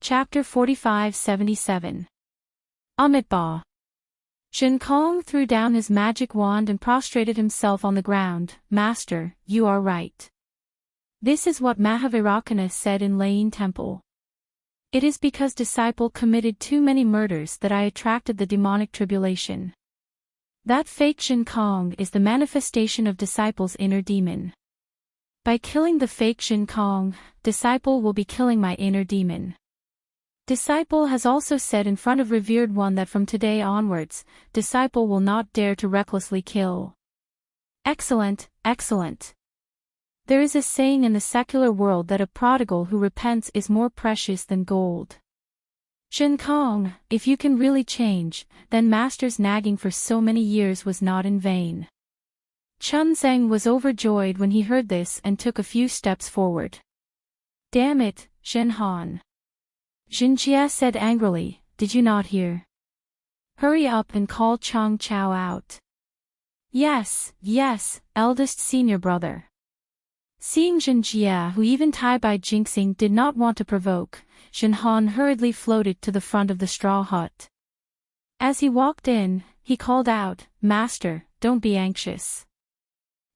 Chapter 4577. Amitabha. Shen Kong threw down his magic wand and prostrated himself on the ground. Master, you are right. This is what Mahavirakana said in Lane Temple. It is because disciple committed too many murders that I attracted the demonic tribulation. That fake Shen Kong is the manifestation of disciple's inner demon. By killing the fake Shen Kong, disciple will be killing my inner demon. Disciple has also said in front of revered one that from today onwards, disciple will not dare to recklessly kill. Excellent, excellent. There is a saying in the secular world that a prodigal who repents is more precious than gold. Shen Kong, if you can really change, then Master's nagging for so many years was not in vain. Chun Zhang was overjoyed when he heard this and took a few steps forward. Damn it, Shen Han. Xinjia said angrily, did you not hear? Hurry up and call Chang Chao out. Yes, yes, eldest senior brother. Seeing Xinjia, who even Tai Bai Jinxing did not want to provoke, Shen Han hurriedly floated to the front of the straw hut. As he walked in, he called out, Master, don't be anxious.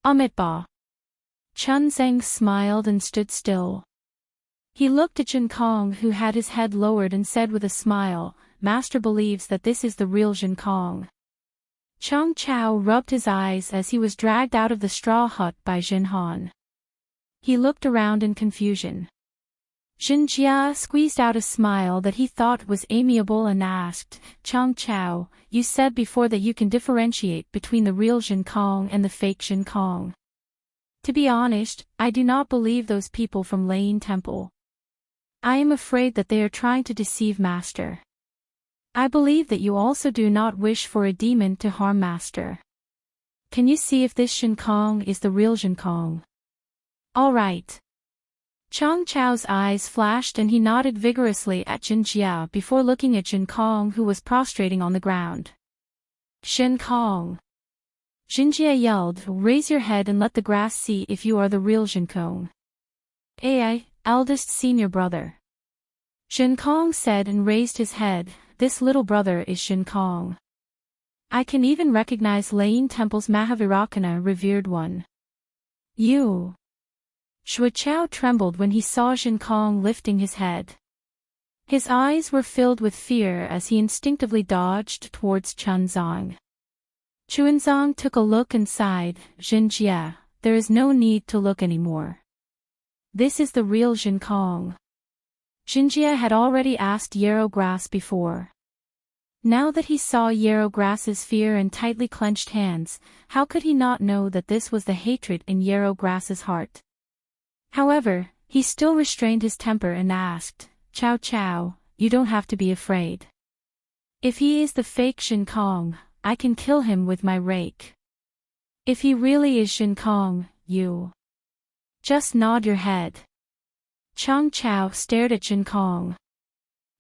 Amitabha. Chun Zhang smiled and stood still. He looked at Shen Kong, who had his head lowered, and said with a smile, Master believes that this is the real Shen Kong. Chang Chao rubbed his eyes as he was dragged out of the straw hut by Shen Han. He looked around in confusion. Xinjia squeezed out a smile that he thought was amiable and asked, Chang Chao, you said before that you can differentiate between the real Shen Kong and the fake Shen Kong. To be honest, I do not believe those people from Lane Temple. I am afraid that they are trying to deceive Master. I believe that you also do not wish for a demon to harm Master. Can you see if this Shen Kong is the real Shen Kong? All right. Chang Chao's eyes flashed and he nodded vigorously at Xinjia before looking at Shen Kong, who was prostrating on the ground. Shen Kong. Xinjia yelled, raise your head and let the grass see if you are the real Shen Kong. Ai, eldest senior brother. Shen Kong said and raised his head, this little brother is Shen Kong. I can even recognize Lane Temple's Mahavirakana revered one. You. Shui Chao trembled when he saw Shen Kong lifting his head. His eyes were filled with fear as he instinctively dodged towards Chun Zhang. Chuanzong took a look and sighed, Xinjia, there is no need to look anymore. This is the real Shen Kong. Xinjia had already asked Yarrow Grass before. Now that he saw Yarrow Grass's fear and tightly clenched hands, how could he not know that this was the hatred in Yarrow Grass's heart? However, he still restrained his temper and asked, Chao Chao, you don't have to be afraid. If he is the fake Shen Kong, I can kill him with my rake. If he really is Shen Kong, you just nod your head. Chang Chao stared at Shen Kong.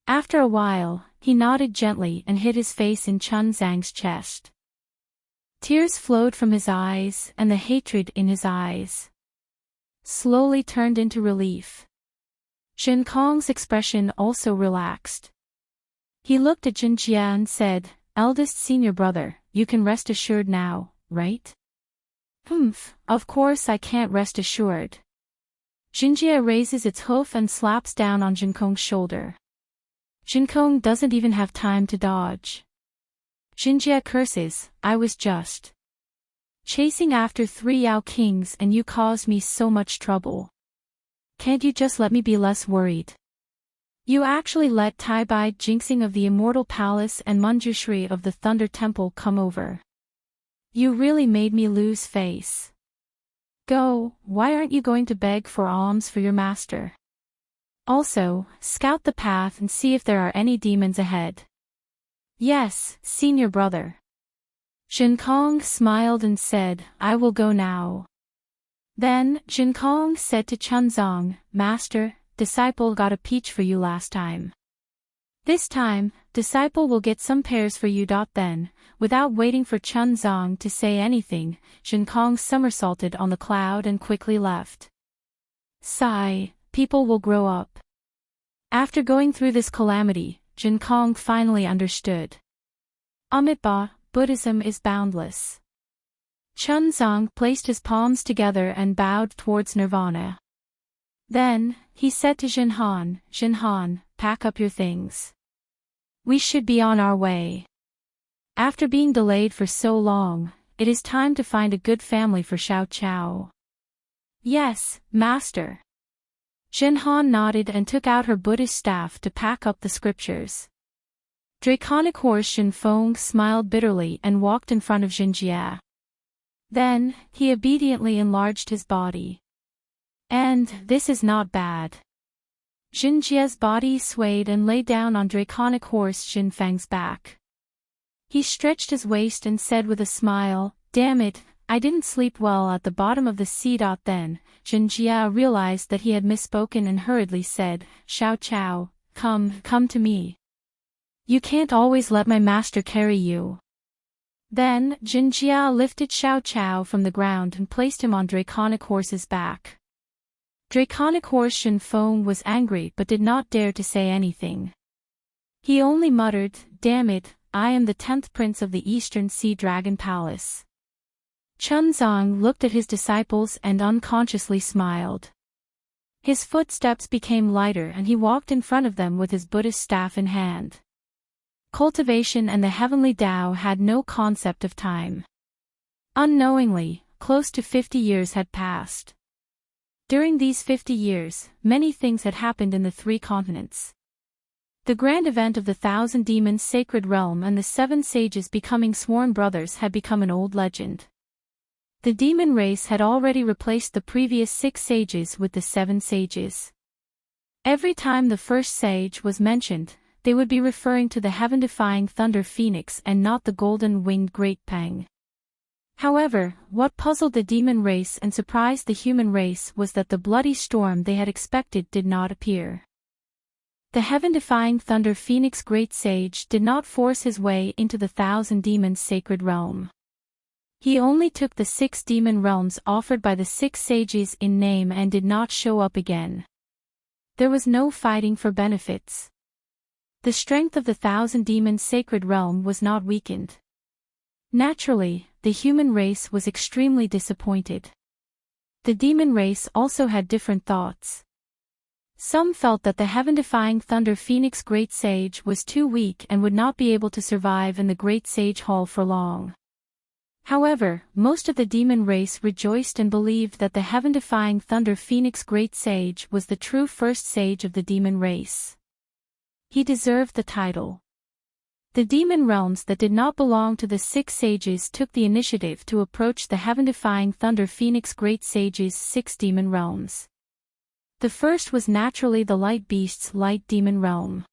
After a while, he nodded gently and hid his face in Chun Zhang's chest. Tears flowed from his eyes, and the hatred in his eyes slowly turned into relief. Shen Kong's expression also relaxed. He looked at Xinjia and said, eldest senior brother, you can rest assured now, right? Humph, of course I can't rest assured. Xinjia raises its hoof and slaps down on Shen Kong's shoulder. Shen Kong doesn't even have time to dodge. Xinjia curses, I was just chasing after 3 Yao Kings and you caused me so much trouble. Can't you just let me be less worried? You actually let Tai Bai Jinxing of the Immortal Palace and Manjushri of the Thunder Temple come over. You really made me lose face. Go, why aren't you going to beg for alms for your master? Also, scout the path and see if there are any demons ahead. Yes, senior brother. Shen Kong smiled and said, I will go now. Then, Shen Kong said to Chun Zhang, Master, disciple got a peach for you last time. This time, disciple will get some pears for you. Then, without waiting for Chun Zhang to say anything, Shen Kong somersaulted on the cloud and quickly left. Sigh, people will grow up. After going through this calamity, Jin Kong finally understood. Amitabha, Buddhism is boundless. Chunzong placed his palms together and bowed towards Nirvana. Then, he said to Jinhan, pack up your things. We should be on our way. After being delayed for so long, it is time to find a good family for Xiao Chao. Yes, master. Jinhan nodded and took out her Buddhist staff to pack up the scriptures. Draconic horse Jinfeng smiled bitterly and walked in front of Jinjia. Then, he obediently enlarged his body. And, this is not bad. Jinjia's body swayed and lay down on Draconic horse Jinfeng's back. He stretched his waist and said with a smile, damn it, I didn't sleep well at the bottom of the sea. Then, Jinjia realized that he had misspoken and hurriedly said, Xiao Chao, come to me. You can't always let my master carry you. Then, Jinjia lifted Xiao Chao from the ground and placed him on Draconic horse's back. Draconic horse Jinfeng was angry but did not dare to say anything. He only muttered, damn it, I am the 10th prince of the Eastern Sea Dragon Palace. Chunzong looked at his disciples and unconsciously smiled. His footsteps became lighter and he walked in front of them with his Buddhist staff in hand. Cultivation and the heavenly Tao had no concept of time. Unknowingly, close to 50 years had passed. During these 50 years, many things had happened in the 3 continents. The grand event of the 1,000 demons' sacred realm and the 7 sages becoming sworn brothers had become an old legend. The demon race had already replaced the previous 6 sages with the 7 sages. Every time the first sage was mentioned, they would be referring to the heaven-defying Thunder Phoenix and not the golden-winged Great Peng. However, what puzzled the demon race and surprised the human race was that the bloody storm they had expected did not appear. The heaven-defying Thunder Phoenix Great Sage did not force his way into the 1,000 demons' sacred realm. He only took the 6 demon realms offered by the 6 sages in name and did not show up again. There was no fighting for benefits. The strength of the 1,000 demons' sacred realm was not weakened. Naturally, the human race was extremely disappointed. The demon race also had different thoughts. Some felt that the heaven-defying Thunder Phoenix Great Sage was too weak and would not be able to survive in the Great Sage Hall for long. However, most of the demon race rejoiced and believed that the heaven-defying Thunder Phoenix Great Sage was the true first sage of the demon race. He deserved the title. The demon realms that did not belong to the 6 sages took the initiative to approach the heaven-defying Thunder Phoenix Great Sage's 6 demon realms. The first was naturally the Light Beast's Light Demon Realm.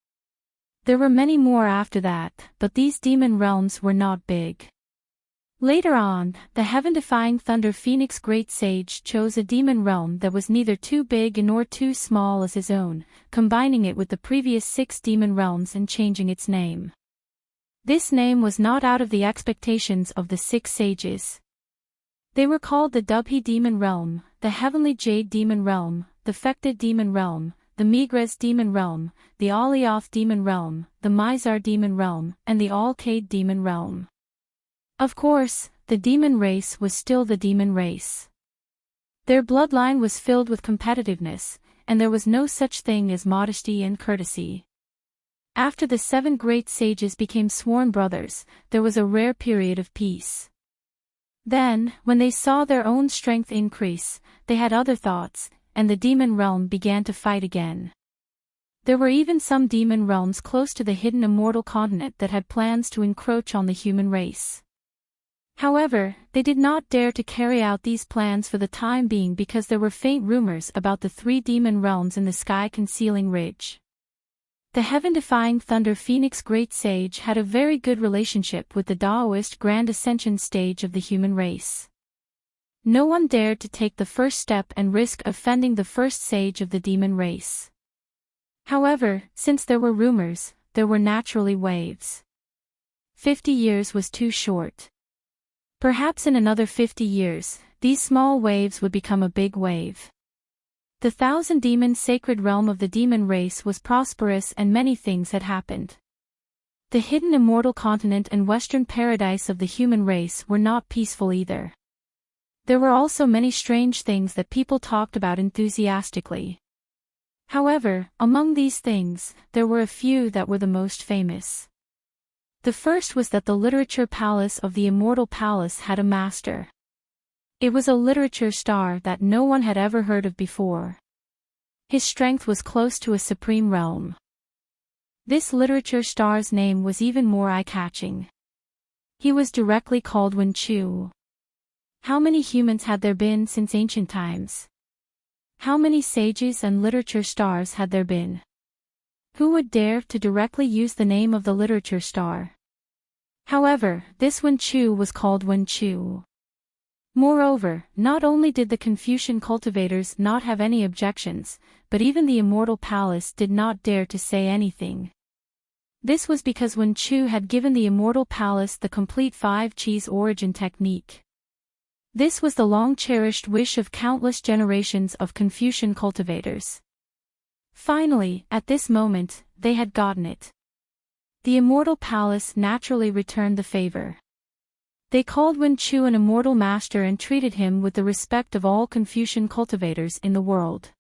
There were many more after that, but these demon realms were not big. Later on, the heaven-defying Thunder Phoenix Great Sage chose a demon realm that was neither too big nor too small as his own, combining it with the previous 6 demon realms and changing its name. This name was not out of the expectations of the 6 sages. They were called the Dubhe Demon Realm, the Heavenly Jade Demon Realm, the Fected Demon Realm, the Migres Demon Realm, the Alioth Demon Realm, the Mizar Demon Realm, and the Alcade Demon Realm. Of course, the demon race was still the demon race. Their bloodline was filled with competitiveness, and there was no such thing as modesty and courtesy. After the 7 great sages became sworn brothers, there was a rare period of peace. Then, when they saw their own strength increase, they had other thoughts, and the demon realm began to fight again. There were even some demon realms close to the hidden immortal continent that had plans to encroach on the human race. However, they did not dare to carry out these plans for the time being because there were faint rumors about the 3 demon realms in the sky-concealing ridge. The heaven-defying Thunder Phoenix Great Sage had a very good relationship with the Taoist Grand Ascension stage of the human race. No one dared to take the first step and risk offending the first sage of the demon race. However, since there were rumors, there were naturally waves. 50 years was too short. Perhaps in another 50 years, these small waves would become a big wave. The Thousand Demons sacred realm of the demon race was prosperous and many things had happened. The hidden immortal continent and western paradise of the human race were not peaceful either. There were also many strange things that people talked about enthusiastically. However, among these things, there were a few that were the most famous. The first was that the literature palace of the Immortal Palace had a master. It was a literature star that no one had ever heard of before. His strength was close to a supreme realm. This literature star's name was even more eye-catching. He was directly called Wen Chu. How many humans had there been since ancient times? How many sages and literature stars had there been? Who would dare to directly use the name of the literature star? However, this Wen Chu was called Wen Chu. Moreover, not only did the Confucian cultivators not have any objections, but even the Immortal Palace did not dare to say anything. This was because Wen Chu had given the Immortal Palace the complete 5-cheese origin technique. This was the long-cherished wish of countless generations of Confucian cultivators. Finally, at this moment, they had gotten it. The Immortal Palace naturally returned the favor. They called Wen Chu an immortal master and treated him with the respect of all Confucian cultivators in the world.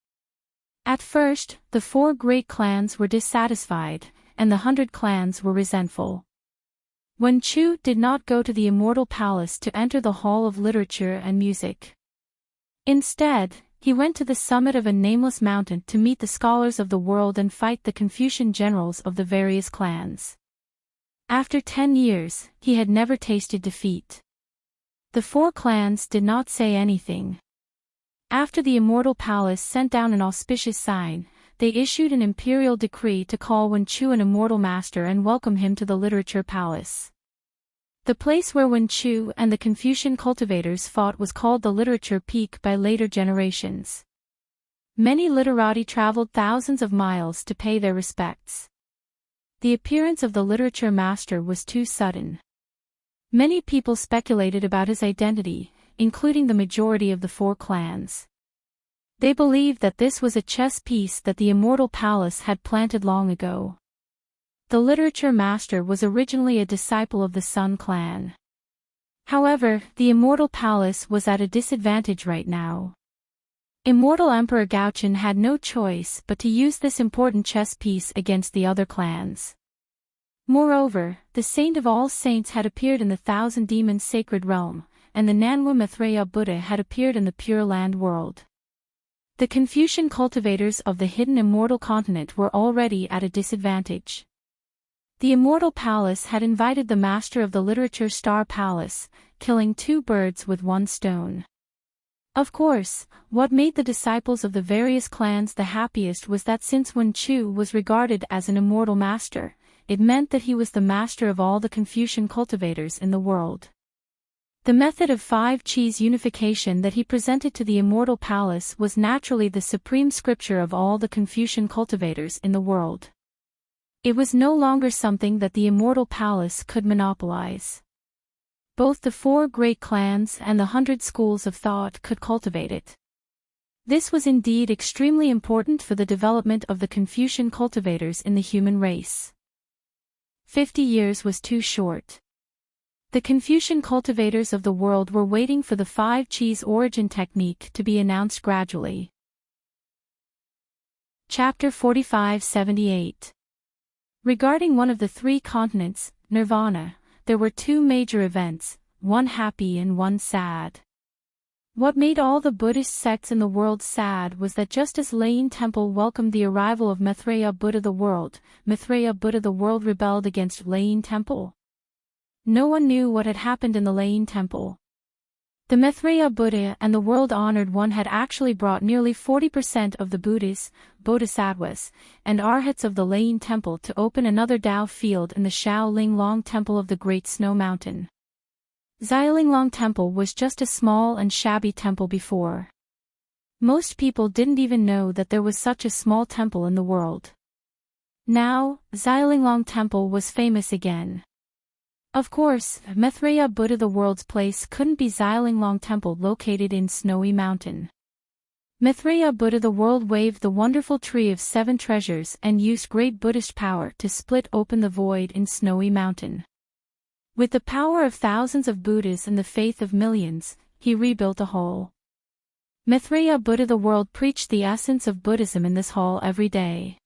At first, the 4 great clans were dissatisfied, and the 100 clans were resentful. Wen Chu did not go to the Immortal Palace to enter the Hall of Literature and Music. Instead, he went to the summit of a nameless mountain to meet the scholars of the world and fight the Confucian generals of the various clans. After 10 years, he had never tasted defeat. The 4 clans did not say anything. After the Immortal Palace sent down an auspicious sign, they issued an imperial decree to call Wen Chu an immortal master and welcome him to the Literature Palace. The place where Wen Chu and the Confucian cultivators fought was called the Literature Peak by later generations. Many literati traveled thousands of miles to pay their respects. The appearance of the literature master was too sudden. Many people speculated about his identity, including the majority of the 4 clans. They believed that this was a chess piece that the Immortal Palace had planted long ago. The literature master was originally a disciple of the Sun clan. However, the Immortal Palace was at a disadvantage right now. Immortal Emperor Gaochen had no choice but to use this important chess piece against the other clans. Moreover, the Saint of all Saints had appeared in the Thousand Demons sacred realm, and the Nanwu Maitreya Buddha had appeared in the Pure Land world. The Confucian cultivators of the hidden immortal continent were already at a disadvantage. The Immortal Palace had invited the master of the Literature Star Palace, killing 2 birds with 1 stone. Of course, what made the disciples of the various clans the happiest was that since Wen Chu was regarded as an immortal master, it meant that he was the master of all the Confucian cultivators in the world. The method of 5-cheese unification that he presented to the Immortal Palace was naturally the supreme scripture of all the Confucian cultivators in the world. It was no longer something that the Immortal Palace could monopolize. Both the 4 great clans and the 100 schools of thought could cultivate it. This was indeed extremely important for the development of the Confucian cultivators in the human race. 50 years was too short. The Confucian cultivators of the world were waiting for the 5-cheese origin technique to be announced gradually. Chapter 4578. Regarding one of the 3 continents, Nirvana, there were 2 major events, one happy and one sad. What made all the Buddhist sects in the world sad was that just as Lain Temple welcomed the arrival of Maitreya Buddha the world rebelled against Lain Temple. No one knew what had happened in the Lain Temple. The Maitreya Buddha and the world-honored one had actually brought nearly 40% of the Buddhas, Bodhisattvas, and Arhats of the Lain Temple to open another Tao field in the Shaolinglong Temple of the Great Snow Mountain. Xiaolinglong Temple was just a small and shabby temple before. Most people didn't even know that there was such a small temple in the world. Now, Xiaolinglong Temple was famous again. Of course, Maitreya Buddha the world's place couldn't be Xiaolinglong Temple located in Snowy Mountain. Maitreya Buddha the world waved the wonderful tree of 7 treasures and used great Buddhist power to split open the void in snowy mountain. With the power of thousands of Buddhas and the faith of millions, he rebuilt a hall. Maitreya Buddha the world preached the essence of Buddhism in this hall every day.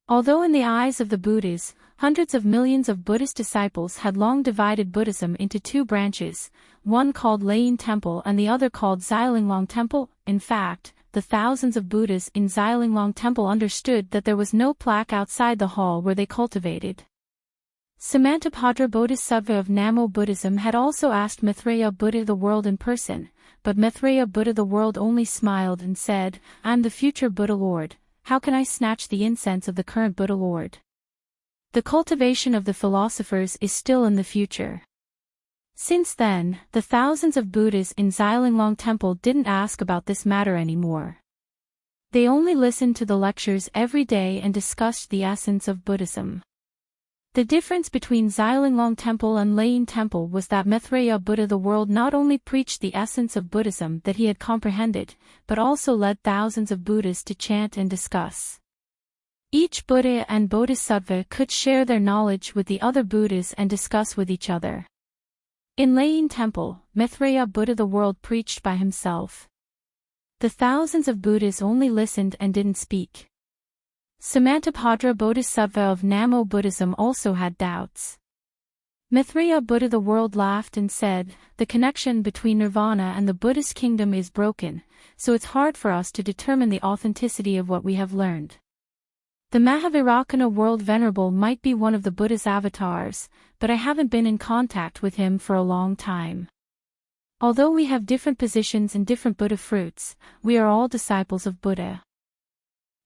Although in the eyes of the Buddhas, hundreds of millions of Buddhist disciples had long divided Buddhism into 2 branches, one called Layin Temple and the other called Xiaolinglong Temple. In fact, the thousands of Buddhas in Xiaolinglong Temple understood that there was no plaque outside the hall where they cultivated. Samantabhadra Bodhisattva of Namo Buddhism had also asked Maitreya Buddha the world in person, but Maitreya Buddha the world only smiled and said, "I'm the future Buddha Lord. How can I snatch the incense of the current Buddha Lord? The cultivation of the philosophers is still in the future." Since then, the thousands of Buddhas in Xiaolinglong Temple didn't ask about this matter anymore. They only listened to the lectures every day and discussed the essence of Buddhism. The difference between Xiaolinglong Temple and Layin Temple was that Maitreya Buddha the world not only preached the essence of Buddhism that he had comprehended, but also led thousands of Buddhas to chant and discuss. Each Buddha and Bodhisattva could share their knowledge with the other Buddhas and discuss with each other. In Layin Temple, Maitreya Buddha the world preached by himself. The thousands of Buddhas only listened and didn't speak. Samantabhadra Bodhisattva of Namo Buddhism also had doubts. Maitreya Buddha the world laughed and said, "The connection between nirvana and the Buddhist kingdom is broken, so it's hard for us to determine the authenticity of what we have learned. The Mahavirakana world venerable might be one of the Buddha's avatars, but I haven't been in contact with him for a long time. Although we have different positions and different Buddha fruits, we are all disciples of Buddha.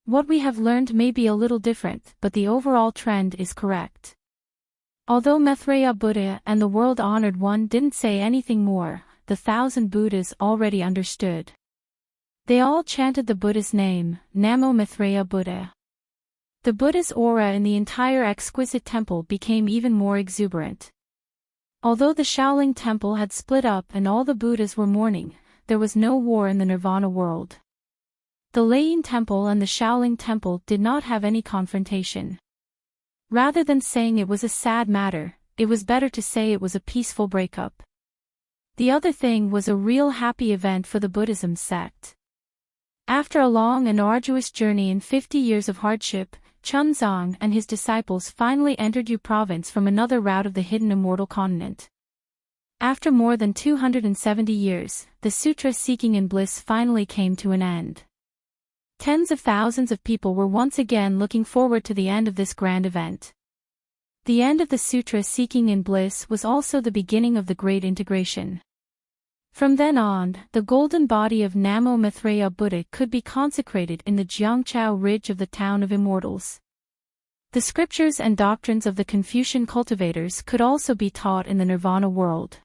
What we have learned may be a little different, but the overall trend is correct." Although Maitreya Buddha and the world-honored one didn't say anything more, the 1,000 Buddhas already understood. They all chanted the Buddha's name, Namo Maitreya Buddha. The Buddha's aura in the entire exquisite temple became even more exuberant. Although the Shaolin temple had split up and all the Buddhas were mourning, there was no war in the Nirvana world. The Layin temple and the Shaolin temple did not have any confrontation. Rather than saying it was a sad matter, it was better to say it was a peaceful breakup. The other thing was a real happy event for the Buddhism sect. After a long and arduous journey and 50 years of hardship, Chunzang and his disciples finally entered Yu province from another route of the hidden immortal continent. After more than 270 years, the sutra Seeking in Bliss finally came to an end. Tens of thousands of people were once again looking forward to the end of this grand event. The end of the sutra Seeking in Bliss was also the beginning of the Great Integration. From then on, the golden body of Namo Maitreya Buddha could be consecrated in the Jiangchao ridge of the town of immortals. The scriptures and doctrines of the Confucian cultivators could also be taught in the Nirvana world.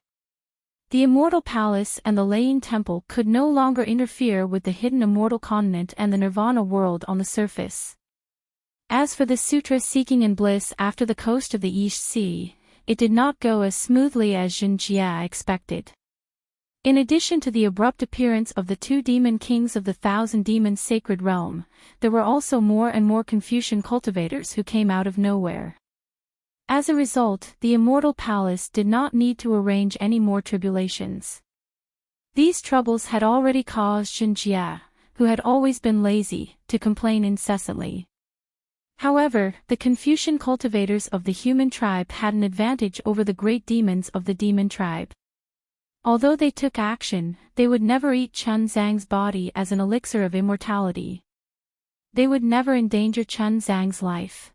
The Immortal Palace and the Layin Temple could no longer interfere with the hidden immortal continent and the Nirvana world on the surface. As for the Sutra Seeking in Bliss after the coast of the East Sea, it did not go as smoothly as Zhen Jia expected. In addition to the abrupt appearance of the 2 demon kings of the 1,000 demons sacred realm, there were also more and more Confucian cultivators who came out of nowhere. As a result, the Immortal Palace did not need to arrange any more tribulations. These troubles had already caused Zhen Jia, who had always been lazy, to complain incessantly. However, the Confucian cultivators of the human tribe had an advantage over the great demons of the demon tribe. Although they took action, they would never eat Chun Zhang's body as an elixir of immortality. They would never endanger Chun Zhang's life.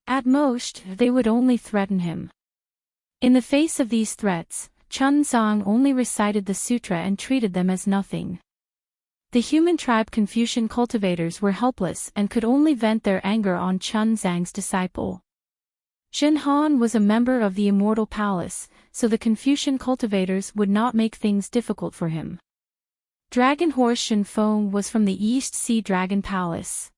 At most, they would only threaten him. In the face of these threats, Chun Zhang only recited the sutra and treated them as nothing. The human tribe Confucian cultivators were helpless and could only vent their anger on Chun Zhang's disciple. Zhen Han was a member of the Immortal Palace, so the Confucian cultivators would not make things difficult for him. Dragon Horse Shen Feng was from the East Sea Dragon Palace.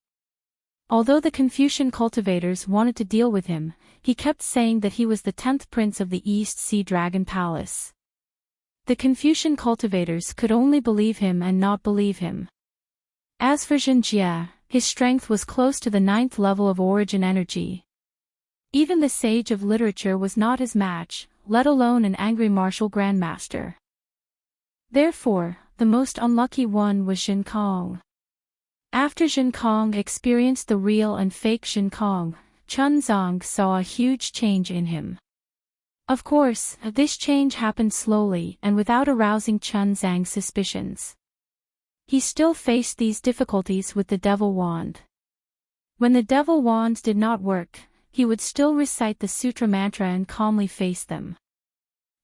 Although the Confucian cultivators wanted to deal with him, he kept saying that he was the 10th prince of the East Sea Dragon Palace. The Confucian cultivators could only believe him and not believe him. As for Zhenjie, his strength was close to the 9th level of origin energy. Even the sage of literature was not his match, let alone an angry martial grandmaster. Therefore, the most unlucky one was Jin Kong. After Jin Kong experienced the real and fake Jin Kong, Chun Zong saw a huge change in him. Of course, this change happened slowly and without arousing Chun Zhang's suspicions. He still faced these difficulties with the devil wand. When the devil wand did not work, he would still recite the sutra mantra and calmly face them.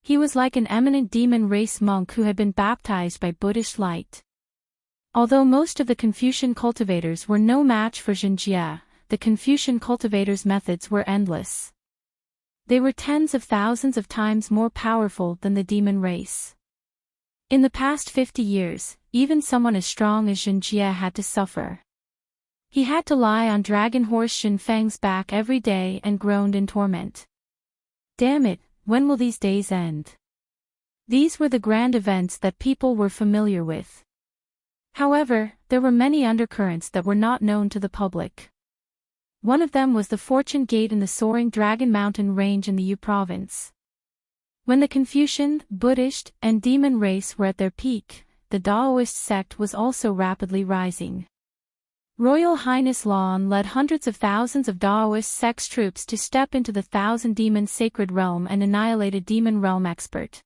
He was like an eminent demon race monk who had been baptized by Buddhist light. Although most of the Confucian cultivators were no match for Zhenjie, the Confucian cultivators' methods were endless. They were tens of thousands of times more powerful than the demon race. In the past 50 years, even someone as strong as Zhenjie had to suffer. He had to lie on Dragon Horse Shin Feng's back every day and groaned in torment. Damn it, when will these days end? These were the grand events that people were familiar with. However, there were many undercurrents that were not known to the public. One of them was the Fortune Gate in the soaring Dragon Mountain range in the Yu province. When the Confucian, Buddhist, and demon race were at their peak, the Daoist sect was also rapidly rising. Royal Highness Lan led hundreds of thousands of Daoist sect troops to step into the Thousand Demon Sacred Realm and annihilate a demon realm expert.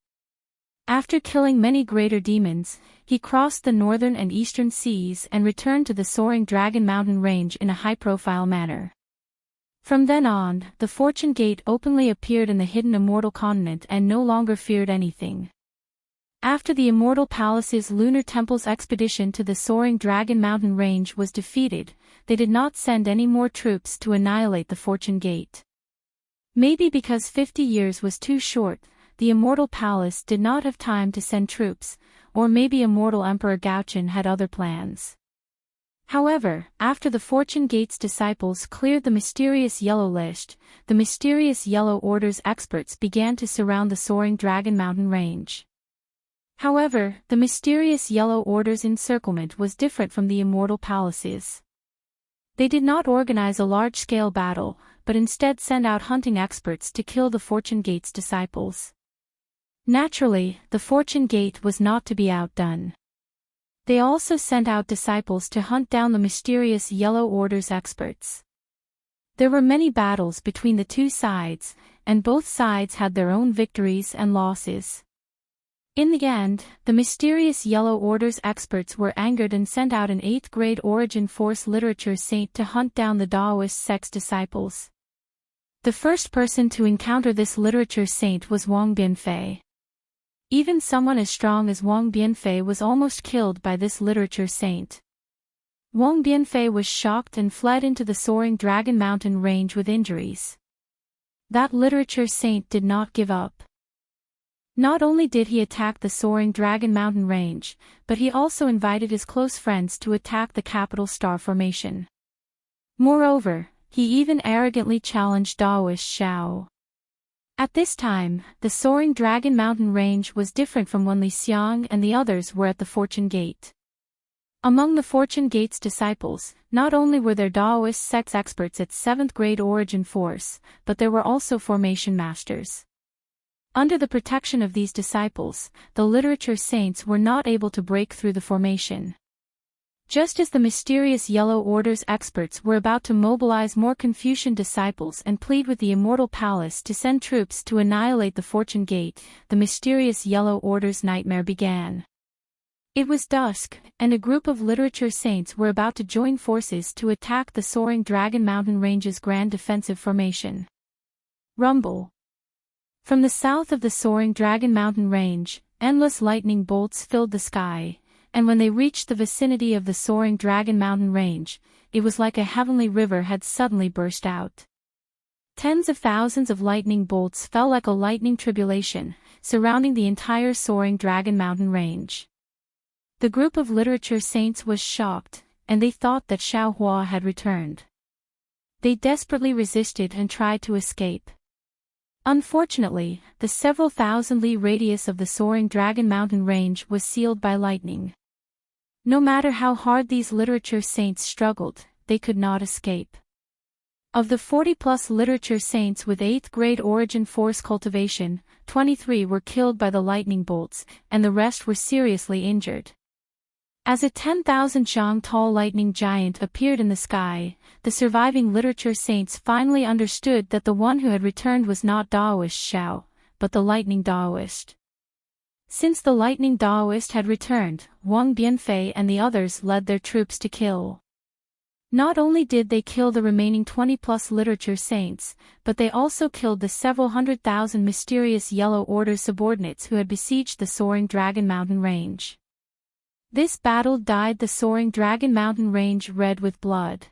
After killing many greater demons, he crossed the northern and eastern seas and returned to the soaring Dragon Mountain range in a high-profile manner. From then on, the Fortune Gate openly appeared in the hidden Immortal Continent and no longer feared anything. After the Immortal Palace's Lunar Temple's expedition to the soaring Dragon Mountain range was defeated, they did not send any more troops to annihilate the Fortune Gate. Maybe because 50 years was too short, the Immortal Palace did not have time to send troops, or maybe Immortal Emperor Gaochen had other plans. However, after the Fortune Gate's disciples cleared the mysterious Yellow List, the mysterious Yellow Order's experts began to surround the soaring Dragon Mountain range. However, the mysterious Yellow Order's encirclement was different from the Immortal Palace's. They did not organize a large-scale battle, but instead sent out hunting experts to kill the Fortune Gate's disciples. Naturally, the Fortune Gate was not to be outdone. They also sent out disciples to hunt down the mysterious Yellow Order's experts. There were many battles between the two sides, and both sides had their own victories and losses. In the end, the mysterious Yellow Order's experts were angered and sent out an 8th-grade Origin Force literature saint to hunt down the Daoist sect's disciples. The first person to encounter this literature saint was Wang Bianfei. Even someone as strong as Wang Bianfei was almost killed by this literature saint. Wang Bianfei was shocked and fled into the soaring Dragon Mountain range with injuries. That literature saint did not give up. Not only did he attack the soaring Dragon Mountain range, but he also invited his close friends to attack the capital star formation. Moreover, he even arrogantly challenged Daoist Xiao. At this time, the soaring Dragon Mountain range was different from when Li Xiang and the others were at the Fortune Gate. Among the Fortune Gate's disciples, not only were there Daoist sect's experts at 7th grade Origin Force, but there were also formation masters. Under the protection of these disciples, the literature saints were not able to break through the formation. Just as the mysterious Yellow Order's experts were about to mobilize more Confucian disciples and plead with the Immortal Palace to send troops to annihilate the Fortune Gate, the mysterious Yellow Order's nightmare began. It was dusk, and a group of literature saints were about to join forces to attack the soaring Dragon Mountain range's grand defensive formation. Rumble. From the south of the soaring Dragon Mountain range, endless lightning bolts filled the sky, and when they reached the vicinity of the soaring Dragon Mountain range, it was like a heavenly river had suddenly burst out. Tens of thousands of lightning bolts fell like a lightning tribulation, surrounding the entire soaring Dragon Mountain range. The group of literature saints was shocked, and they thought that Xiao Hua had returned. They desperately resisted and tried to escape. Unfortunately, the several thousand li radius of the soaring Dragon Mountain range was sealed by lightning. No matter how hard these literature saints struggled, they could not escape. Of the 40-plus literature saints with 8th grade origin force cultivation, 23 were killed by the lightning bolts, and the rest were seriously injured. As a 10,000 zhang tall lightning giant appeared in the sky, the surviving literature saints finally understood that the one who had returned was not Daoist Xiao, but the lightning Daoist. Since the lightning Daoist had returned, Wang Bianfei and the others led their troops to kill. Not only did they kill the remaining 20-plus literature saints, but they also killed the several 100,000 mysterious Yellow Order subordinates who had besieged the soaring Dragon Mountain range. This battle dyed the soaring Dragon Mountain range red with blood.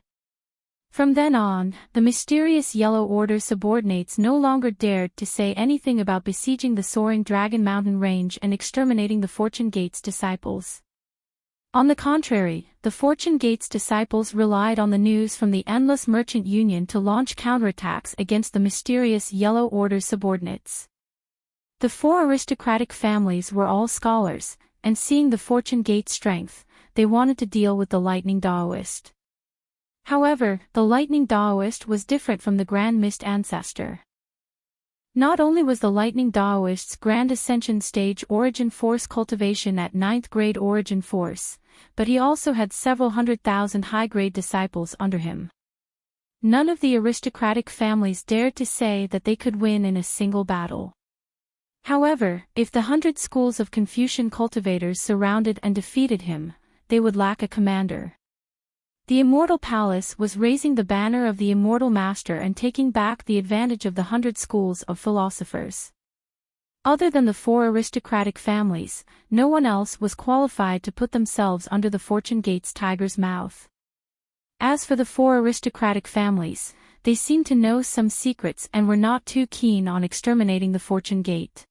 From then on, the mysterious Yellow Order subordinates no longer dared to say anything about besieging the soaring Dragon Mountain range and exterminating the Fortune Gate's disciples. On the contrary, the Fortune Gate's disciples relied on the news from the Endless Merchant Union to launch counterattacks against the mysterious Yellow Order subordinates. The 4 aristocratic families were all scholars, and seeing the Fortune Gate's strength, they wanted to deal with the Lightning Daoist. However, the Lightning Daoist was different from the Grand Mist ancestor. Not only was the Lightning Daoist's Grand Ascension Stage Origin Force cultivation at 9th grade Origin Force, but he also had several 100,000 high-grade disciples under him. None of the aristocratic families dared to say that they could win in a single battle. However, if the 100 schools of Confucian cultivators surrounded and defeated him, they would lack a commander. The Immortal Palace was raising the banner of the Immortal Master and taking back the advantage of the 100 schools of philosophers. Other than the 4 aristocratic families, no one else was qualified to put themselves under the Fortune Gate's tiger's mouth. As for the 4 aristocratic families, they seemed to know some secrets and were not too keen on exterminating the Fortune Gate.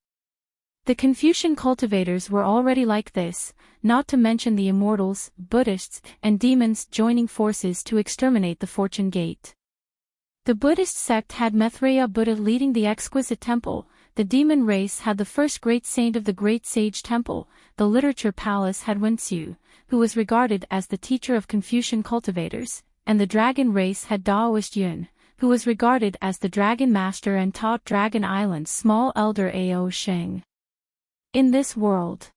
The Confucian cultivators were already like this, not to mention the immortals, Buddhists, and demons joining forces to exterminate the Fortune Gate. The Buddhist sect had Maitreya Buddha leading the exquisite temple, the demon race had the first great saint of the Great Sage Temple, the literature palace had Wenxiu, who was regarded as the teacher of Confucian cultivators, and the dragon race had Daoist Yun, who was regarded as the dragon master and taught Dragon Island's small elder Ao Sheng. In this world,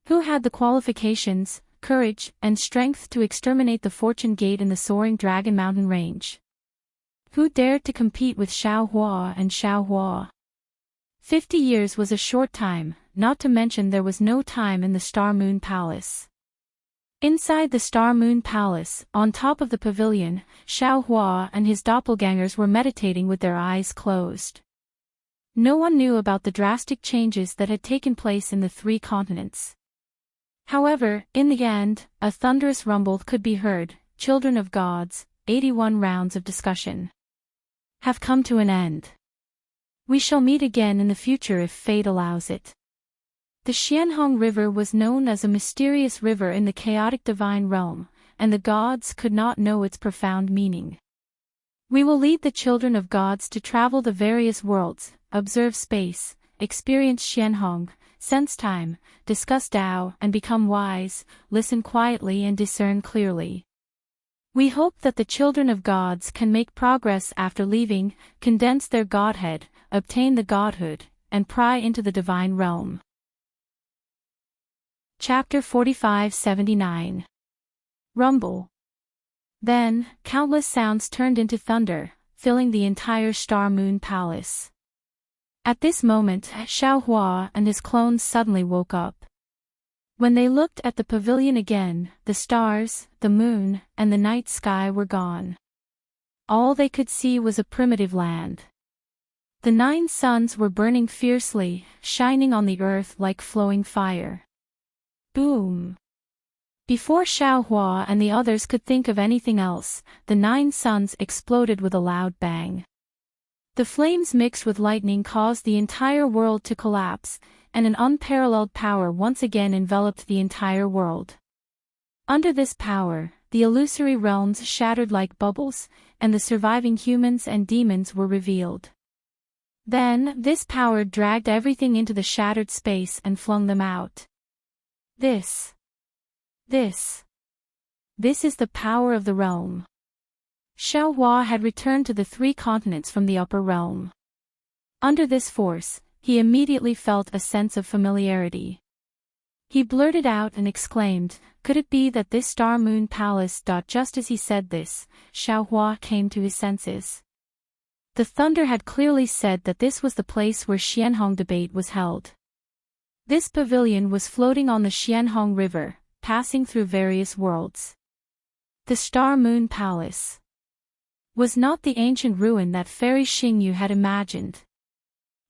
who had the qualifications, courage, and strength to exterminate the Fortune Gate in the soaring Dragon Mountain range? Who dared to compete with Xiao Hua and Xiao Hua? 50 years was a short time, not to mention there was no time in the Star Moon Palace. Inside the Star Moon Palace, on top of the pavilion, Xiao Hua and his doppelgangers were meditating with their eyes closed. No one knew about the drastic changes that had taken place in the 3 continents. However, in the end, a thunderous rumble could be heard. Children of gods, 81 rounds of discussion have come to an end. We shall meet again in the future if fate allows it. The Xianhong River was known as a mysterious river in the chaotic divine realm, and the gods could not know its profound meaning. We will lead the children of gods to travel the various worlds, observe space, experience Xianhong, sense time, discuss Tao and become wise, listen quietly and discern clearly. We hope that the children of gods can make progress after leaving, condense their godhead, obtain the godhood, and pry into the divine realm. Chapter 45-79. Rumble. Then, countless sounds turned into thunder, filling the entire Star Moon Palace. At this moment, Xiao Hua and his clones suddenly woke up. When they looked at the pavilion again, the stars, the moon, and the night sky were gone. All they could see was a primitive land. The 9 suns were burning fiercely, shining on the earth like flowing fire. Boom! Before Xiao Hua and the others could think of anything else, the 9 suns exploded with a loud bang. The flames mixed with lightning caused the entire world to collapse, and an unparalleled power once again enveloped the entire world. Under this power, the illusory realms shattered like bubbles, and the surviving humans and demons were revealed. Then, this power dragged everything into the shattered space and flung them out. This This is the power of the realm. Xiaohua had returned to the three continents from the upper realm. Under this force, he immediately felt a sense of familiarity. He blurted out and exclaimed, "Could it be that this Star-Moon Palace?" Just as he said this, Xiaohua came to his senses. The thunder had clearly said that this was the place where Xianhong debate was held. This pavilion was floating on the Xianhong River, passing through various worlds. The Star-Moon Palace was not the ancient ruin that fairy Xingyu had imagined.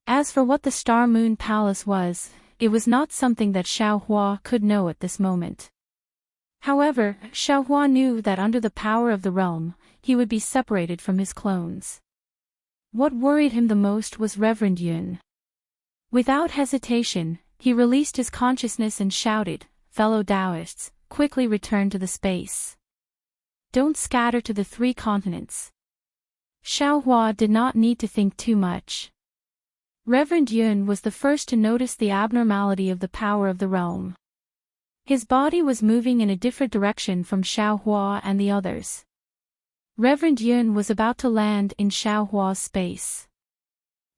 As for what the Star-Moon Palace was, it was not something that Xiaohua could know at this moment. However, Xiaohua knew that under the power of the realm, he would be separated from his clones. What worried him the most was Reverend Yun. Without hesitation, he released his consciousness and shouted, "Fellow Taoists, quickly return to the space. Don't scatter to the three continents." Xiaohua did not need to think too much. Reverend Yun was the first to notice the abnormality of the power of the realm. His body was moving in a different direction from Xiaohua and the others. Reverend Yun was about to land in Xiaohua's space.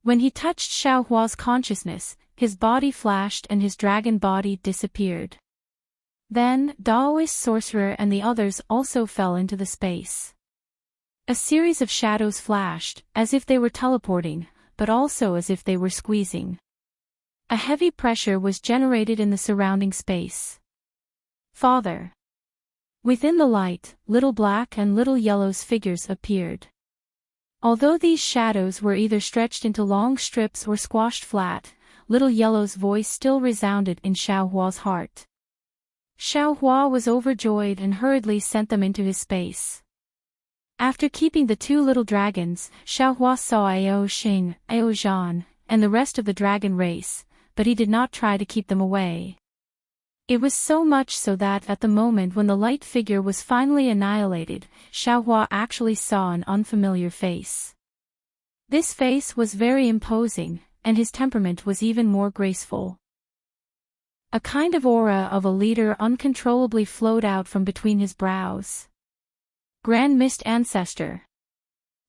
When he touched Xiaohua's consciousness, his body flashed and his dragon body disappeared. Then, Daoist sorcerer and the others also fell into the space. A series of shadows flashed, as if they were teleporting, but also as if they were squeezing. A heavy pressure was generated in the surrounding space. "Father." Within the light, little black and little yellow's figures appeared. Although these shadows were either stretched into long strips or squashed flat, little yellow's voice still resounded in Xiaohua's heart. Xiaohua was overjoyed and hurriedly sent them into his space. After keeping the two little dragons, Xiaohua saw Ao Xing, Ao Zhan, and the rest of the dragon race, but he did not try to keep them away. It was so much so that at the moment when the light figure was finally annihilated, Xiaohua actually saw an unfamiliar face. This face was very imposing, and his temperament was even more graceful. A kind of aura of a leader uncontrollably flowed out from between his brows. Grand Mist Ancestor.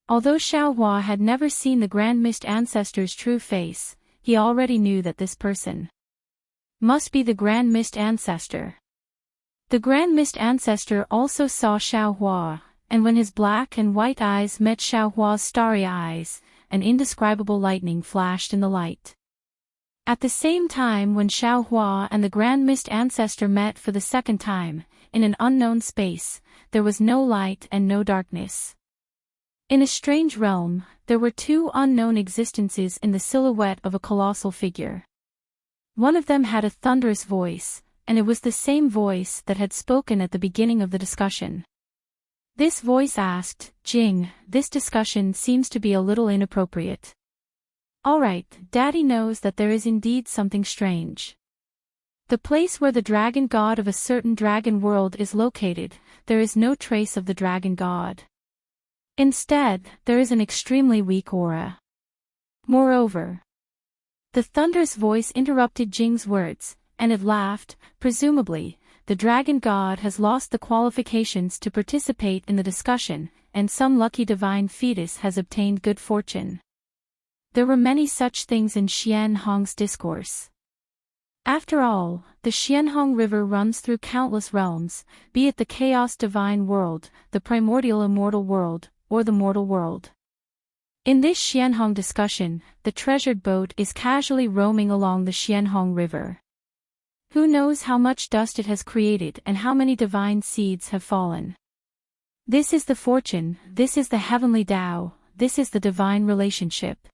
Although Xiaohua had never seen the Grand Mist Ancestor's true face, he already knew that this person must be the Grand Mist Ancestor. The Grand Mist Ancestor also saw Xiaohua, and when his black and white eyes met Xiaohua's starry eyes, an indescribable lightning flashed in the light. At the same time when Xiaohua and the Grand Mist Ancestor met for the second time, in an unknown space, there was no light and no darkness. In a strange realm, there were two unknown existences in the silhouette of a colossal figure. One of them had a thunderous voice, and it was the same voice that had spoken at the beginning of the discussion. This voice asked, "Jing, this discussion seems to be a little inappropriate." "All right, Daddy knows that there is indeed something strange. The place where the dragon god of a certain dragon world is located, there is no trace of the dragon god. Instead, there is an extremely weak aura. Moreover," the thunderous voice interrupted Jing's words, and it laughed. "Presumably, the dragon god has lost the qualifications to participate in the discussion, and some lucky divine fetus has obtained good fortune." There were many such things in Xianhong's discourse. After all, the Xianhong River runs through countless realms, be it the chaos divine world, the primordial immortal world, or the mortal world. In this Xianhong discussion, the treasured boat is casually roaming along the Xianhong River. Who knows how much dust it has created and how many divine seeds have fallen. This is the fortune, this is the heavenly Tao, this is the divine relationship.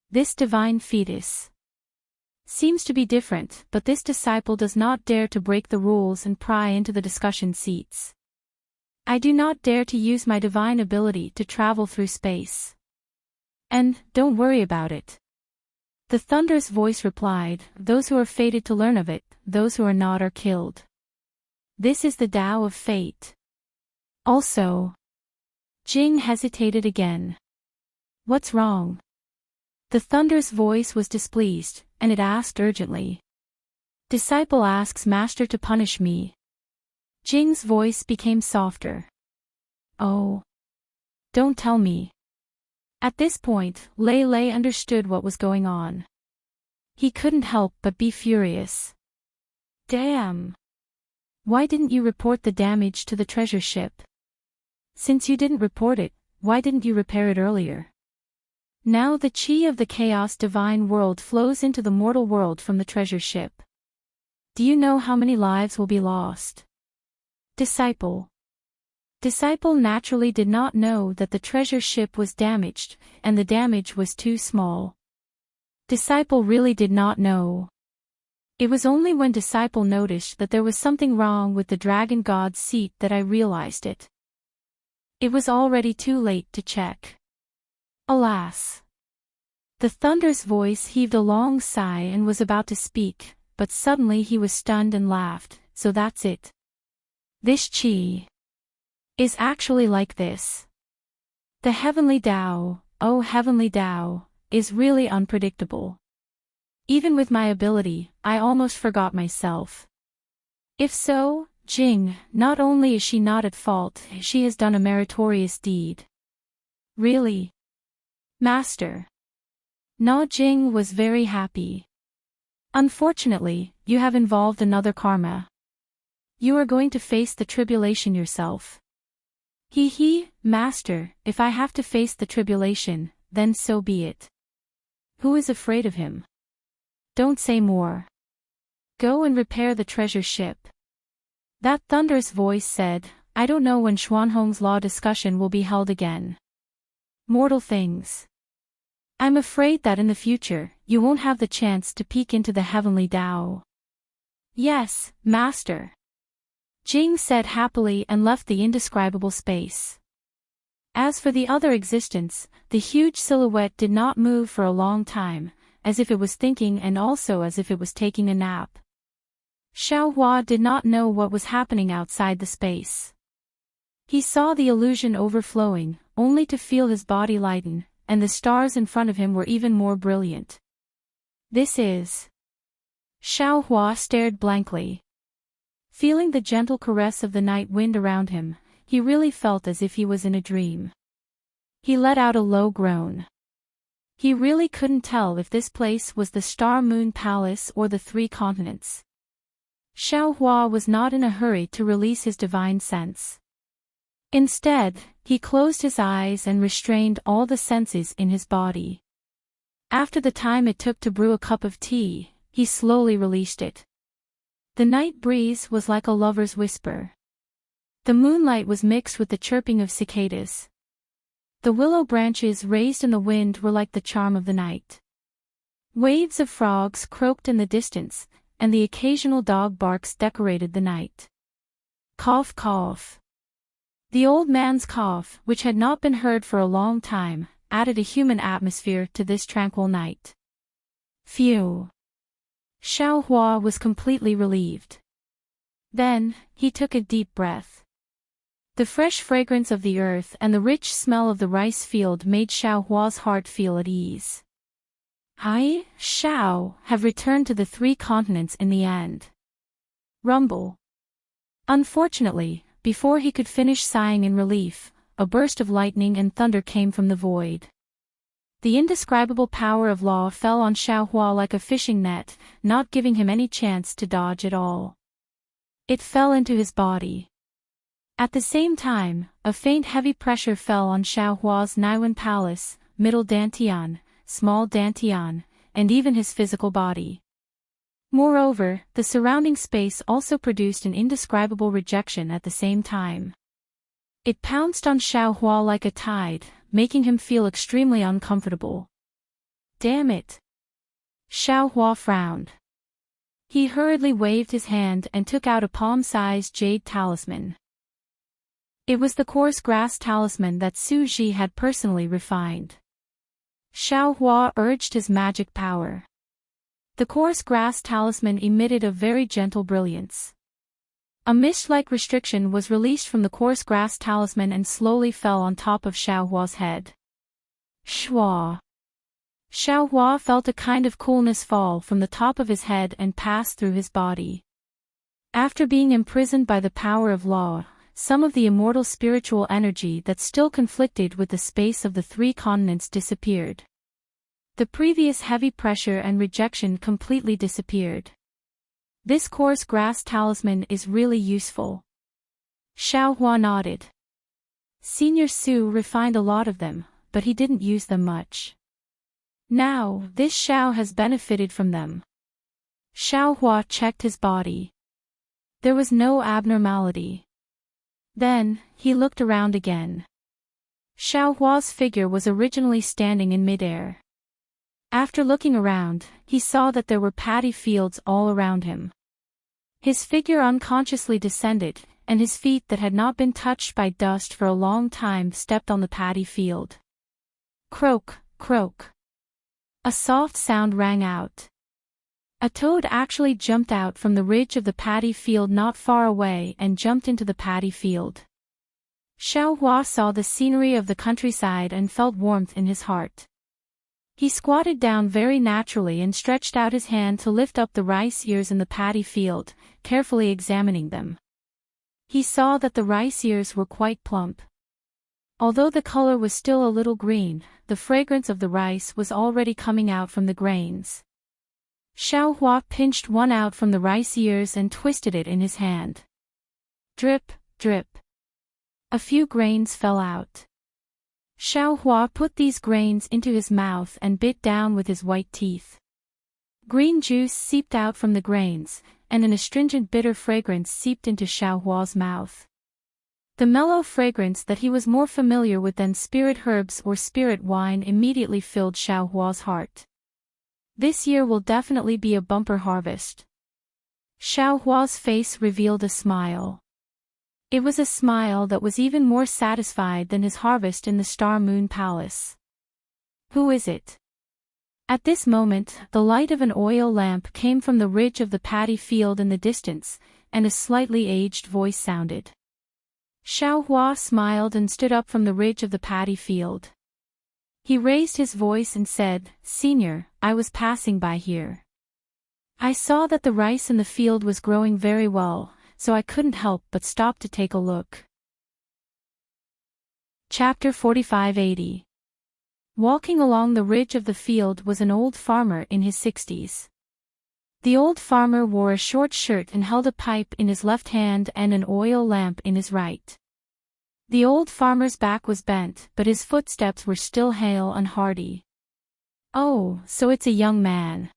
This divine fetus seems to be different, but this disciple does not dare to break the rules and pry into the discussion seats. I do not dare to use my divine ability to travel through space. And, don't worry about it. The thunderous voice replied, "Those who are fated to learn of it, those who are not are killed. This is the Tao of fate." Also, Jing hesitated again. "What's wrong?" The thunderous voice was displeased, and it asked urgently. "Disciple asks Master to punish me." Jing's voice became softer. Oh. Don't tell me. At this point, Lei Lei understood what was going on. He couldn't help but be furious. Damn. Why didn't you report the damage to the treasure ship? Since you didn't report it, why didn't you repair it earlier? Now the chi of the chaos divine world flows into the mortal world from the treasure ship. Do you know how many lives will be lost? Disciple. Disciple naturally did not know that the treasure ship was damaged, and the damage was too small. Disciple really did not know. It was only when Disciple noticed that there was something wrong with the dragon god's seat that I realized it. It was already too late to check. Alas. The Thunder's voice heaved a long sigh and was about to speak, but suddenly he was stunned and laughed. So that's it. This chi is actually like this. The heavenly Tao, oh heavenly Tao, is really unpredictable. Even with my ability, I almost forgot myself. If so, Jing, not only is she not at fault, she has done a meritorious deed. Really? Master. Na Jing was very happy. Unfortunately, you have involved another karma. You are going to face the tribulation yourself. Master, if I have to face the tribulation, then so be it. Who is afraid of him? Don't say more. Go and repair the treasure ship. That thunderous voice said, I don't know when Xuanhong's law discussion will be held again. Mortal things. I'm afraid that in the future, you won't have the chance to peek into the heavenly Tao. Yes, Master. Jing said happily and left the indescribable space. As for the other existence, the huge silhouette did not move for a long time, as if it was thinking and also as if it was taking a nap. Xiaohua did not know what was happening outside the space. He saw the illusion overflowing, only to feel his body lighten, and the stars in front of him were even more brilliant. This is... Xiaohua stared blankly. Feeling the gentle caress of the night wind around him, he really felt as if he was in a dream. He let out a low groan. He really couldn't tell if this place was the Star Moon Palace or the Three Continents. Xiaohua was not in a hurry to release his divine sense. Instead, he closed his eyes and restrained all the senses in his body. After the time it took to brew a cup of tea, he slowly released it. The night breeze was like a lover's whisper. The moonlight was mixed with the chirping of cicadas. The willow branches raised in the wind were like the charm of the night. Waves of frogs croaked in the distance, and the occasional dog barks decorated the night. Cough, cough. The old man's cough, which had not been heard for a long time, added a human atmosphere to this tranquil night. Phew. Xiaohua was completely relieved. Then, he took a deep breath. The fresh fragrance of the earth and the rich smell of the rice field made Xiaohua's heart feel at ease. I, Xiao, have returned to the Three Continents in the end. Rumble. Unfortunately, before he could finish sighing in relief, a burst of lightning and thunder came from the void. The indescribable power of law fell on Xiaohua like a fishing net, not giving him any chance to dodge at all. It fell into his body. At the same time, a faint heavy pressure fell on Xiaohua's Naiwan Palace, middle dantian, small dantian, and even his physical body. Moreover, the surrounding space also produced an indescribable rejection at the same time. It pounced on Xiaohua like a tide, making him feel extremely uncomfortable. Damn it! Xiaohua frowned. He hurriedly waved his hand and took out a palm-sized jade talisman. It was the coarse grass talisman that Su Ji had personally refined. Xiaohua urged his magic power. The coarse grass talisman emitted a very gentle brilliance. A mist-like restriction was released from the coarse grass talisman and slowly fell on top of Xiaohua's head. Shua. Xiaohua felt a kind of coolness fall from the top of his head and pass through his body. After being imprisoned by the power of law, some of the immortal spiritual energy that still conflicted with the space of the three continents disappeared. The previous heavy pressure and rejection completely disappeared. This coarse grass talisman is really useful. Xiaohua nodded. Senior Su refined a lot of them, but he didn't use them much. Now, this Xiao has benefited from them. Xiaohua checked his body. There was no abnormality. Then, he looked around again. Xiaohua's figure was originally standing in midair. After looking around, he saw that there were paddy fields all around him. His figure unconsciously descended, and his feet that had not been touched by dust for a long time stepped on the paddy field. Croak, croak. A soft sound rang out. A toad actually jumped out from the ridge of the paddy field not far away and jumped into the paddy field. Xiaohua saw the scenery of the countryside and felt warmth in his heart. He squatted down very naturally and stretched out his hand to lift up the rice ears in the paddy field, carefully examining them. He saw that the rice ears were quite plump. Although the color was still a little green, the fragrance of the rice was already coming out from the grains. Xiaohua pinched one out from the rice ears and twisted it in his hand. Drip, drip. A few grains fell out. Xiaohua put these grains into his mouth and bit down with his white teeth. Green juice seeped out from the grains, and an astringent bitter fragrance seeped into Xiaohua's mouth. The mellow fragrance that he was more familiar with than spirit herbs or spirit wine immediately filled Xiaohua's heart. This year will definitely be a bumper harvest. Xiaohua's face revealed a smile. It was a smile that was even more satisfied than his harvest in the Star Moon Palace. Who is it? At this moment, the light of an oil lamp came from the ridge of the paddy field in the distance, and a slightly aged voice sounded. Xiaohua smiled and stood up from the ridge of the paddy field. He raised his voice and said, "Senior, I was passing by here. I saw that the rice in the field was growing very well, so I couldn't help but stop to take a look." Chapter 4580. Walking along the ridge of the field was an old farmer in his 60s. The old farmer wore a short shirt and held a pipe in his left hand and an oil lamp in his right. The old farmer's back was bent, but his footsteps were still hale and hearty. "Oh, so it's a young man."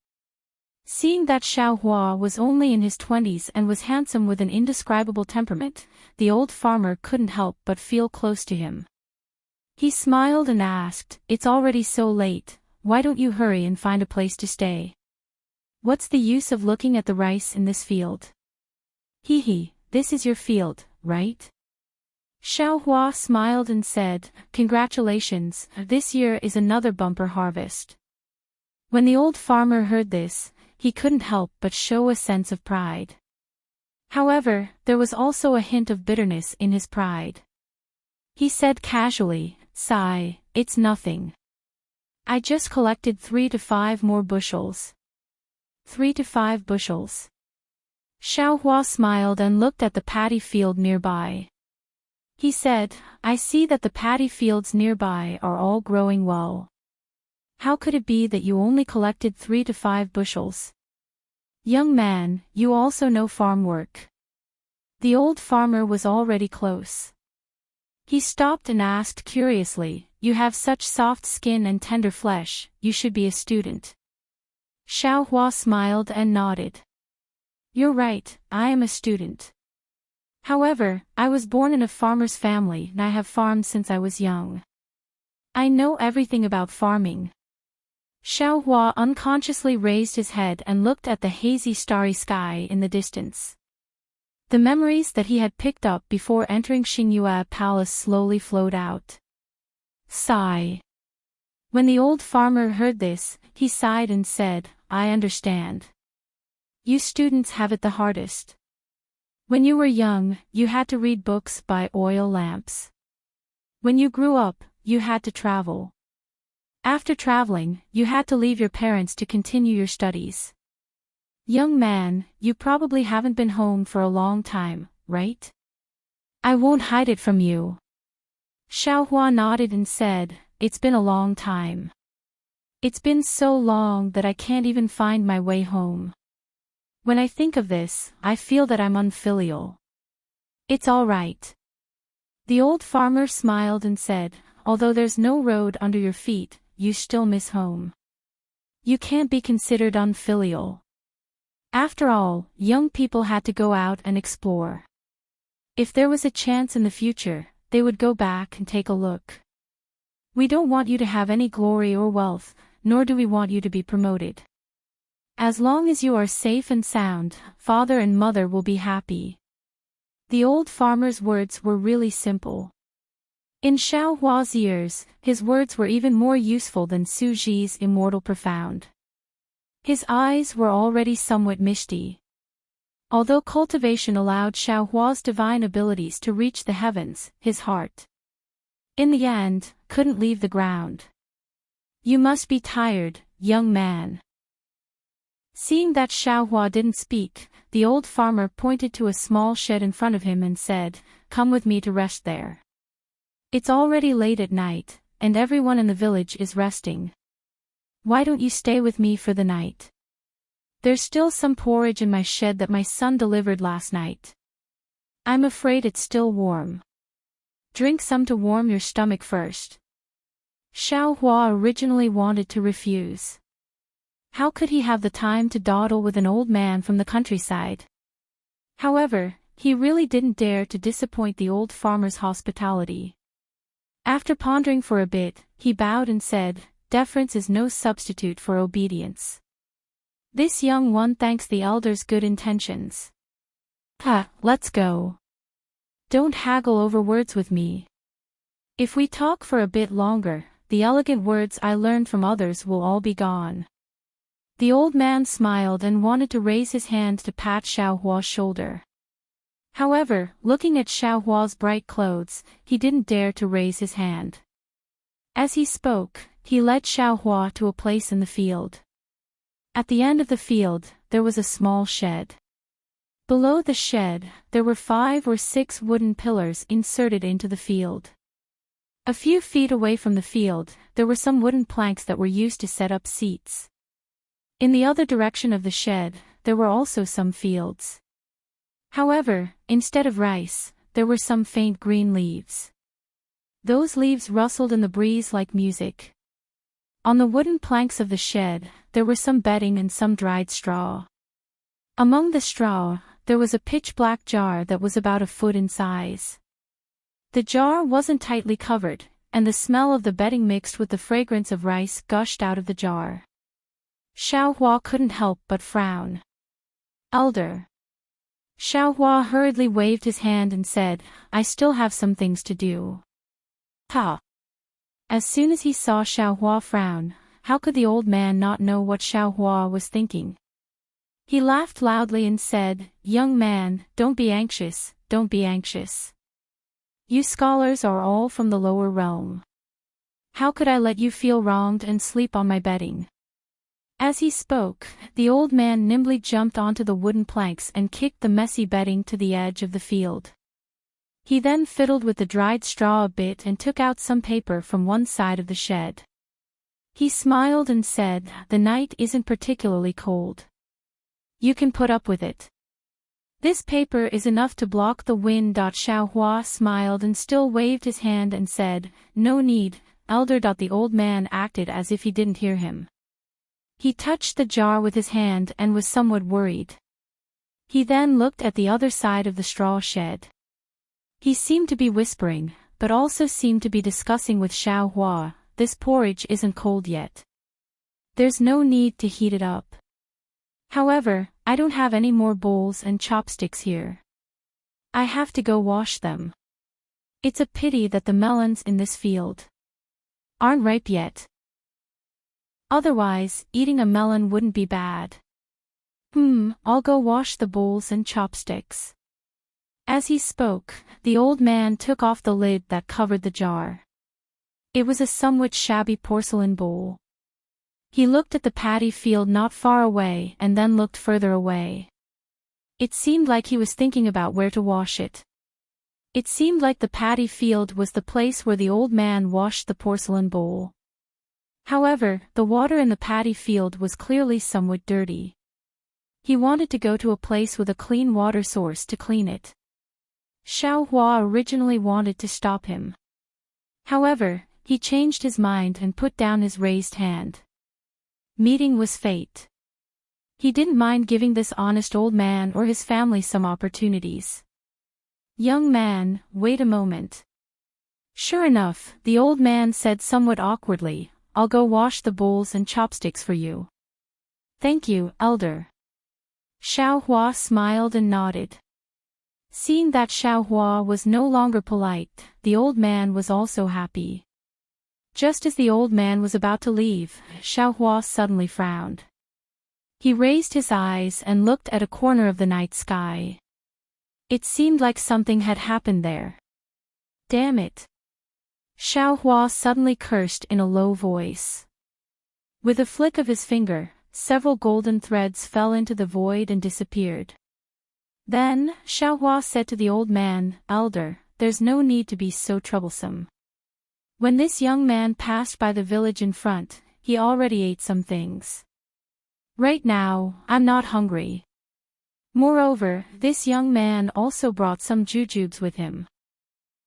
Seeing that Xiaohua was only in his 20s and was handsome with an indescribable temperament, the old farmer couldn't help but feel close to him. He smiled and asked, "It's already so late, why don't you hurry and find a place to stay? What's the use of looking at the rice in this field?" "Hee, this is your field, right?" Xiaohua smiled and said, "Congratulations, this year is another bumper harvest." When the old farmer heard this, he couldn't help but show a sense of pride. However, there was also a hint of bitterness in his pride. He said casually, "Sigh, it's nothing. I just collected 3 to 5 more bushels." 3 to 5 bushels. Xiaohua smiled and looked at the paddy field nearby. He said, "I see that the paddy fields nearby are all growing well. How could it be that you only collected 3 to 5 bushels? Young man, you also know farm work." The old farmer was already close. He stopped and asked curiously, "You have such soft skin and tender flesh, you should be a student." Xiaohua smiled and nodded. "You're right, I am a student. However, I was born in a farmer's family and I have farmed since I was young. I know everything about farming." Xiaohua unconsciously raised his head and looked at the hazy starry sky in the distance. The memories that he had picked up before entering Xingyue Palace slowly flowed out. Sigh. When the old farmer heard this, he sighed and said, "I understand. You students have it the hardest. When you were young, you had to read books by oil lamps. When you grew up, you had to travel. After traveling, you had to leave your parents to continue your studies. Young man, you probably haven't been home for a long time, right? I won't hide it from you. Xiaohua nodded and said, it's been a long time. It's been so long that I can't even find my way home. When I think of this, I feel that I'm unfilial. It's all right. The old farmer smiled and said, although there's no road under your feet, you still miss home. You can't be considered unfilial. After all, young people had to go out and explore. If there was a chance in the future, they would go back and take a look. We don't want you to have any glory or wealth, nor do we want you to be promoted. As long as you are safe and sound, father and mother will be happy. The old farmer's words were really simple. In Xiaohua's ears, his words were even more useful than Su Ji's immortal profound. His eyes were already somewhat misty. Although cultivation allowed Xiaohua's divine abilities to reach the heavens, his heart, in the end, couldn't leave the ground. You must be tired, young man. Seeing that Xiaohua didn't speak, the old farmer pointed to a small shed in front of him and said, come with me to rest there. It's already late at night, and everyone in the village is resting. Why don't you stay with me for the night? There's still some porridge in my shed that my son delivered last night. I'm afraid it's still warm. Drink some to warm your stomach first. Xiaohua originally wanted to refuse. How could he have the time to dawdle with an old man from the countryside? However, he really didn't dare to disappoint the old farmer's hospitality. After pondering for a bit, he bowed and said, deference is no substitute for obedience. This young one thanks the elder's good intentions. Let's go. Don't haggle over words with me. If we talk for a bit longer, the elegant words I learned from others will all be gone. The old man smiled and wanted to raise his hand to pat Xiaohua's shoulder. However, looking at Xiaohua's bright clothes, he didn't dare to raise his hand. As he spoke, he led Xiaohua to a place in the field. At the end of the field, there was a small shed. Below the shed, there were 5 or 6 wooden pillars inserted into the field. A few feet away from the field, there were some wooden planks that were used to set up seats. In the other direction of the shed, there were also some fields. However, instead of rice, there were some faint green leaves. Those leaves rustled in the breeze like music. On the wooden planks of the shed, there were some bedding and some dried straw. Among the straw, there was a pitch-black jar that was about a foot in size. The jar wasn't tightly covered, and the smell of the bedding mixed with the fragrance of rice gushed out of the jar. Xiaohua couldn't help but frown. Elder. Xiaohua hurriedly waved his hand and said, I still have some things to do. As soon as he saw Xiaohua frown, how could the old man not know what Xiaohua was thinking? He laughed loudly and said, young man, don't be anxious, don't be anxious. You scholars are all from the lower realm. How could I let you feel wronged and sleep on my bedding? As he spoke, the old man nimbly jumped onto the wooden planks and kicked the messy bedding to the edge of the field. He then fiddled with the dried straw a bit and took out some paper from one side of the shed. He smiled and said, the night isn't particularly cold. You can put up with it. This paper is enough to block the wind. Xiaohua smiled and still waved his hand and said, no need, elder. The old man acted as if he didn't hear him. He touched the jar with his hand and was somewhat worried. He then looked at the other side of the straw shed. He seemed to be whispering, but also seemed to be discussing with Xiaohua, this porridge isn't cold yet. There's no need to heat it up. However, I don't have any more bowls and chopsticks here. I have to go wash them. It's a pity that the melons in this field aren't ripe yet. Otherwise, eating a melon wouldn't be bad. I'll go wash the bowls and chopsticks. As he spoke, the old man took off the lid that covered the jar. It was a somewhat shabby porcelain bowl. He looked at the paddy field not far away and then looked further away. It seemed like he was thinking about where to wash it. It seemed like the paddy field was the place where the old man washed the porcelain bowl. However, the water in the paddy field was clearly somewhat dirty. He wanted to go to a place with a clean water source to clean it. Xiao Hua originally wanted to stop him. However, he changed his mind and put down his raised hand. Meeting was fate. He didn't mind giving this honest old man or his family some opportunities. Young man, wait a moment. Sure enough, the old man said somewhat awkwardly, I'll go wash the bowls and chopsticks for you. Thank you, elder. Xiao Hua smiled and nodded. Seeing that Xiao Hua was no longer polite, the old man was also happy. Just as the old man was about to leave, Xiao Hua suddenly frowned. He raised his eyes and looked at a corner of the night sky. It seemed like something had happened there. Damn it! Xiao Hua suddenly cursed in a low voice. With a flick of his finger, several golden threads fell into the void and disappeared. Then, Xiao Hua said to the old man, Elder, there's no need to be so troublesome. When this young man passed by the village in front, he already ate some things. Right now, I'm not hungry. Moreover, this young man also brought some jujubes with him.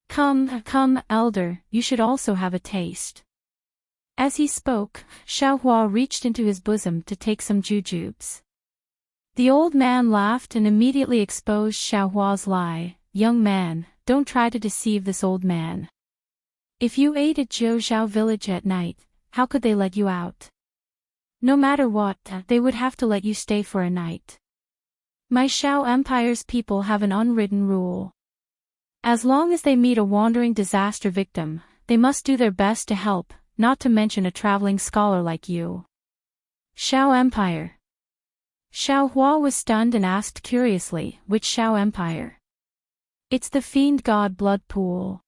Come, elder, you should also have a taste. As he spoke, Xiao Hua reached into his bosom to take some jujubes. The old man laughed and immediately exposed Xiao Hua's lie. Young man, don't try to deceive this old man. If you ate at Jiuzhou village at night, how could they let you out? No matter what, they would have to let you stay for a night. My Shao Empire's people have an unwritten rule. As long as they meet a wandering disaster victim, they must do their best to help, not to mention a traveling scholar like you. Shao Empire. Xiao Hua was stunned and asked curiously, which Shao Empire? It's the fiend god blood pool.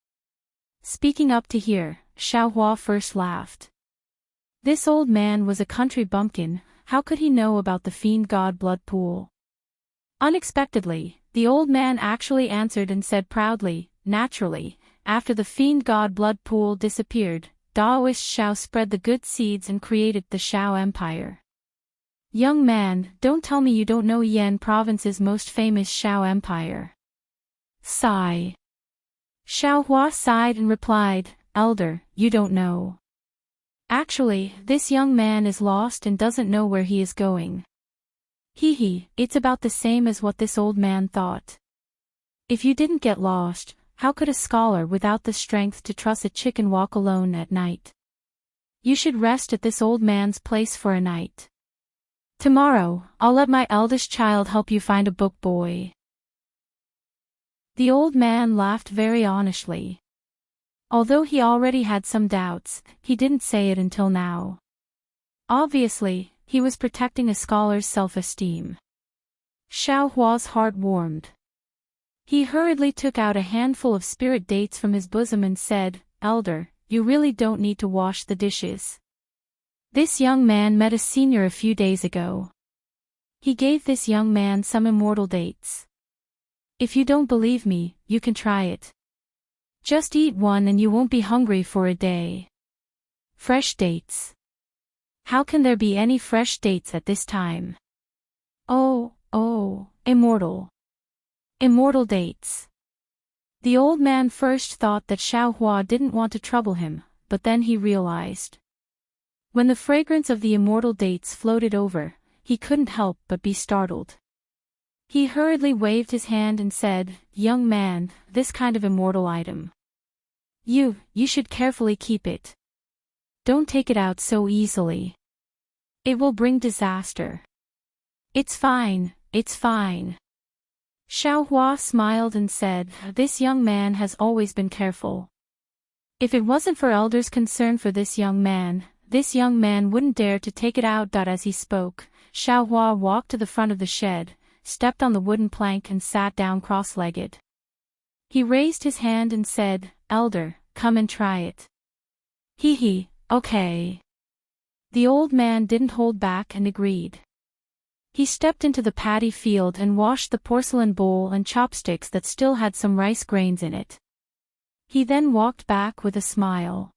Speaking up to hear, Xiao Hua first laughed. This old man was a country bumpkin, how could he know about the fiend god blood pool? Unexpectedly, the old man actually answered and said proudly, naturally, after the fiend god blood pool disappeared, Daoist Shao spread the good seeds and created the Shao Empire. Young man, don't tell me you don't know Yan Province's most famous Shao Empire. Sigh. Xiao Hua sighed and replied, Elder, you don't know. Actually, this young man is lost and doesn't know where he is going. Hee, it's about the same as what this old man thought. If you didn't get lost, how could a scholar without the strength to truss a chicken walk alone at night? You should rest at this old man's place for a night. Tomorrow, I'll let my eldest child help you find a book, boy. The old man laughed very honestly. Although he already had some doubts, he didn't say it until now. Obviously, he was protecting a scholar's self-esteem. Xiao Hua's heart warmed. He hurriedly took out a handful of spirit dates from his bosom and said, Elder, you really don't need to wash the dishes. This young man met a senior a few days ago. He gave this young man some immortal dates. If you don't believe me, you can try it. Just eat one and you won't be hungry for a day. Fresh dates. How can there be any fresh dates at this time? Oh, immortal. Immortal dates. The old man first thought that Xiao Hua didn't want to trouble him, but then he realized. When the fragrance of the immortal dates floated over, he couldn't help but be startled. He hurriedly waved his hand and said, Young man, this kind of immortal item. You should carefully keep it. Don't take it out so easily. It will bring disaster. It's fine. Xiao Hua smiled and said, This young man has always been careful. If it wasn't for Elder's concern for this young man wouldn't dare to take it out. As he spoke, Xiao Hua walked to the front of the shed, stepped on the wooden plank and sat down cross-legged. He raised his hand and said, Elder, come and try it. Okay. The old man didn't hold back and agreed. He stepped into the paddy field and washed the porcelain bowl and chopsticks that still had some rice grains in it. He then walked back with a smile.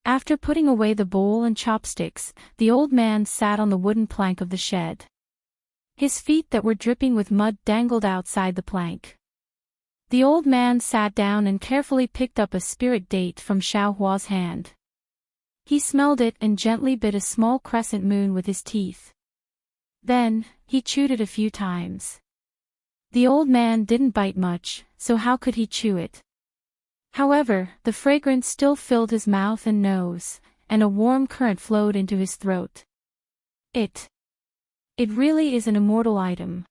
After putting away the bowl and chopsticks, the old man sat on the wooden plank of the shed. His feet that were dripping with mud dangled outside the plank. The old man sat down and carefully picked up a spirit date from Xiaohua's hand. He smelled it and gently bit a small crescent moon with his teeth. Then, he chewed it a few times. The old man didn't bite much, so how could he chew it? However, the fragrance still filled his mouth and nose, and a warm current flowed into his throat. It really is an immortal item.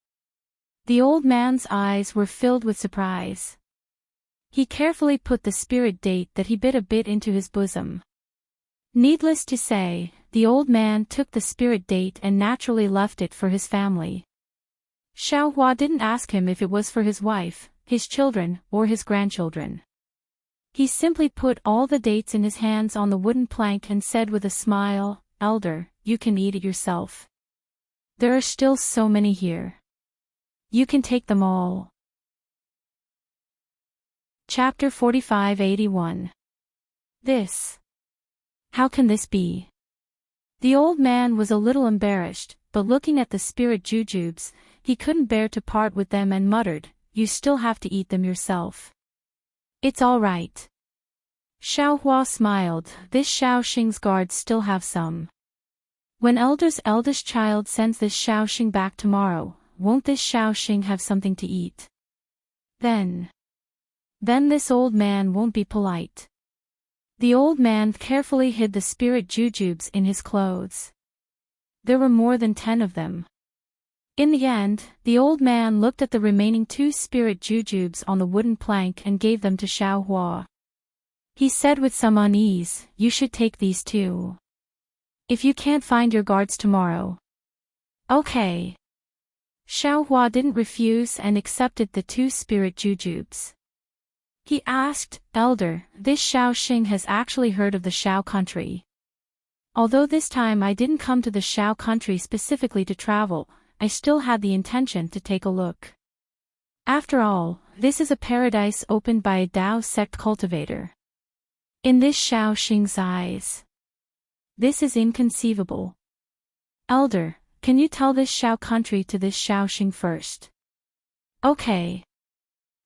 The old man's eyes were filled with surprise. He carefully put the spirit date that he bit a bit into his bosom. Needless to say, the old man took the spirit date and naturally left it for his family. Xiaohua didn't ask him if it was for his wife, his children, or his grandchildren. He simply put all the dates in his hands on the wooden plank and said with a smile, "Elder, you can eat it yourself. There are still so many here. You can take them all." Chapter 4581. This. How can this be? The old man was a little embarrassed, but looking at the spirit jujubes, he couldn't bear to part with them and muttered, "You still have to eat them yourself." "It's all right." Xiaohua smiled, "This Xiaoxing's guards still have some. When Elder's eldest child sends this Xiaoxing back tomorrow, won't this Xiaoxing have something to eat? Then this old man won't be polite." The old man carefully hid the spirit jujubes in his clothes. There were more than 10 of them. In the end, the old man looked at the remaining 2 spirit jujubes on the wooden plank and gave them to Xiaohua. He said with some unease, "You should take these too. If you can't find your guards tomorrow." "Okay." Xiaohua didn't refuse and accepted the 2 spirit jujubes. He asked, "Elder, this Xiaoxing has actually heard of the Xiao country. Although this time I didn't come to the Xiao country specifically to travel, I still had the intention to take a look. After all, this is a paradise opened by a Dao sect cultivator. In this Xiaoxing's eyes, this is inconceivable. Elder, can you tell this Xiao country to this Xiaoxing first?" "Okay."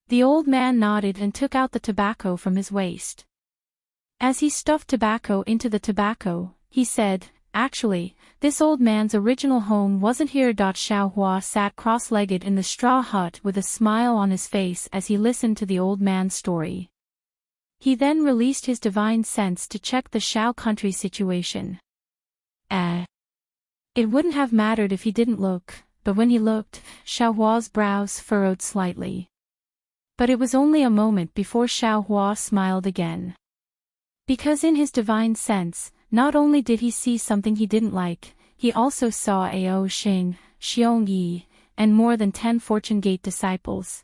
The old man nodded and took out the tobacco from his waist. As he stuffed tobacco into the tobacco, he said, "Actually, this old man's original home wasn't here." Xiaohua sat cross-legged in the straw hut with a smile on his face as he listened to the old man's story. He then released his divine sense to check the Xiao country situation. It wouldn't have mattered if he didn't look, but when he looked, Xiaohua's brows furrowed slightly. But it was only a moment before Xiaohua smiled again. Because in his divine sense, not only did he see something he didn't like, he also saw Ao Xing, Xiong Yi, and more than 10 Fortune Gate disciples.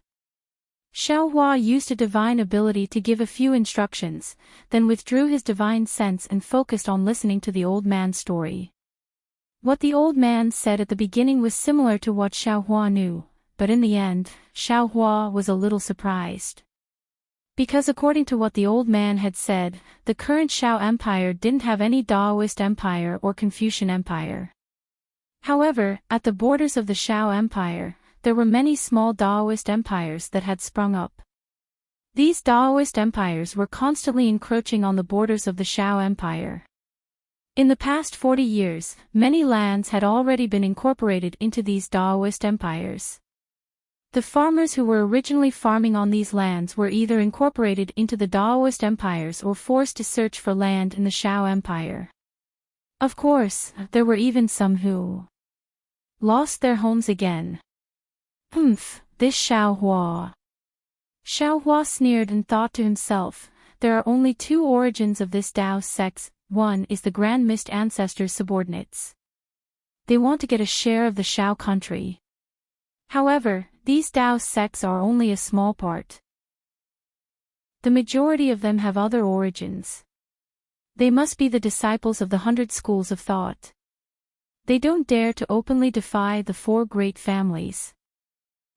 Xiaohua used a divine ability to give a few instructions, then withdrew his divine sense and focused on listening to the old man's story. What the old man said at the beginning was similar to what Xiaohua knew, but in the end, Xiaohua was a little surprised. Because according to what the old man had said, the current Xiao Empire didn't have any Daoist Empire or Confucian Empire. However, at the borders of the Xiao Empire, there were many small Daoist empires that had sprung up. These Daoist empires were constantly encroaching on the borders of the Xiao Empire. In the past 40 years, many lands had already been incorporated into these Daoist empires. The farmers who were originally farming on these lands were either incorporated into the Daoist empires or forced to search for land in the Xiao Empire. Of course, there were even some who lost their homes again. This Xiaohua. Xiaohua sneered and thought to himself, there are only 2 origins of this Dao sect. One is the Grand Mist Ancestors' subordinates. They want to get a share of the Xiao country. However, these Dao sects are only a small part. The majority of them have other origins. They must be the disciples of the 100 schools of thought. They don't dare to openly defy the 4 great families.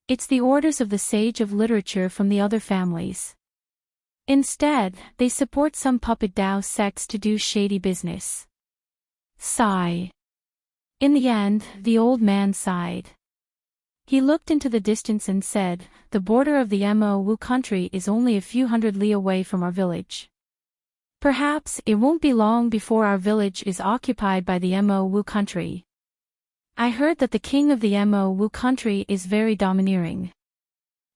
It's the orders of the sage of literature from the other families. Instead, they support some puppet Dao sects to do shady business. Sigh. In the end, the old man sighed. He looked into the distance and said, "The border of the Mo country is only a few hundred li away from our village. Perhaps it won't be long before our village is occupied by the Mo country. I heard that the king of the Mo country is very domineering.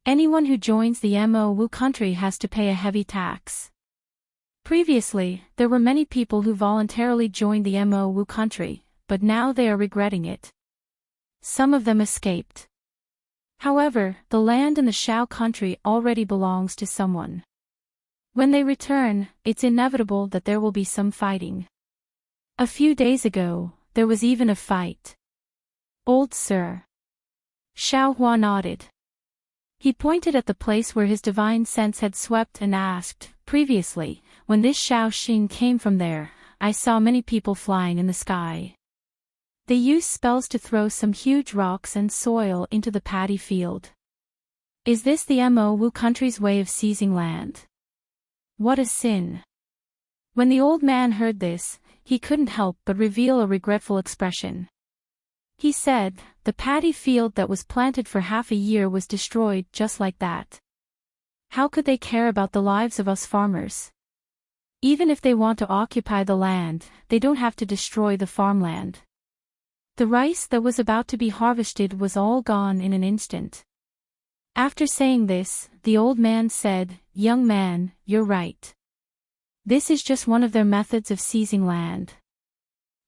Anyone who joins the Mo country has to pay a heavy tax. Previously, there were many people who voluntarily joined the Mo country, but now they are regretting it. Some of them escaped. However, the land in the Shao country already belongs to someone. When they return, it's inevitable that there will be some fighting. A few days ago, there was even a fight." "Old sir." Xiao Hua nodded. He pointed at the place where his divine sense had swept and asked, "Previously, when this Shao Xing came from there, I saw many people flying in the sky. They used spells to throw some huge rocks and soil into the paddy field. Is this the Mo country's way of seizing land? What a sin." When the old man heard this, he couldn't help but reveal a regretful expression. He said, "The paddy field that was planted for half a year was destroyed just like that. How could they care about the lives of us farmers? Even if they want to occupy the land, they don't have to destroy the farmland." The rice that was about to be harvested was all gone in an instant. After saying this, the old man said, "Young man, you're right. This is just one of their methods of seizing land.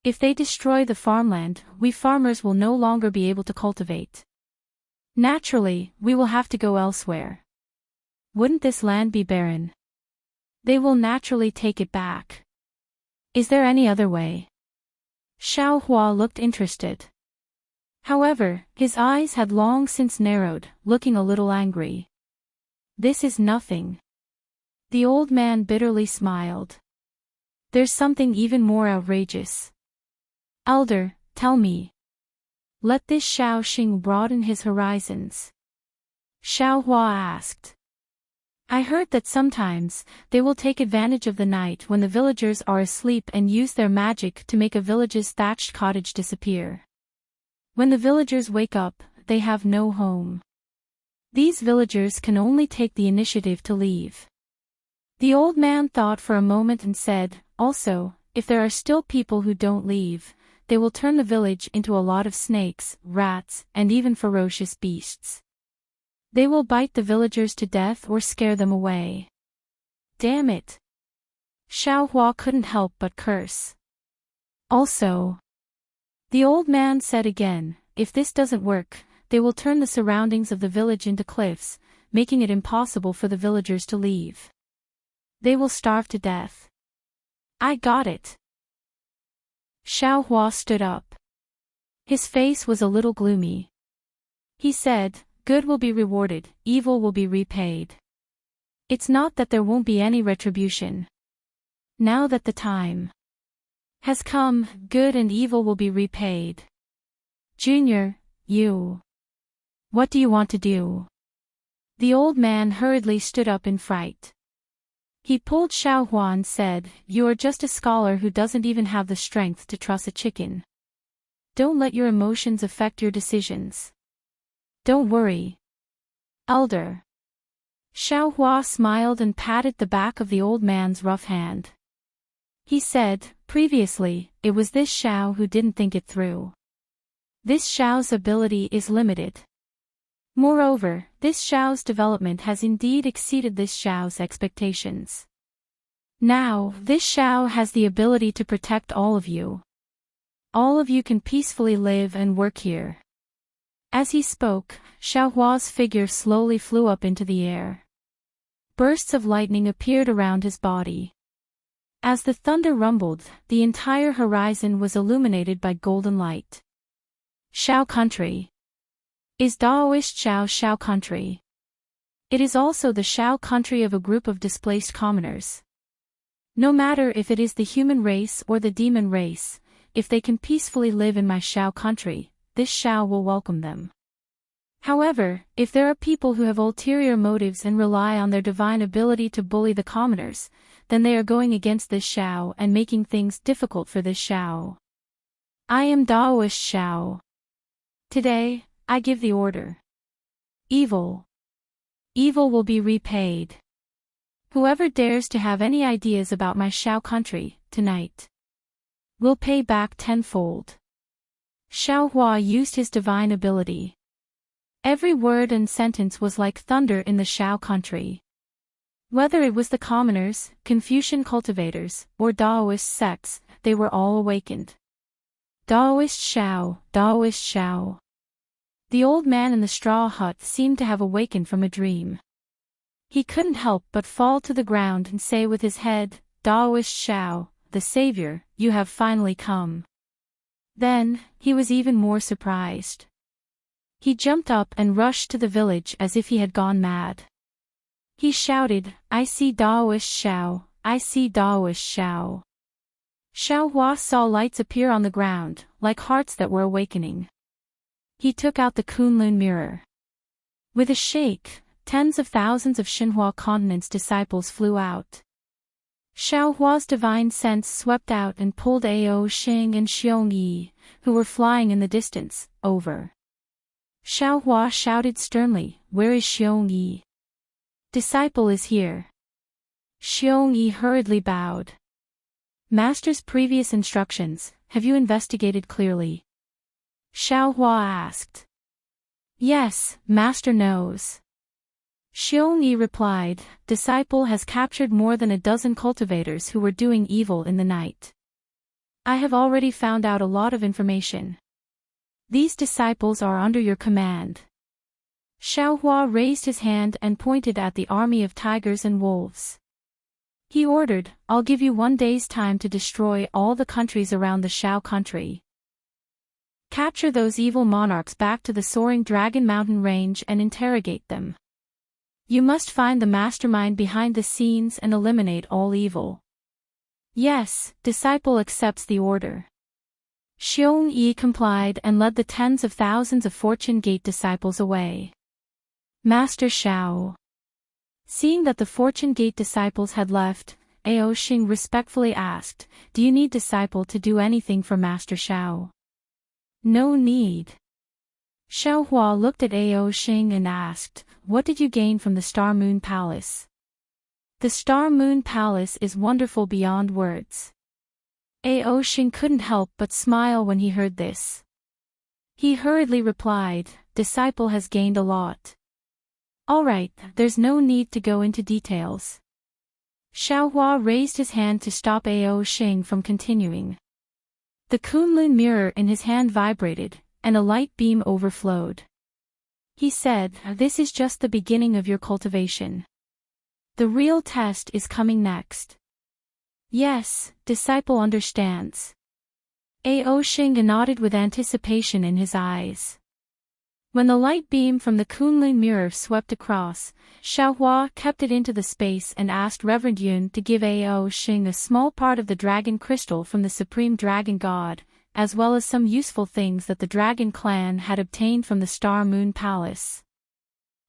If they destroy the farmland, we farmers will no longer be able to cultivate. Naturally, we will have to go elsewhere. Wouldn't this land be barren? They will naturally take it back. Is there any other way?" Xiao Hua looked interested. However, his eyes had long since narrowed, looking a little angry. "This is nothing." The old man bitterly smiled. "There's something even more outrageous. Elder, tell me. Let this Shao Xing broaden his horizons." Xiao Hua asked. "I heard that sometimes, they will take advantage of the night when the villagers are asleep and use their magic to make a village's thatched cottage disappear. When the villagers wake up, they have no home. These villagers can only take the initiative to leave." The old man thought for a moment and said, "Also, if there are still people who don't leave, they will turn the village into a lot of snakes, rats, and even ferocious beasts. They will bite the villagers to death or scare them away. Damn it." Xiao Hua couldn't help but curse. "Also," the old man said again, "if this doesn't work, they will turn the surroundings of the village into cliffs, making it impossible for the villagers to leave. They will starve to death." "I got it." Xiao Hua stood up. His face was a little gloomy. He said, "Good will be rewarded, evil will be repaid. It's not that there won't be any retribution. Now that the time has come, good and evil will be repaid. Junior, you. What do you want to do?" The old man hurriedly stood up in fright. He pulled Xiao Hua and said, "You are just a scholar who doesn't even have the strength to truss a chicken. Don't let your emotions affect your decisions. Don't worry, Elder." Xiao Hua smiled and patted the back of the old man's rough hand. He said, "Previously, it was this Xiao who didn't think it through. This Xiao's ability is limited. Moreover, this Xiao's development has indeed exceeded this Xiao's expectations. Now, this Xiao has the ability to protect all of you. All of you can peacefully live and work here." As he spoke, Xiao Hua's figure slowly flew up into the air. Bursts of lightning appeared around his body. As the thunder rumbled, the entire horizon was illuminated by golden light. Shao country is Daoist Shao country. It is also the Shao country of a group of displaced commoners. No matter if it is the human race or the demon race, if they can peacefully live in my Shao country, this Shao will welcome them. However, if there are people who have ulterior motives and rely on their divine ability to bully the commoners, then they are going against this Shao and making things difficult for this Shao. I am Daoist Shao. Today, I give the order. Evil. Evil will be repaid. Whoever dares to have any ideas about my Shao country, tonight, will pay back tenfold. Xiao Hua used his divine ability. Every word and sentence was like thunder in the Shao country. Whether it was the commoners, Confucian cultivators, or Daoist sects, they were all awakened. Daoist Shao, Daoist Shao. The old man in the straw hut seemed to have awakened from a dream. He couldn't help but fall to the ground and say with his head, Daoist Shao, the savior, you have finally come. Then, he was even more surprised. He jumped up and rushed to the village as if he had gone mad. He shouted, I see Daoist Shao, I see Daoist Shao. Xiao Hua saw lights appear on the ground, like hearts that were awakening. He took out the Kunlun mirror. With a shake, tens of thousands of Xinhua continent's disciples flew out. Xiao Hua's divine sense swept out and pulled Ao Xing and Xiong Yi, who were flying in the distance, over. Xiao Hua shouted sternly, where is Xiong Yi? Disciple is here. Xiong Yi hurriedly bowed. Master's previous instructions, have you investigated clearly? Xiao Hua asked. Yes, Master knows. Xiong Yi replied, Disciple has captured more than a dozen cultivators who were doing evil in the night. I have already found out a lot of information. These disciples are under your command. Xiao Hua raised his hand and pointed at the army of tigers and wolves. He ordered, I'll give you 1 day's time to destroy all the countries around the Shao country. Capture those evil monarchs back to the soaring Dragon Mountain range and interrogate them. You must find the mastermind behind the scenes and eliminate all evil. Yes, disciple accepts the order. Xiong Yi complied and led the tens of thousands of Fortune Gate disciples away. Master Shao. Seeing that the Fortune Gate disciples had left, Ao Xing respectfully asked, Do you need disciple to do anything for Master Shao? No need. Xiao Hua looked at Ao Xing and asked, What did you gain from the Star Moon Palace? The Star Moon Palace is wonderful beyond words. Ao Xing couldn't help but smile when he heard this. He hurriedly replied, Disciple has gained a lot. All right, there's no need to go into details. Xiao Hua raised his hand to stop Ao Xing from continuing. The Kunlun mirror in his hand vibrated, and a light beam overflowed. He said, This is just the beginning of your cultivation. The real test is coming next. Yes, disciple understands. Ao Xing nodded with anticipation in his eyes. When the light beam from the Kunlun mirror swept across, Xiao Hua kept it into the space and asked Reverend Yun to give Ao Xing a small part of the dragon crystal from the Supreme Dragon God, as well as some useful things that the Dragon Clan had obtained from the Star Moon Palace.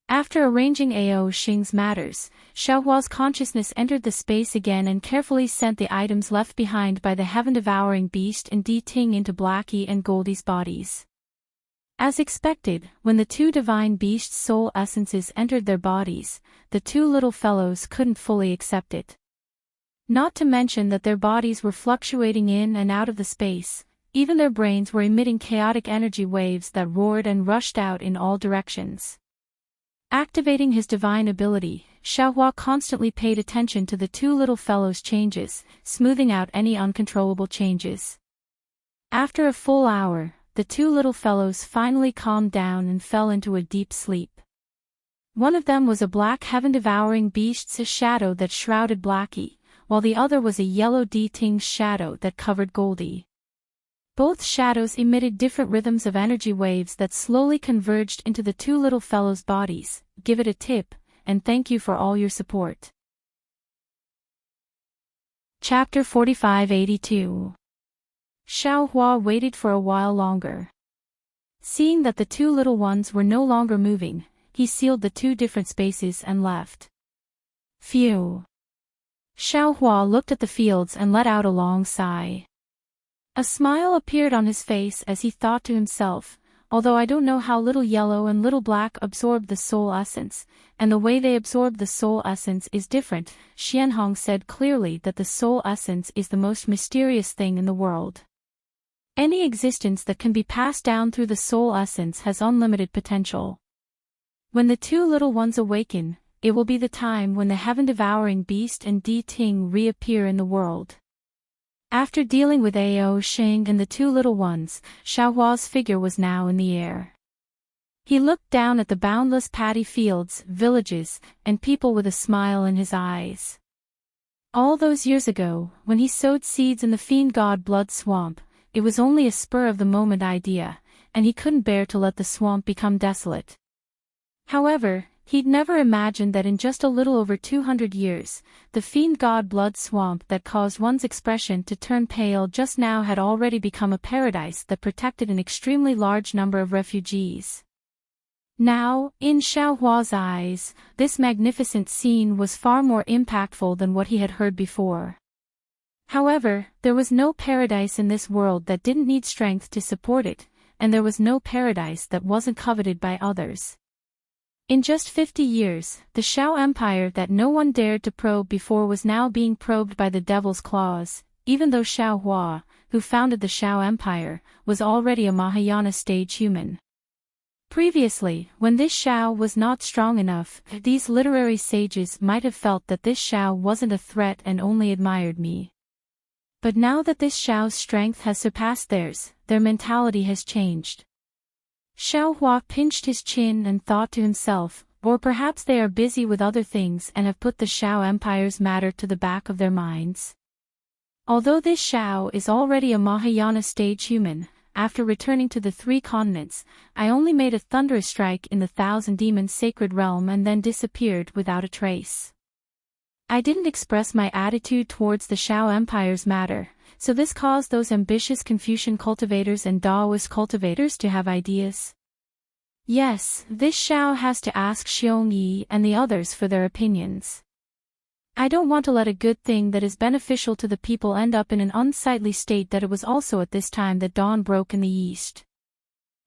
After arranging Ao Xing's matters, Xiao Hua's consciousness entered the space again and carefully sent the items left behind by the heaven-devouring beast and Di Ting into Blackie and Goldie's bodies. As expected, when the two divine beasts' soul essences entered their bodies, the two little fellows couldn't fully accept it. Not to mention that their bodies were fluctuating in and out of the space, even their brains were emitting chaotic energy waves that roared and rushed out in all directions. Activating his divine ability, Xiao Hua constantly paid attention to the two little fellows' changes, smoothing out any uncontrollable changes. After a full hour, the two little fellows finally calmed down and fell into a deep sleep. One of them was a black heaven-devouring beast's shadow that shrouded Blackie, while the other was a yellow Di Ting's shadow that covered Goldie. Both shadows emitted different rhythms of energy waves that slowly converged into the two little fellows' bodies. Give it a tip, and thank you for all your support. Chapter 4582. Xiao Hua waited for a while longer. Seeing that the two little ones were no longer moving, he sealed the two different spaces and left. Phew. Xiao Hua looked at the fields and let out a long sigh. A smile appeared on his face as he thought to himself, although I don't know how Little Yellow and Little Black absorbed the soul essence, and the way they absorbed the soul essence is different. Xianhong said clearly that the soul essence is the most mysterious thing in the world. Any existence that can be passed down through the soul essence has unlimited potential. When the two little ones awaken, it will be the time when the heaven-devouring beast and Di Ting reappear in the world. After dealing with Ao Xing and the two little ones, Xiao Hua's figure was now in the air. He looked down at the boundless paddy fields, villages, and people with a smile in his eyes. All those years ago, when he sowed seeds in the fiend god blood swamp, it was only a spur-of-the-moment idea, and he couldn't bear to let the swamp become desolate. However, he'd never imagined that in just a little over 200 years, the fiend god blood swamp that caused one's expression to turn pale just now had already become a paradise that protected an extremely large number of refugees. Now, in Xiao Hua's eyes, this magnificent scene was far more impactful than what he had heard before. However, there was no paradise in this world that didn't need strength to support it, and there was no paradise that wasn't coveted by others. In just 50 years, the Shao Empire that no one dared to probe before was now being probed by the Devil's Claws, even though Xiao Hua, who founded the Shao Empire, was already a Mahayana stage human. Previously, when this Shao was not strong enough, these literary sages might have felt that this Shao wasn't a threat and only admired me. But now that this Shao's strength has surpassed theirs, their mentality has changed. Xiao Hua pinched his chin and thought to himself, or perhaps they are busy with other things and have put the Shao Empire's matter to the back of their minds. Although this Shao is already a Mahayana stage human, after returning to the three continents, I only made a thunderous strike in the Thousand Demons sacred realm and then disappeared without a trace. I didn't express my attitude towards the Shao Empire's matter, so this caused those ambitious Confucian cultivators and Daoist cultivators to have ideas. Yes, this Shao has to ask Xiong Yi and the others for their opinions. I don't want to let a good thing that is beneficial to the people end up in an unsightly state that it was also at this time that dawn broke in the east.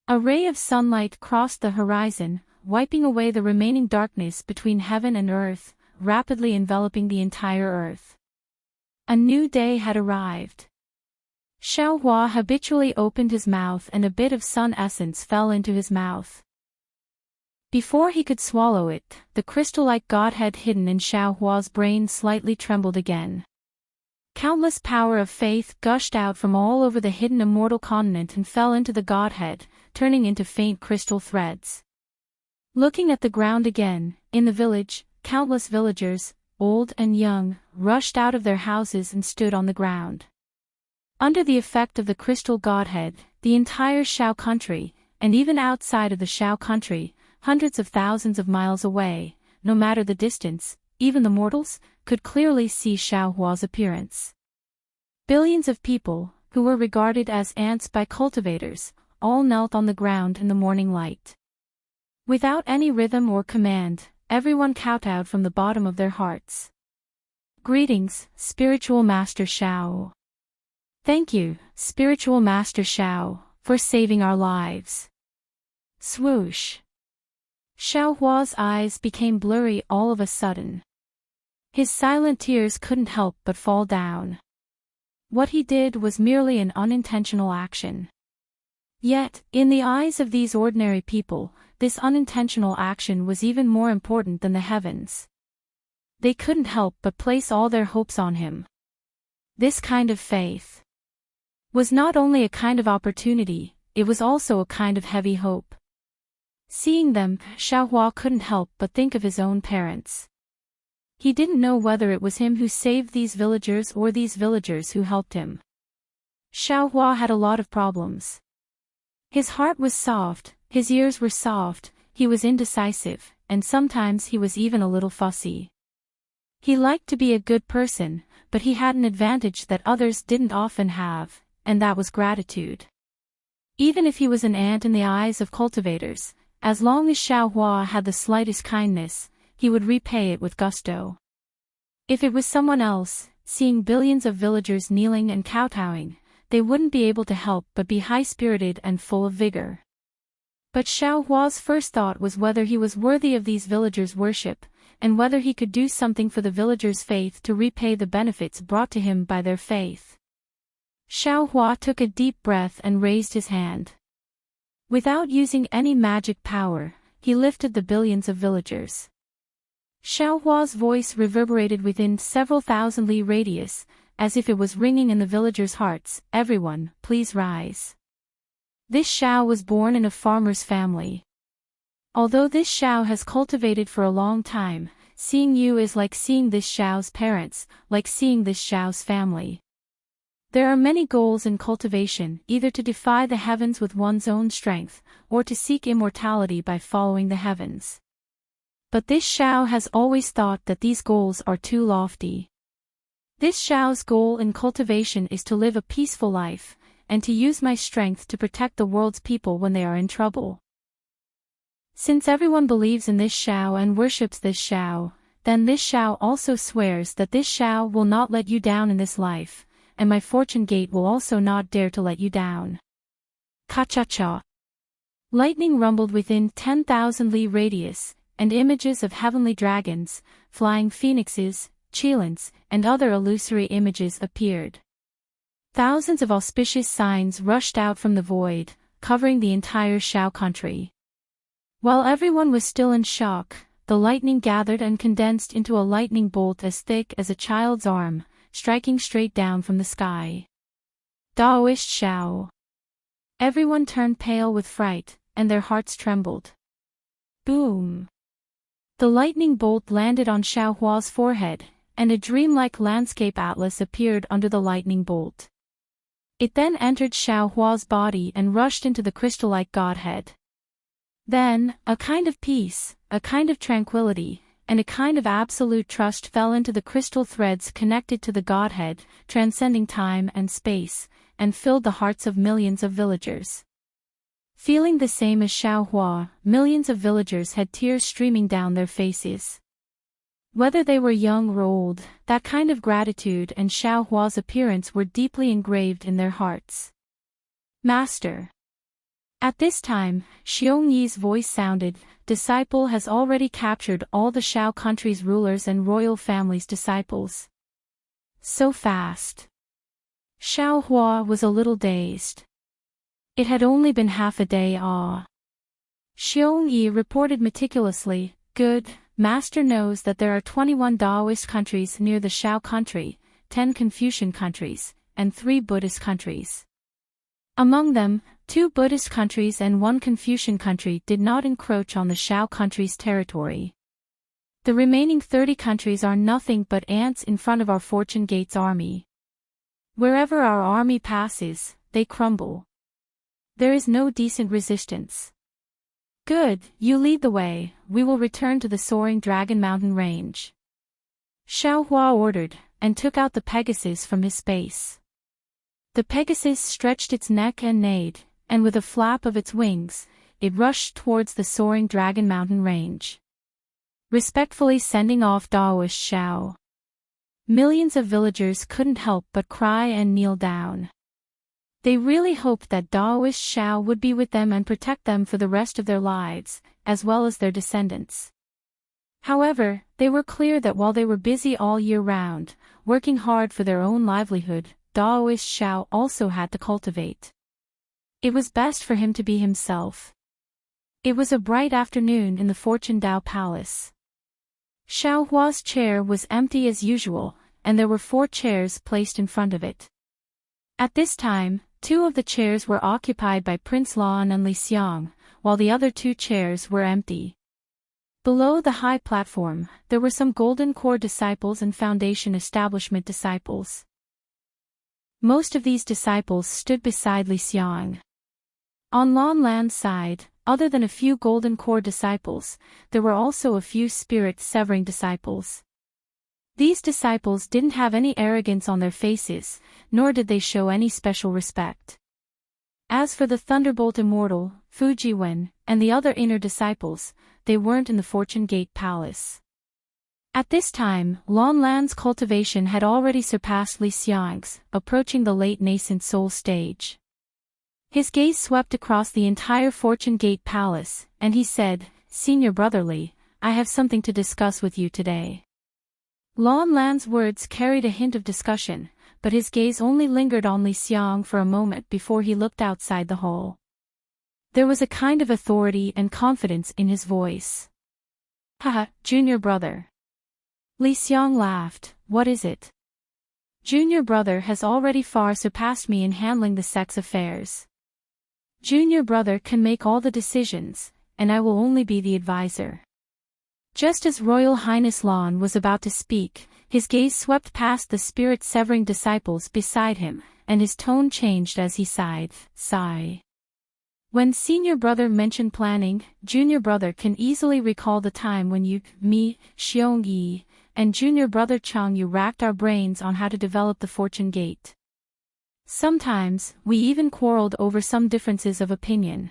A ray of sunlight crossed the horizon, wiping away the remaining darkness between heaven and earth, rapidly enveloping the entire earth. A new day had arrived. Xiao Hua habitually opened his mouth and a bit of sun essence fell into his mouth. Before he could swallow it, the crystal-like godhead hidden in Xiao Hua's brain slightly trembled again. Countless power of faith gushed out from all over the hidden immortal continent and fell into the godhead, turning into faint crystal threads. Looking at the ground again, in the village, countless villagers, old and young, rushed out of their houses and stood on the ground. Under the effect of the crystal godhead, the entire Shao country, and even outside of the Shao country, hundreds of thousands of miles away, no matter the distance, even the mortals, could clearly see Xiao Hua's appearance. Billions of people, who were regarded as ants by cultivators, all knelt on the ground in the morning light. Without any rhythm or command, everyone kowtowed from the bottom of their hearts. Greetings, Spiritual Master Xiao. Thank you, Spiritual Master Xiao, for saving our lives. Swoosh. Xiao Hua's eyes became blurry all of a sudden. His silent tears couldn't help but fall down. What he did was merely an unintentional action. Yet, in the eyes of these ordinary people, this unintentional action was even more important than the heavens. They couldn't help but place all their hopes on him. This kind of faith was not only a kind of opportunity, it was also a kind of heavy hope. Seeing them, Xiao Hua couldn't help but think of his own parents. He didn't know whether it was him who saved these villagers or these villagers who helped him. Xiao Hua had a lot of problems. His heart was soft, his ears were soft, he was indecisive, and sometimes he was even a little fussy. He liked to be a good person, but he had an advantage that others didn't often have, and that was gratitude. Even if he was an ant in the eyes of cultivators, as long as Xiao Hua had the slightest kindness, he would repay it with gusto. If it was someone else, seeing billions of villagers kneeling and kowtowing, they wouldn't be able to help but be high-spirited and full of vigor. But Xiao Hua's first thought was whether he was worthy of these villagers' worship, and whether he could do something for the villagers' faith to repay the benefits brought to him by their faith. Xiao Hua took a deep breath and raised his hand. Without using any magic power, he lifted the billions of villagers. Xiao Hua's voice reverberated within several thousand li radius, as if it was ringing in the villagers' hearts. Everyone, please rise. This Xiao was born in a farmer's family. Although this Xiao has cultivated for a long time, seeing you is like seeing this Xiao's parents, like seeing this Xiao's family. There are many goals in cultivation, either to defy the heavens with one's own strength, or to seek immortality by following the heavens. But this Xiao has always thought that these goals are too lofty. This Xiao's goal in cultivation is to live a peaceful life, and to use my strength to protect the world's people when they are in trouble. Since everyone believes in this Xiao and worships this Xiao, then this Xiao also swears that this Xiao will not let you down in this life, and my fortune gate will also not dare to let you down. Ka-cha-cha. Lightning rumbled within 10,000 li radius, and images of heavenly dragons, flying phoenixes, cheilants, and other illusory images appeared. Thousands of auspicious signs rushed out from the void, covering the entire Xiao country. While everyone was still in shock, the lightning gathered and condensed into a lightning bolt as thick as a child's arm, striking straight down from the sky. Daoist Xiao. Everyone turned pale with fright, and their hearts trembled. Boom! The lightning bolt landed on Xiao Hua's forehead, and a dreamlike landscape atlas appeared under the lightning bolt. It then entered Xiao Hua's body and rushed into the crystal-like godhead. Then, a kind of peace, a kind of tranquility, and a kind of absolute trust fell into the crystal threads connected to the godhead, transcending time and space, and filled the hearts of millions of villagers. Feeling the same as Xiao Hua, millions of villagers had tears streaming down their faces. Whether they were young or old, that kind of gratitude and Xiao Hua's appearance were deeply engraved in their hearts. Master. At this time, Xiong Yi's voice sounded, disciple has already captured all the Xiao country's rulers and royal family's disciples. So fast. Xiao Hua was a little dazed. It had only been half a day. Xiong Yi reported meticulously, good, Master knows that there are 21 Taoist countries near the Xiao country, 10 Confucian countries, and 3 Buddhist countries. Among them, 2 Buddhist countries and 1 Confucian country did not encroach on the Xiao country's territory. The remaining 30 countries are nothing but ants in front of our Fortune Gate's army. Wherever our army passes, they crumble. There is no decent resistance. Good, you lead the way, we will return to the soaring Dragon Mountain range. Xiao Hua ordered, and took out the Pegasus from his space. The Pegasus stretched its neck and neighed, and with a flap of its wings, it rushed towards the soaring Dragon Mountain range. Respectfully sending off Daoist Xiao. Millions of villagers couldn't help but cry and kneel down. They really hoped that Daoist Xiao would be with them and protect them for the rest of their lives, as well as their descendants. However, they were clear that while they were busy all year round, working hard for their own livelihood, Daoist Xiao also had to cultivate. It was best for him to be himself. It was a bright afternoon in the Fortune Dao Palace. Xiao Hua's chair was empty as usual, and there were 4 chairs placed in front of it. At this time, 2 of the chairs were occupied by Prince Lan and Li Xiang, while the other 2 chairs were empty. Below the high platform, there were some Golden Core disciples and Foundation Establishment disciples. Most of these disciples stood beside Li Xiang. On Lan Lan's side, other than a few Golden Core disciples, there were also a few Spirit-severing disciples. These disciples didn't have any arrogance on their faces, nor did they show any special respect. As for the Thunderbolt Immortal, Fujiwen, and the other inner disciples, they weren't in the Fortune Gate Palace. At this time, Lanlan's cultivation had already surpassed Li Xiang's, approaching the late nascent soul stage. His gaze swept across the entire Fortune Gate Palace, and he said, "Senior Brotherly, I have something to discuss with you today." Lanlan's words carried a hint of discussion, but his gaze only lingered on Li Xiang for a moment before he looked outside the hall. There was a kind of authority and confidence in his voice. "Haha, junior brother." Li Xiang laughed. "What is it?" "Junior brother has already far surpassed me in handling the sex affairs. Junior brother can make all the decisions, and I will only be the advisor." Just as Royal Highness Lan was about to speak, his gaze swept past the spirit-severing disciples beside him, and his tone changed as he sighed. Sigh. When senior brother mentioned planning, junior brother can easily recall the time when you, me, Xiong Yi, and junior brother Chang Yu racked our brains on how to develop the Fortune Gate. Sometimes, we even quarreled over some differences of opinion.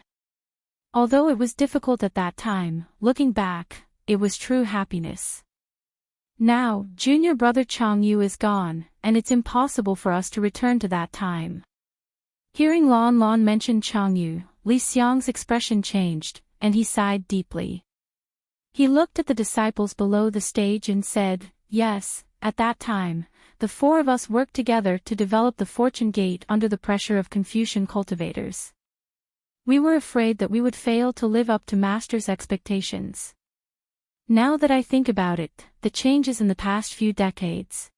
Although it was difficult at that time, looking back, it was true happiness. Now, junior brother Chang Yu is gone, and it's impossible for us to return to that time. Hearing Lan mention Chang Yu, Li Xiang's expression changed, and he sighed deeply. He looked at the disciples below the stage and said, "Yes, at that time, the four of us worked together to develop the Fortune Gate under the pressure of Confucian cultivators. We were afraid that we would fail to live up to Master's expectations. Now that I think about it, the changes in the past few decades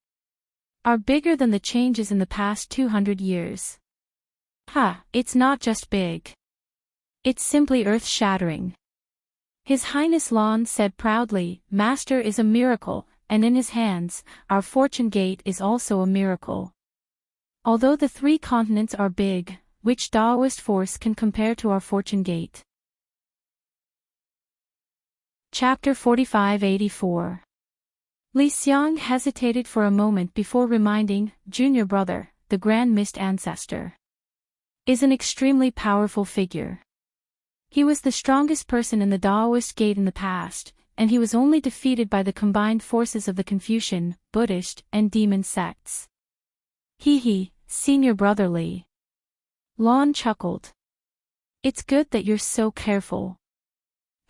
are bigger than the changes in the past 200 years. It's not just big. It's simply earth-shattering." His Highness Lan said proudly, "Master is a miracle, and in his hands, our Fortune Gate is also a miracle. Although the three continents are big, which Taoist force can compare to our Fortune Gate?" Chapter 4584. Li Xiang hesitated for a moment before reminding, "Junior brother, the Grand Mist Ancestor is an extremely powerful figure. He was the strongest person in the Taoist Gate in the past, and he was only defeated by the combined forces of the Confucian, Buddhist, and demon sects." Senior brotherly." Lan chuckled. "It's good that you're so careful.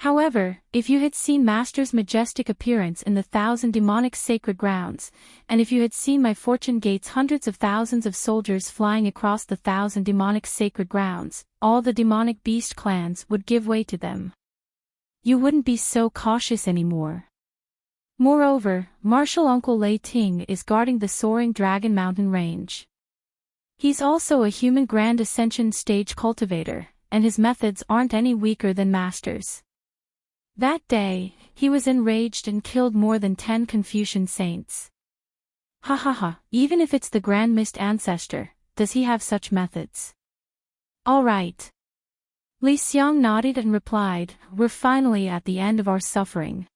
However, if you had seen Master's majestic appearance in the 1,000 demonic sacred grounds, and if you had seen my Fortune Gate's hundreds of thousands of soldiers flying across the 1,000 demonic sacred grounds, all the demonic beast clans would give way to them. You wouldn't be so cautious anymore. Moreover, Martial Uncle Lei Ting is guarding the soaring Dragon Mountain range. He's also a human Grand Ascension stage cultivator, and his methods aren't any weaker than Master's. That day, he was enraged and killed more than 10 Confucian saints. Even if it's the Grand Mist Ancestor, does he have such methods?" "All right." Li Xiang nodded and replied, "We're finally at the end of our suffering.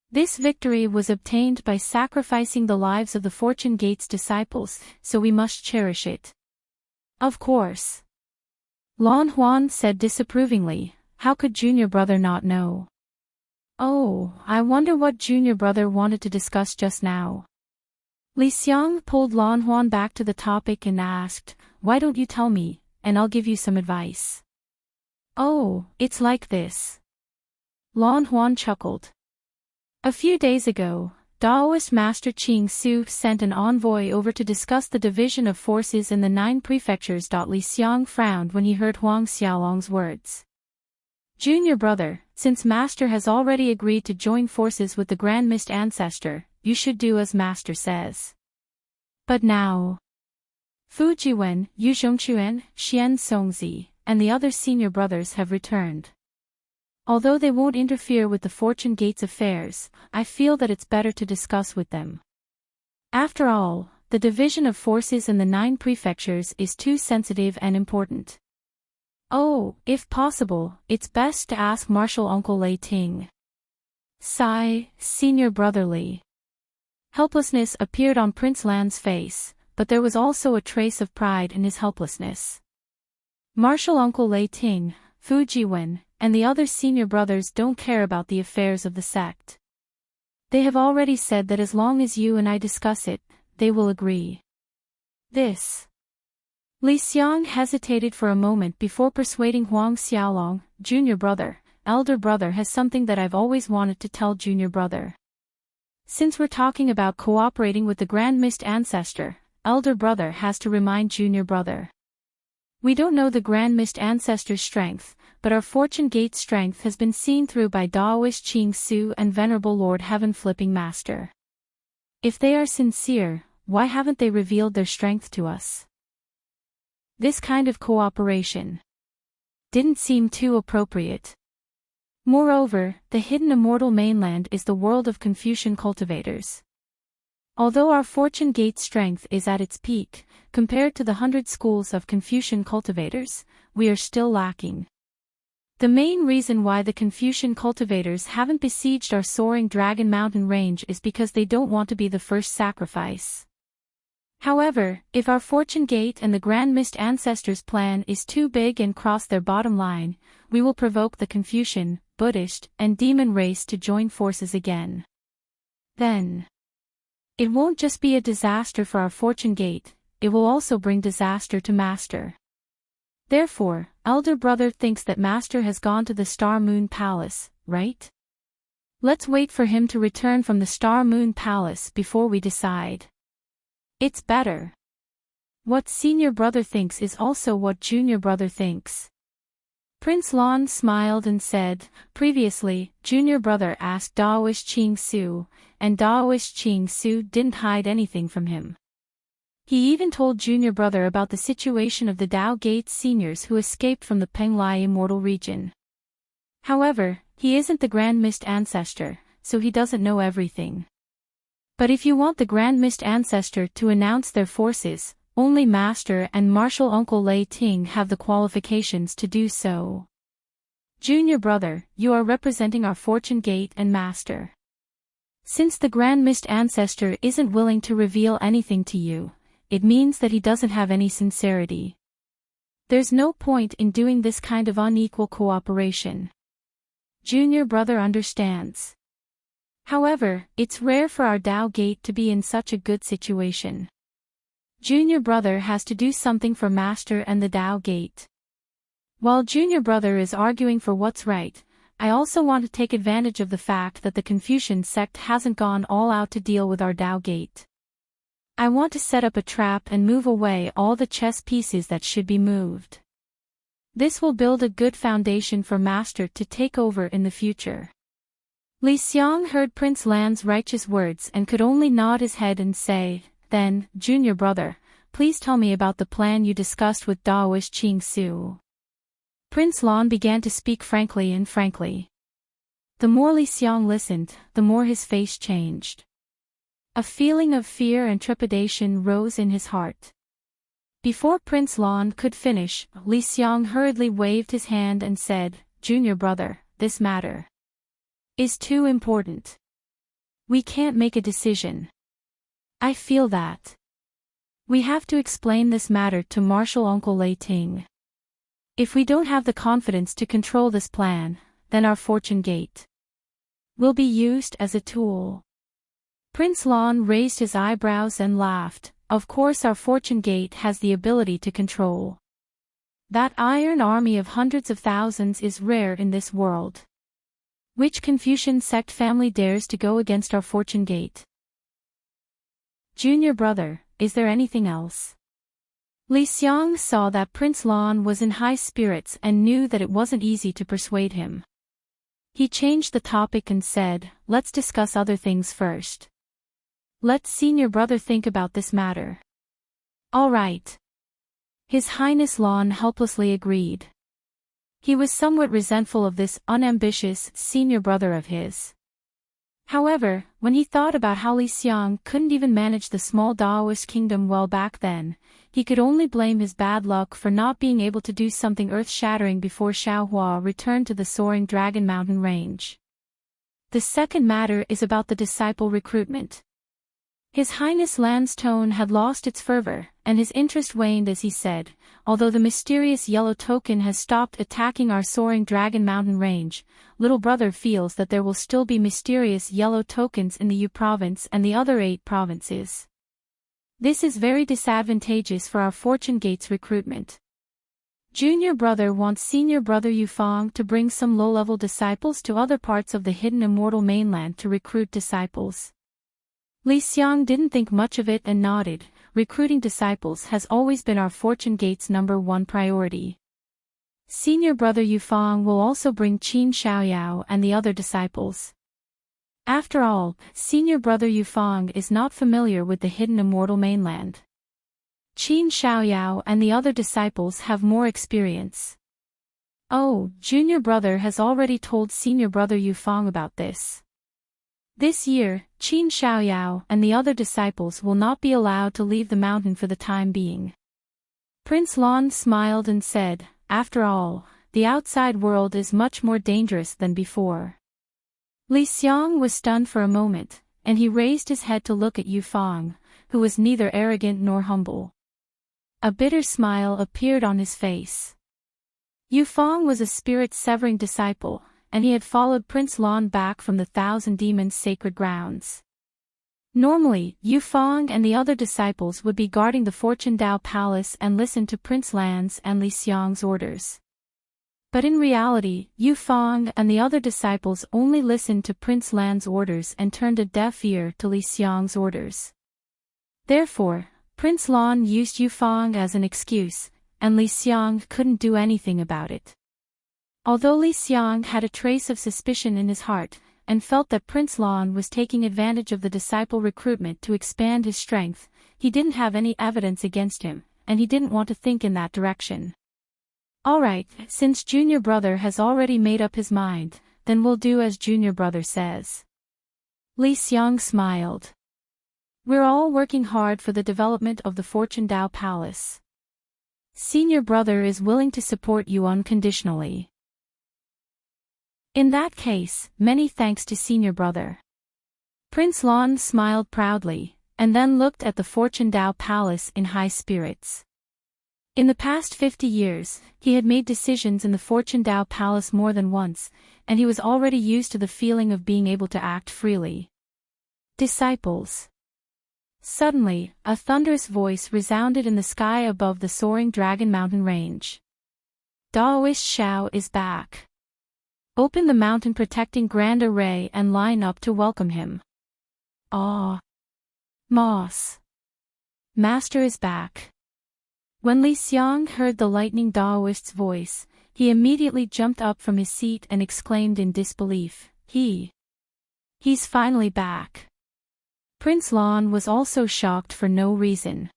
This victory was obtained by sacrificing the lives of the Fortune Gate's disciples, so we must cherish it." "Of course." Lan Huan said disapprovingly, "How could junior brother not know?" "Oh, I wonder what junior brother wanted to discuss just now." Li Xiang pulled Lan Huan back to the topic and asked, "Why don't you tell me, and I'll give you some advice?" "Oh, it's like this." Lan Huan chuckled. A few days ago, Taoist Master Qing Su sent an envoy over to discuss the division of forces in the 9 prefectures. Li Xiang frowned when he heard Huang Xiaolong's words. "Junior brother, since Master has already agreed to join forces with the Grand Mist Ancestor, you should do as Master says." "But now, Fujiwen, Yu Zhongquan, Xian Songzi, and the other senior brothers have returned. Although they won't interfere with the Fortune Gate's affairs, I feel that it's better to discuss with them. After all, the division of forces in the 9 prefectures is too sensitive and important. Oh, if possible, it's best to ask Martial Uncle Lei Ting." "Sigh, senior brotherly." Helplessness appeared on Prince Lan's face, but there was also a trace of pride in his helplessness. Martial Uncle Lei Ting, Fu Jiwen, and the other senior brothers don't care about the affairs of the sect. They have already said that as long as you and I discuss it, they will agree. This. Li Xiang hesitated for a moment before persuading Huang Xiaolong, junior brother, elder brother has something that I've always wanted to tell junior brother. Since we're talking about cooperating with the Grand Mist Ancestor, elder brother has to remind junior brother. We don't know the Grand Mist Ancestor's strength, but our Fortune Gate strength has been seen through by Daoist Qing Su and Venerable Lord Heaven Flipping Master. If they are sincere, why haven't they revealed their strength to us? This kind of cooperation didn't seem too appropriate. Moreover, the hidden immortal mainland is the world of Confucian cultivators. Although our Fortune Gate strength is at its peak, compared to the 100 schools of Confucian cultivators, we are still lacking. The main reason why the Confucian cultivators haven't besieged our soaring Dragon Mountain range is because they don't want to be the first sacrifice. However, if our Fortune Gate and the Grand Mist Ancestors' plan is too big and cross their bottom line, we will provoke the Confucian, Buddhist, and demon race to join forces again. Then, it won't just be a disaster for our Fortune Gate, it will also bring disaster to Master. Therefore, elder brother thinks that Master has gone to the Star Moon Palace, right? Let's wait for him to return from the Star Moon Palace before we decide. It's better. What senior brother thinks is also what junior brother thinks. Prince Lan smiled and said, previously, junior brother asked Daoist Qing Su, and Daoist Qing Su didn't hide anything from him. He even told junior brother about the situation of the Dao Gate seniors who escaped from the Penglai Immortal region. However, he isn't the Grand Mist Ancestor, so he doesn't know everything. But if you want the Grand Mist Ancestor to announce their forces, only Master and Martial Uncle Lei Ting have the qualifications to do so. Junior brother, you are representing our Fortune Gate and Master. Since the Grand Mist Ancestor isn't willing to reveal anything to you, it means that he doesn't have any sincerity. There's no point in doing this kind of unequal cooperation. Junior brother understands. However, it's rare for our Dao Gate to be in such a good situation. Junior brother has to do something for Master and the Dao Gate. While junior brother is arguing for what's right, I also want to take advantage of the fact that the Confucian sect hasn't gone all out to deal with our Dao Gate. I want to set up a trap and move away all the chess pieces that should be moved. This will build a good foundation for Master to take over in the future. Li Xiang heard Prince Lan's righteous words and could only nod his head and say, then, junior brother, please tell me about the plan you discussed with Daoist Qing Su. Prince Lan began to speak frankly. The more Li Xiang listened, the more his face changed. A feeling of fear and trepidation rose in his heart. Before Prince Lan could finish, Li Xiang hurriedly waved his hand and said, junior brother, this matter is too important. We can't make a decision. I feel that we have to explain this matter to Martial Uncle Lei Ting. If we don't have the confidence to control this plan, then our Fortune Gate will be used as a tool. Prince Lan raised his eyebrows and laughed. Of course our Fortune Gate has the ability to control. That iron army of hundreds of thousands is rare in this world. Which Confucian sect family dares to go against our Fortune Gate? Junior brother, is there anything else? Li Xiang saw that Prince Lan was in high spirits and knew that it wasn't easy to persuade him. He changed the topic and said, let's discuss other things first. Let senior brother think about this matter. All right. His Highness Lan helplessly agreed. He was somewhat resentful of this unambitious senior brother of his. However, when he thought about how Li Xiang couldn't even manage the small Daoist kingdom well back then, he could only blame his bad luck for not being able to do something earth-shattering before Xiaohua returned to the soaring Dragon Mountain range. The second matter is about the disciple recruitment. His Highness Lan's tone had lost its fervor, and his interest waned as he said, although the mysterious yellow token has stopped attacking our soaring Dragon Mountain range, little brother feels that there will still be mysterious yellow tokens in the U province and the other 8 provinces. This is very disadvantageous for our Fortune Gates recruitment. Junior brother wants senior brother Yufang to bring some low-level disciples to other parts of the hidden immortal mainland to recruit disciples. Li Xiang didn't think much of it and nodded. Recruiting disciples has always been our Fortune Gate's #1 priority. Senior brother Yufang will also bring Qin Xiaoyao and the other disciples. After all, senior brother Yufang is not familiar with the hidden immortal mainland. Qin Xiaoyao and the other disciples have more experience. Oh, junior brother has already told senior brother Yufang about this. This year, Qin Xiaoyao and the other disciples will not be allowed to leave the mountain for the time being. Prince Lan smiled and said, after all, the outside world is much more dangerous than before. Li Xiang was stunned for a moment, and he raised his head to look at Yufang, who was neither arrogant nor humble. A bitter smile appeared on his face. Yufang was a spirit-severing disciple, and he had followed Prince Lan back from the Thousand Demons' sacred grounds. Normally, Yufang and the other disciples would be guarding the Fortune Dao Palace and listen to Prince Lan's and Li Xiang's orders. But in reality, Yufang and the other disciples only listened to Prince Lan's orders and turned a deaf ear to Li Xiang's orders. Therefore, Prince Lan used Yufang as an excuse, and Li Xiang couldn't do anything about it. Although Li Xiang had a trace of suspicion in his heart, and felt that Prince Lan was taking advantage of the disciple recruitment to expand his strength, he didn't have any evidence against him, and he didn't want to think in that direction. Alright, since junior brother has already made up his mind, then we'll do as junior brother says. Li Xiang smiled. We're all working hard for the development of the Fortune Dao Palace. Senior brother is willing to support you unconditionally. In that case, many thanks to senior brother. Prince Lan smiled proudly, and then looked at the Fortune Dao Palace in high spirits. In the past 50 years, he had made decisions in the Fortune Dao Palace more than once, and he was already used to the feeling of being able to act freely. Disciples. Suddenly, a thunderous voice resounded in the sky above the soaring Dragon Mountain range. Daoist Xiao is back. Open the mountain protecting Grand Array and line up to welcome him. Ah. Moss. Master is back. When Li Xiang heard the lightning Daoist's voice, he immediately jumped up from his seat and exclaimed in disbelief, He's finally back. Prince Lan was also shocked for no reason.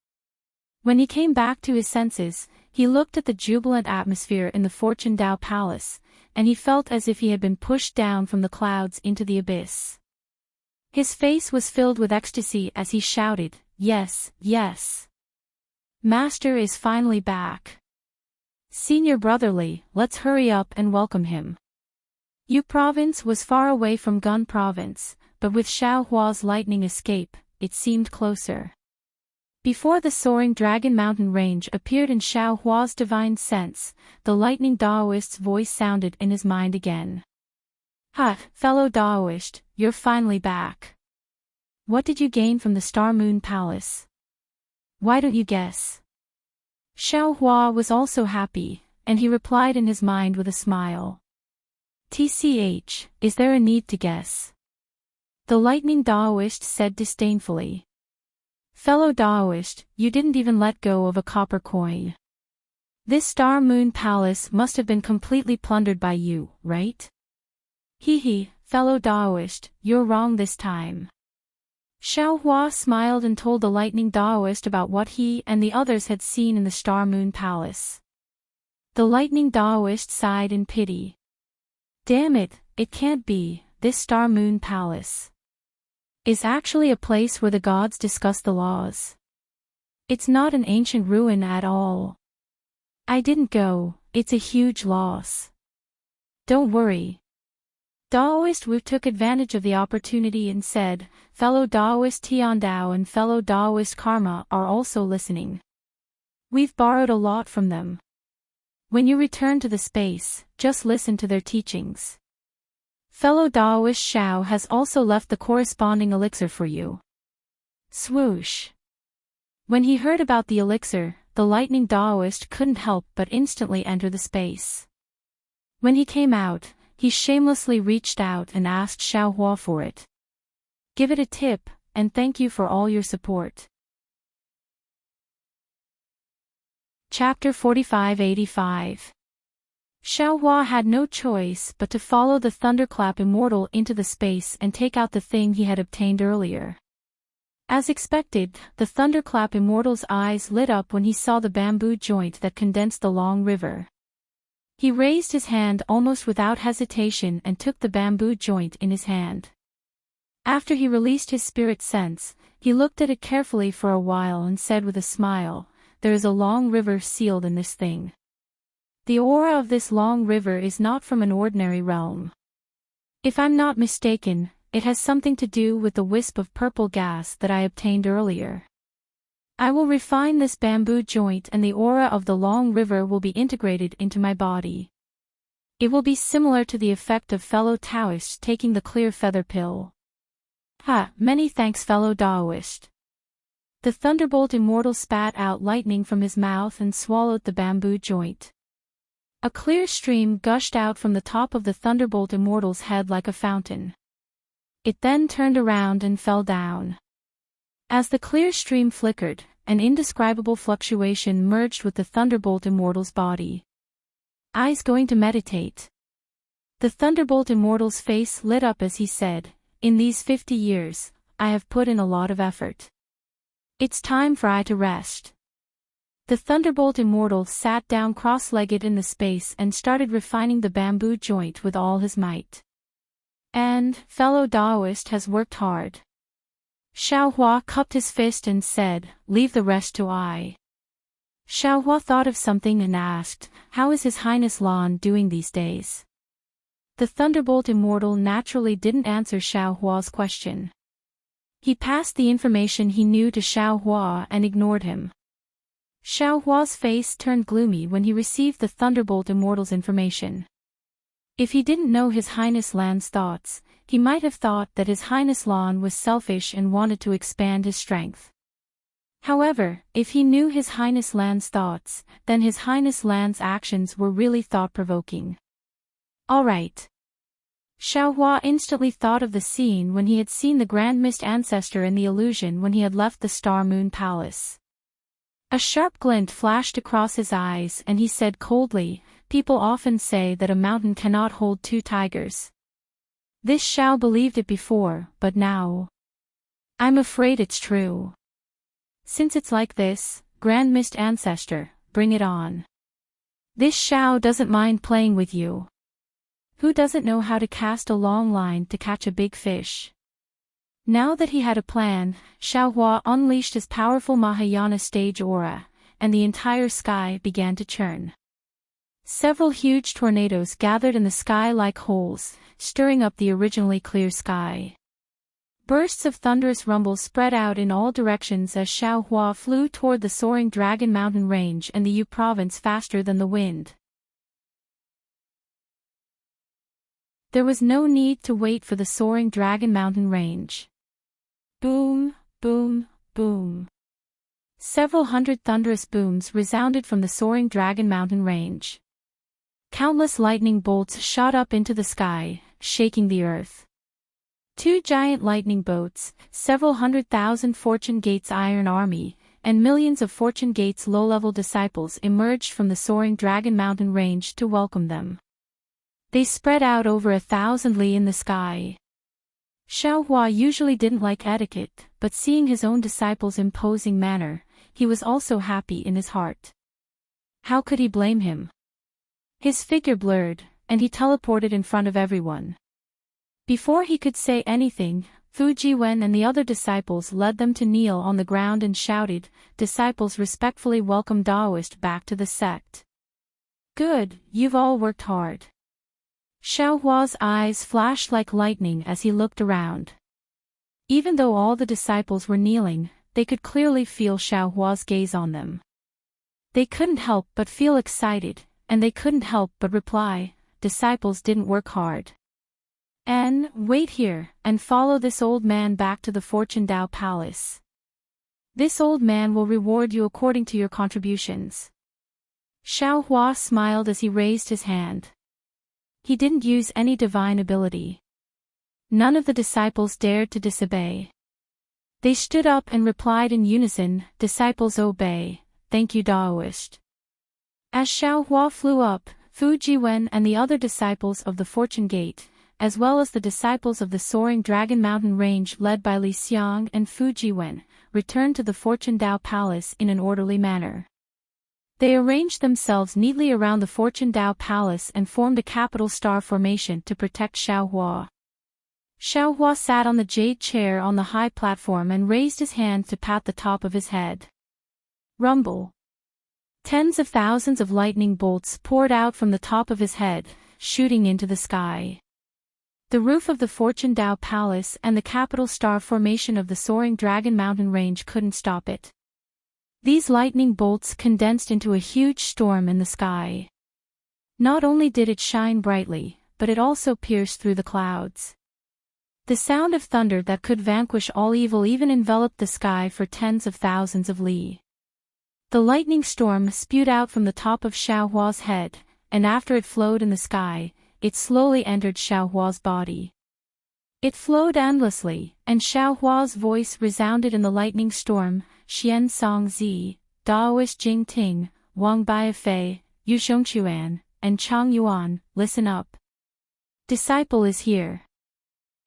When he came back to his senses, he looked at the jubilant atmosphere in the Fortune Dao Palace, and he felt as if he had been pushed down from the clouds into the abyss. His face was filled with ecstasy as he shouted, Yes, yes. Master is finally back. Senior brotherly, let's hurry up and welcome him. Yu province was far away from Gun province, but with Xiao Hua's lightning escape, it seemed closer. Before the soaring Dragon Mountain range appeared in Xiao Hua's divine sense, the lightning Daoist's voice sounded in his mind again. Ha, fellow Daoist, you're finally back. What did you gain from the Star Moon Palace? Why don't you guess? Xiao Hua was also happy, and he replied in his mind with a smile. TCH, is there a need to guess? The lightning Daoist said disdainfully. Fellow Daoist, you didn't even let go of a copper coin. This Star Moon Palace must have been completely plundered by you, right? Hee, fellow Daoist, you're wrong this time. Xiao Hua smiled and told the lightning Daoist about what he and the others had seen in the Star Moon Palace. The lightning Daoist sighed in pity. Damn it, it can't be, this Star Moon Palace is actually a place where the gods discuss the laws. It's not an ancient ruin at all. I didn't go, it's a huge loss. Don't worry. Daoist Wu took advantage of the opportunity and said, fellow Daoist Tiandao and fellow Daoist Karma are also listening. We've borrowed a lot from them. When you return to the space, just listen to their teachings. Fellow Daoist Shao has also left the corresponding elixir for you. Swoosh. When he heard about the elixir, the lightning Daoist couldn't help but instantly enter the space. When he came out, he shamelessly reached out and asked Xiaohua for it. Give it a tip, and thank you for all your support. Chapter 4585. Xiaohua had no choice but to follow the Thunderclap Immortal into the space and take out the thing he had obtained earlier. As expected, the Thunderclap Immortal's eyes lit up when he saw the bamboo joint that condensed the long river. He raised his hand almost without hesitation and took the bamboo joint in his hand. After he released his spirit sense, he looked at it carefully for a while and said with a smile, "There is a long river sealed in this thing. The aura of this long river is not from an ordinary realm. If I'm not mistaken, it has something to do with the wisp of purple gas that I obtained earlier. I will refine this bamboo joint and the aura of the long river will be integrated into my body. It will be similar to the effect of fellow Taoists taking the clear feather pill." Many thanks fellow Daoist. The Thunderbolt Immortal spat out lightning from his mouth and swallowed the bamboo joint. A clear stream gushed out from the top of the Thunderbolt Immortal's head like a fountain. It then turned around and fell down. As the clear stream flickered, an indescribable fluctuation merged with the Thunderbolt Immortal's body. "I's going to meditate." The Thunderbolt Immortal's face lit up as he said, "In these 50 years, I have put in a lot of effort. It's time for I to rest." The Thunderbolt Immortal sat down cross-legged in the space and started refining the bamboo joint with all his might. And, fellow Daoist has worked hard. Xiaohua cupped his fist and said, "Leave the rest to I." Xiaohua thought of something and asked, "How is His Highness Lan doing these days?" The Thunderbolt Immortal naturally didn't answer Xiaohua's question. He passed the information he knew to Xiaohua and ignored him. Xiaohua's face turned gloomy when he received the Thunderbolt Immortal's information. If he didn't know His Highness Lan's thoughts, he might have thought that His Highness Lan was selfish and wanted to expand his strength. However, if he knew His Highness Lan's thoughts, then His Highness Lan's actions were really thought-provoking. All right. Xiaohua instantly thought of the scene when he had seen the Grand Mist Ancestor in the illusion when he had left the Star Moon Palace. A sharp glint flashed across his eyes and he said coldly, "People often say that a mountain cannot hold two tigers. This Xiao believed it before, but now I'm afraid it's true. Since it's like this, Grand Mist Ancestor, bring it on. This Xiao doesn't mind playing with you. Who doesn't know how to cast a long line to catch a big fish?" Now that he had a plan, Xiaohua unleashed his powerful Mahayana stage aura, and the entire sky began to churn. Several huge tornadoes gathered in the sky like holes, stirring up the originally clear sky. Bursts of thunderous rumble spread out in all directions as Xiaohua flew toward the soaring Dragon Mountain Range and the Yu province faster than the wind. There was no need to wait for the soaring Dragon Mountain Range. Boom, boom, boom. Several hundred thunderous booms resounded from the soaring Dragon Mountain Range. Countless lightning bolts shot up into the sky, shaking the earth. Two giant lightning boats, several 100,000 Fortune Gates Iron Army, and millions of Fortune Gates low-level disciples emerged from the soaring Dragon Mountain Range to welcome them. They spread out over 1,000 li in the sky. Xiaohua usually didn't like etiquette, but seeing his own disciples' imposing manner, he was also happy in his heart. How could he blame him? His figure blurred, and he teleported in front of everyone. Before he could say anything, Fujiwen and the other disciples led them to kneel on the ground and shouted, "Disciples respectfully welcome Daoist back to the sect." "Good, you've all worked hard." Xiaohua's eyes flashed like lightning as he looked around. Even though all the disciples were kneeling, they could clearly feel Xiaohua's gaze on them. They couldn't help but feel excited, and they couldn't help but reply, "Disciples didn't work hard. Wait here, and follow this old man back to the Fortune Dao Palace. This old man will reward you according to your contributions." Xiaohua smiled as he raised his hand. He didn't use any divine ability. None of the disciples dared to disobey. They stood up and replied in unison, "Disciples obey, thank you Daoist." As Xiaohua flew up, Fu Jiwen and the other disciples of the Fortune Gate, as well as the disciples of the Soaring Dragon Mountain Range led by Li Xiang and Fu Jiwen, returned to the Fortune Dao Palace in an orderly manner. They arranged themselves neatly around the Fortune Dao Palace and formed a capital star formation to protect Xiaohua. Xiaohua sat on the jade chair on the high platform and raised his hand to pat the top of his head. Rumble. Tens of thousands of lightning bolts poured out from the top of his head, shooting into the sky. The roof of the Fortune Dao Palace and the capital star formation of the Soaring Dragon Mountain Range couldn't stop it. These lightning bolts condensed into a huge storm in the sky. Not only did it shine brightly, but it also pierced through the clouds. The sound of thunder that could vanquish all evil even enveloped the sky for tens of thousands of li. The lightning storm spewed out from the top of Xiaohua's head, and after it flowed in the sky, it slowly entered Xiaohua's body. It flowed endlessly, and Xiaohua's voice resounded in the lightning storm, "Xian Song Zi, Daoist Jing Ting, Wang Baifei, Yu Shengquan, and Chang Yuan, listen up. Disciple is here."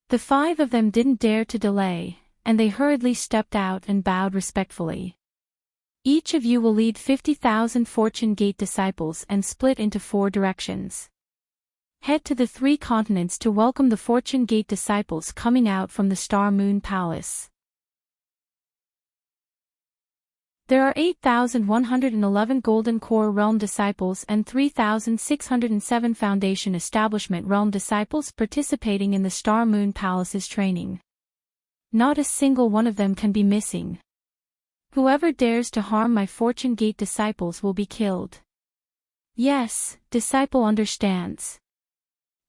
The five of them didn't dare to delay, and they hurriedly stepped out and bowed respectfully. "Each of you will lead 50,000 Fortune Gate disciples and split into 4 directions. Head to the 3 continents to welcome the Fortune Gate disciples coming out from the Star Moon Palace. There are 8,111 Golden Core Realm disciples and 3,607 Foundation Establishment Realm disciples participating in the Star Moon Palace's training. Not a single one of them can be missing. Whoever dares to harm my Fortune Gate disciples will be killed." "Yes, disciple understands."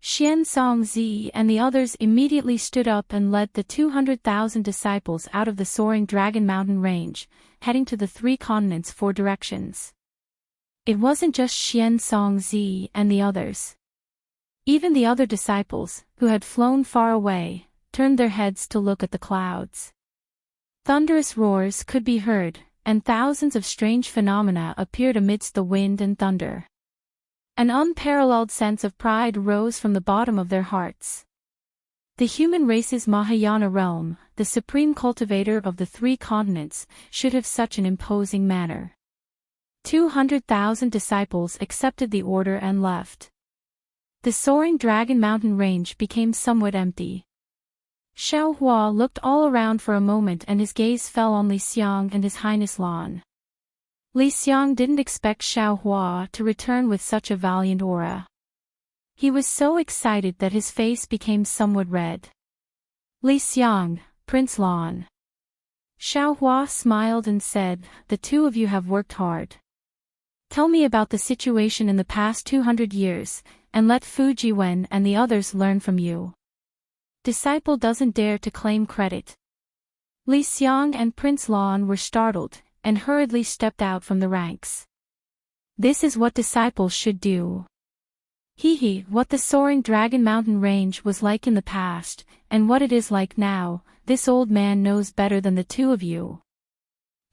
Xian Songzi and the others immediately stood up and led the 200,000 disciples out of the Soaring Dragon Mountain Range, heading to the 3 continents' 4 directions. It wasn't just Xian Songzi and the others. Even the other disciples, who had flown far away, turned their heads to look at the clouds. Thunderous roars could be heard, and thousands of strange phenomena appeared amidst the wind and thunder. An unparalleled sense of pride rose from the bottom of their hearts. The human race's Mahayana realm, the supreme cultivator of the 3 continents, should have such an imposing manner. 200,000 disciples accepted the order and left. The Soaring Dragon Mountain Range became somewhat empty. Xiaohua looked all around for a moment and his gaze fell on Li Xiang and His Highness Lan. Li Xiang didn't expect Xiaohua to return with such a valiant aura. He was so excited that his face became somewhat red. "Li Xiang, Prince Lan." Xiaohua smiled and said, "The 2 of you have worked hard. Tell me about the situation in the past 200 years, and let Fu Jiwen and the others learn from you." Disciple doesn't dare to claim credit. Li Xiang and Prince Lan were startled, and hurriedly stepped out from the ranks. This is what disciples should do. What the Soaring Dragon Mountain Range was like in the past, and what it is like now, this old man knows better than the 2 of you.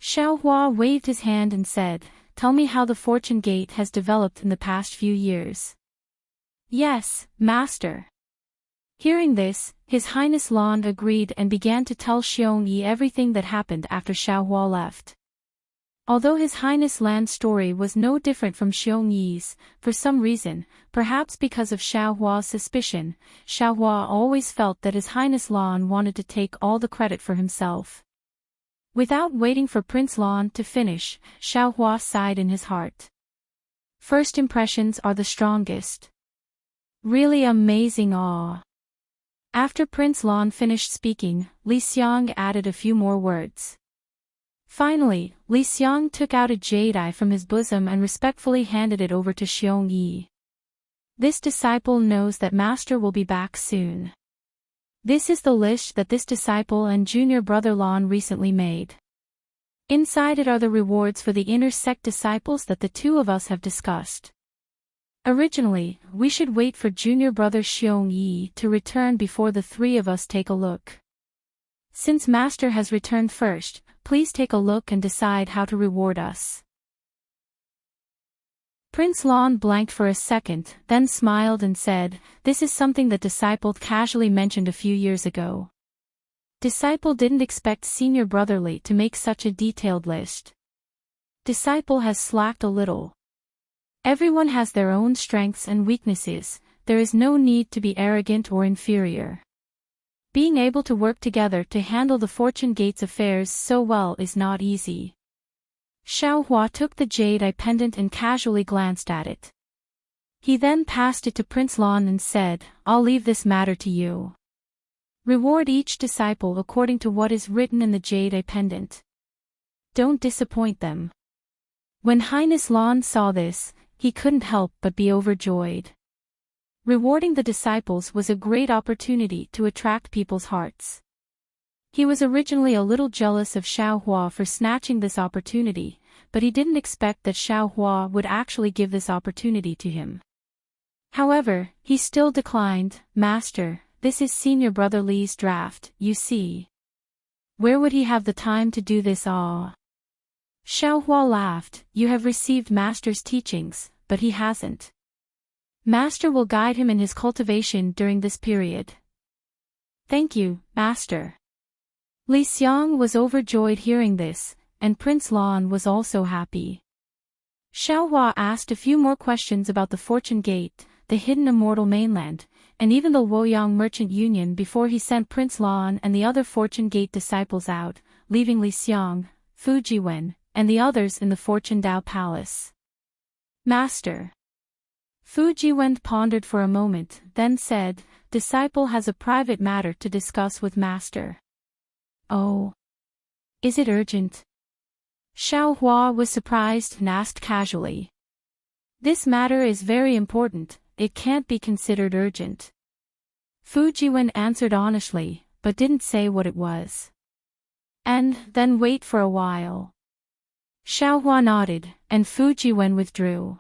Xiaohua waved his hand and said, "Tell me how the Fortune Gate has developed in the past few years." "Yes, Master." Hearing this, His Highness Lan agreed and began to tell Xiongyi everything that happened after Xiaohua left. Although His Highness Lan's story was no different from Xiongyi's, for some reason, perhaps because of Xiaohua's suspicion, Xiaohua always felt that His Highness Lan wanted to take all the credit for himself. Without waiting for Prince Lan to finish, Xiaohua sighed in his heart. First impressions are the strongest. Really amazing awe. After Prince Lan finished speaking, Li Xiang added a few more words. Finally, Li Xiang took out a jade eye from his bosom and respectfully handed it over to Xiong Yi. This disciple knows that Master will be back soon. This is the list that this disciple and junior brother Lan recently made. Inside it are the rewards for the inner sect disciples that the two of us have discussed. Originally, we should wait for junior brother Xiong Yi to return before the three of us take a look. Since Master has returned first, please take a look and decide how to reward us. Prince Lan blanked for a second, then smiled and said, "This is something that Disciple casually mentioned a few years ago." Disciple didn't expect senior brotherly to make such a detailed list. Disciple has slacked a little. Everyone has their own strengths and weaknesses, there is no need to be arrogant or inferior. Being able to work together to handle the Fortune Gate's affairs so well is not easy. Xiaohua took the jade eye pendant and casually glanced at it. He then passed it to Prince Lan and said, "I'll leave this matter to you. Reward each disciple according to what is written in the jade eye pendant. Don't disappoint them." When Highness Lan saw this, he couldn't help but be overjoyed. Rewarding the disciples was a great opportunity to attract people's hearts. He was originally a little jealous of Xiaohua for snatching this opportunity, but he didn't expect that Xiaohua would actually give this opportunity to him. However, he still declined. "Master, this is senior brother Li's draft, you see. Where would he have the time to do this all?" Xiaohua laughed. "You have received Master's teachings, but he hasn't. Master will guide him in his cultivation during this period." "Thank you, Master." Li Xiang was overjoyed hearing this, and Prince Lan was also happy. Xiaohua asked a few more questions about the Fortune Gate, the hidden immortal mainland, and even the Luoyang Merchant Union before he sent Prince Lan and the other Fortune Gate disciples out, leaving Li Xiang, Fu Jiwen, and the others in the Fortune Dao Palace. "Master." Fu Jiwen pondered for a moment, then said, "Disciple has a private matter to discuss with Master." "Oh. Is it urgent?" Xiaohua was surprised and asked casually. "This matter is very important, it can't be considered urgent." Fu Jiwen answered honestly, but didn't say what it was. "And then wait for a while." Xiaohua nodded, and Fu Jiwen withdrew.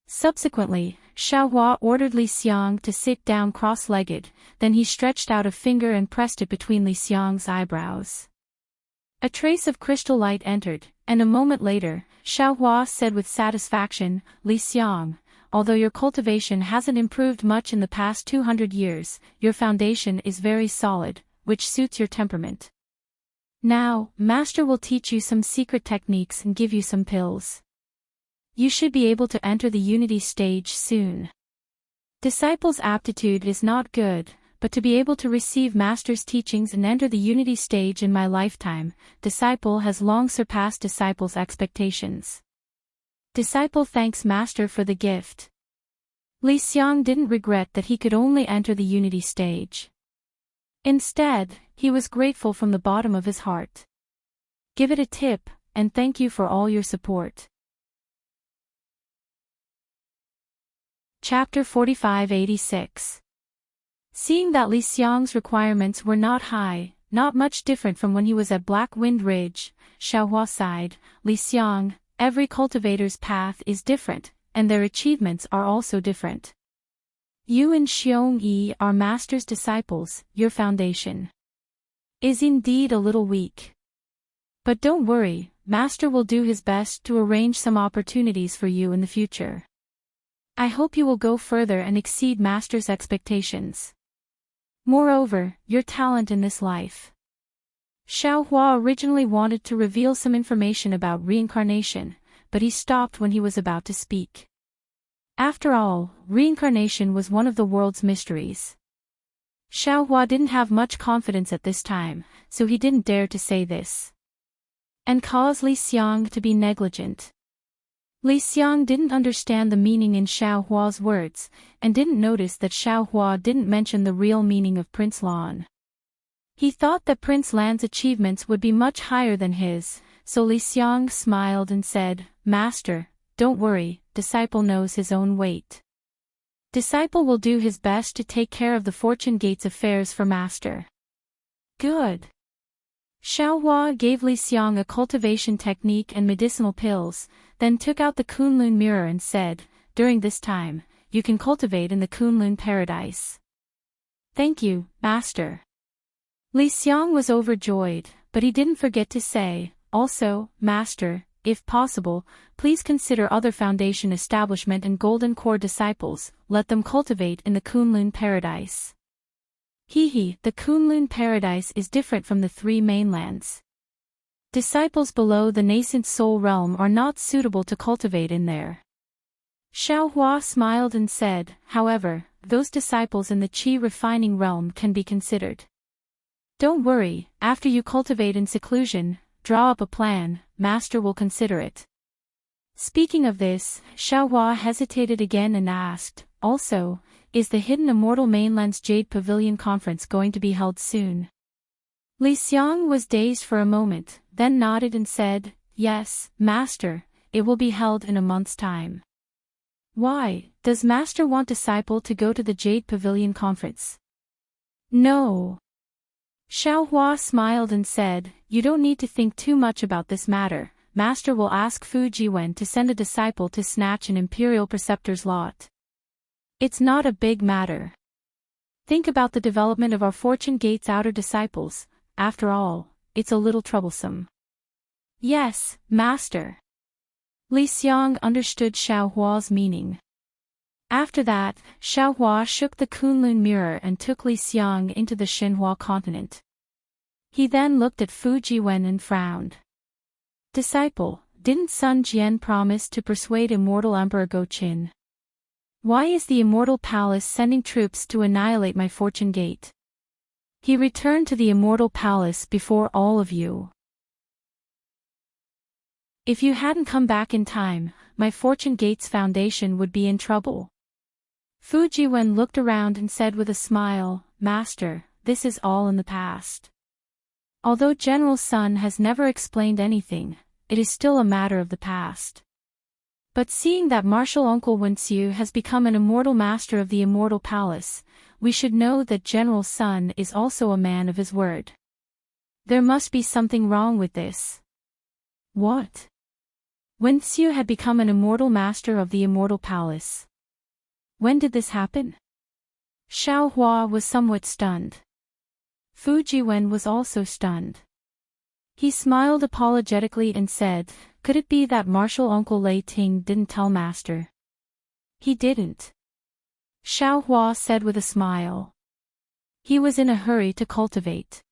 Subsequently, Xiaohua ordered Li Xiang to sit down cross-legged, then he stretched out a finger and pressed it between Li Xiang's eyebrows. A trace of crystal light entered, and a moment later, Xiaohua said with satisfaction, "Li Xiang, although your cultivation hasn't improved much in the past 200 years, your foundation is very solid, which suits your temperament. Now, Master will teach you some secret techniques and give you some pills. You should be able to enter the Unity stage soon. Disciples' aptitude is not good, but to be able to receive Master's teachings and enter the Unity stage in my lifetime, Disciple has long surpassed Disciple's expectations. Disciple thanks Master for the gift." Li Xiang didn't regret that he could only enter the Unity stage. Instead, he was grateful from the bottom of his heart. "Give it a tip, and thank you for all your support." Chapter 4586. Seeing that Li Xiang's requirements were not high, not much different from when he was at Black Wind Ridge, Xiaohua sighed, "Li Xiang, every cultivator's path is different, and their achievements are also different. You and Xiong Yi are Master's disciples, your foundation is indeed a little weak. But don't worry, Master will do his best to arrange some opportunities for you in the future. I hope you will go further and exceed Master's expectations. Moreover, your talent in this life." Xiaohua originally wanted to reveal some information about reincarnation, but he stopped when he was about to speak. After all, reincarnation was one of the world's mysteries. Xiaohua didn't have much confidence at this time, so he didn't dare to say this and cause Li Xiang to be negligent. Li Xiang didn't understand the meaning in Xiao Hua's words, and didn't notice that Xiao Hua didn't mention the real meaning of Prince Lan. He thought that Prince Lan's achievements would be much higher than his, so Li Xiang smiled and said, "Master, don't worry, disciple knows his own weight. Disciple will do his best to take care of the Fortune Gate's affairs for Master." Good. Xiao Hua gave Li Xiang a cultivation technique and medicinal pills, then took out the Kunlun mirror and said, "During this time, you can cultivate in the Kunlun paradise." "Thank you, Master." Li Xiang was overjoyed, but he didn't forget to say, "Also, Master, if possible, please consider other foundation establishment and golden core disciples, let them cultivate in the Kunlun paradise." The Kunlun paradise is different from the three mainlands. Disciples below the nascent soul realm are not suitable to cultivate in there. Xiao Hua smiled and said, "However, those disciples in the Qi refining realm can be considered. Don't worry, after you cultivate in seclusion, draw up a plan, Master will consider it." Speaking of this, Xiao Hua hesitated again and asked, "Also, is the Hidden Immortal Mainland's Jade Pavilion Conference going to be held soon?" Li Xiang was dazed for a moment, then nodded and said, "Yes, Master, it will be held in a month's time." "Why, does Master want disciple to go to the Jade Pavilion Conference?" "No." Xiao Hua smiled and said, "You don't need to think too much about this matter. Master will ask Fu Jiwen to send a disciple to snatch an Imperial Preceptor's lot. It's not a big matter. Think about the development of our Fortune Gate's outer disciples, after all, it's a little troublesome." "Yes, Master." Li Xiang understood Xiao Hua's meaning. After that, Xiao Hua shook the Kunlun mirror and took Li Xiang into the Xinhua continent. He then looked at Fu Jiwen and frowned. "Disciple, didn't Sun Jian promise to persuade Immortal Emperor Go Qin? Why is the Immortal Palace sending troops to annihilate my Fortune Gate? He returned to the Immortal Palace before all of you. If you hadn't come back in time, my Fortune Gate's foundation would be in trouble." Fu Jiwen looked around and said with a smile, "Master, this is all in the past. Although General Sun has never explained anything, it is still a matter of the past. But seeing that Martial Uncle Wenxiu has become an immortal master of the Immortal Palace, we should know that General Sun is also a man of his word. There must be something wrong with this." "What?" Wenxiu had become an immortal master of the Immortal Palace. When did this happen? Xiao Hua was somewhat stunned. Fu Jiwen was also stunned. He smiled apologetically and said, "Could it be that Martial Uncle Lei Ting didn't tell Master?" "He didn't," Xiao Hua said with a smile. "He was in a hurry to cultivate.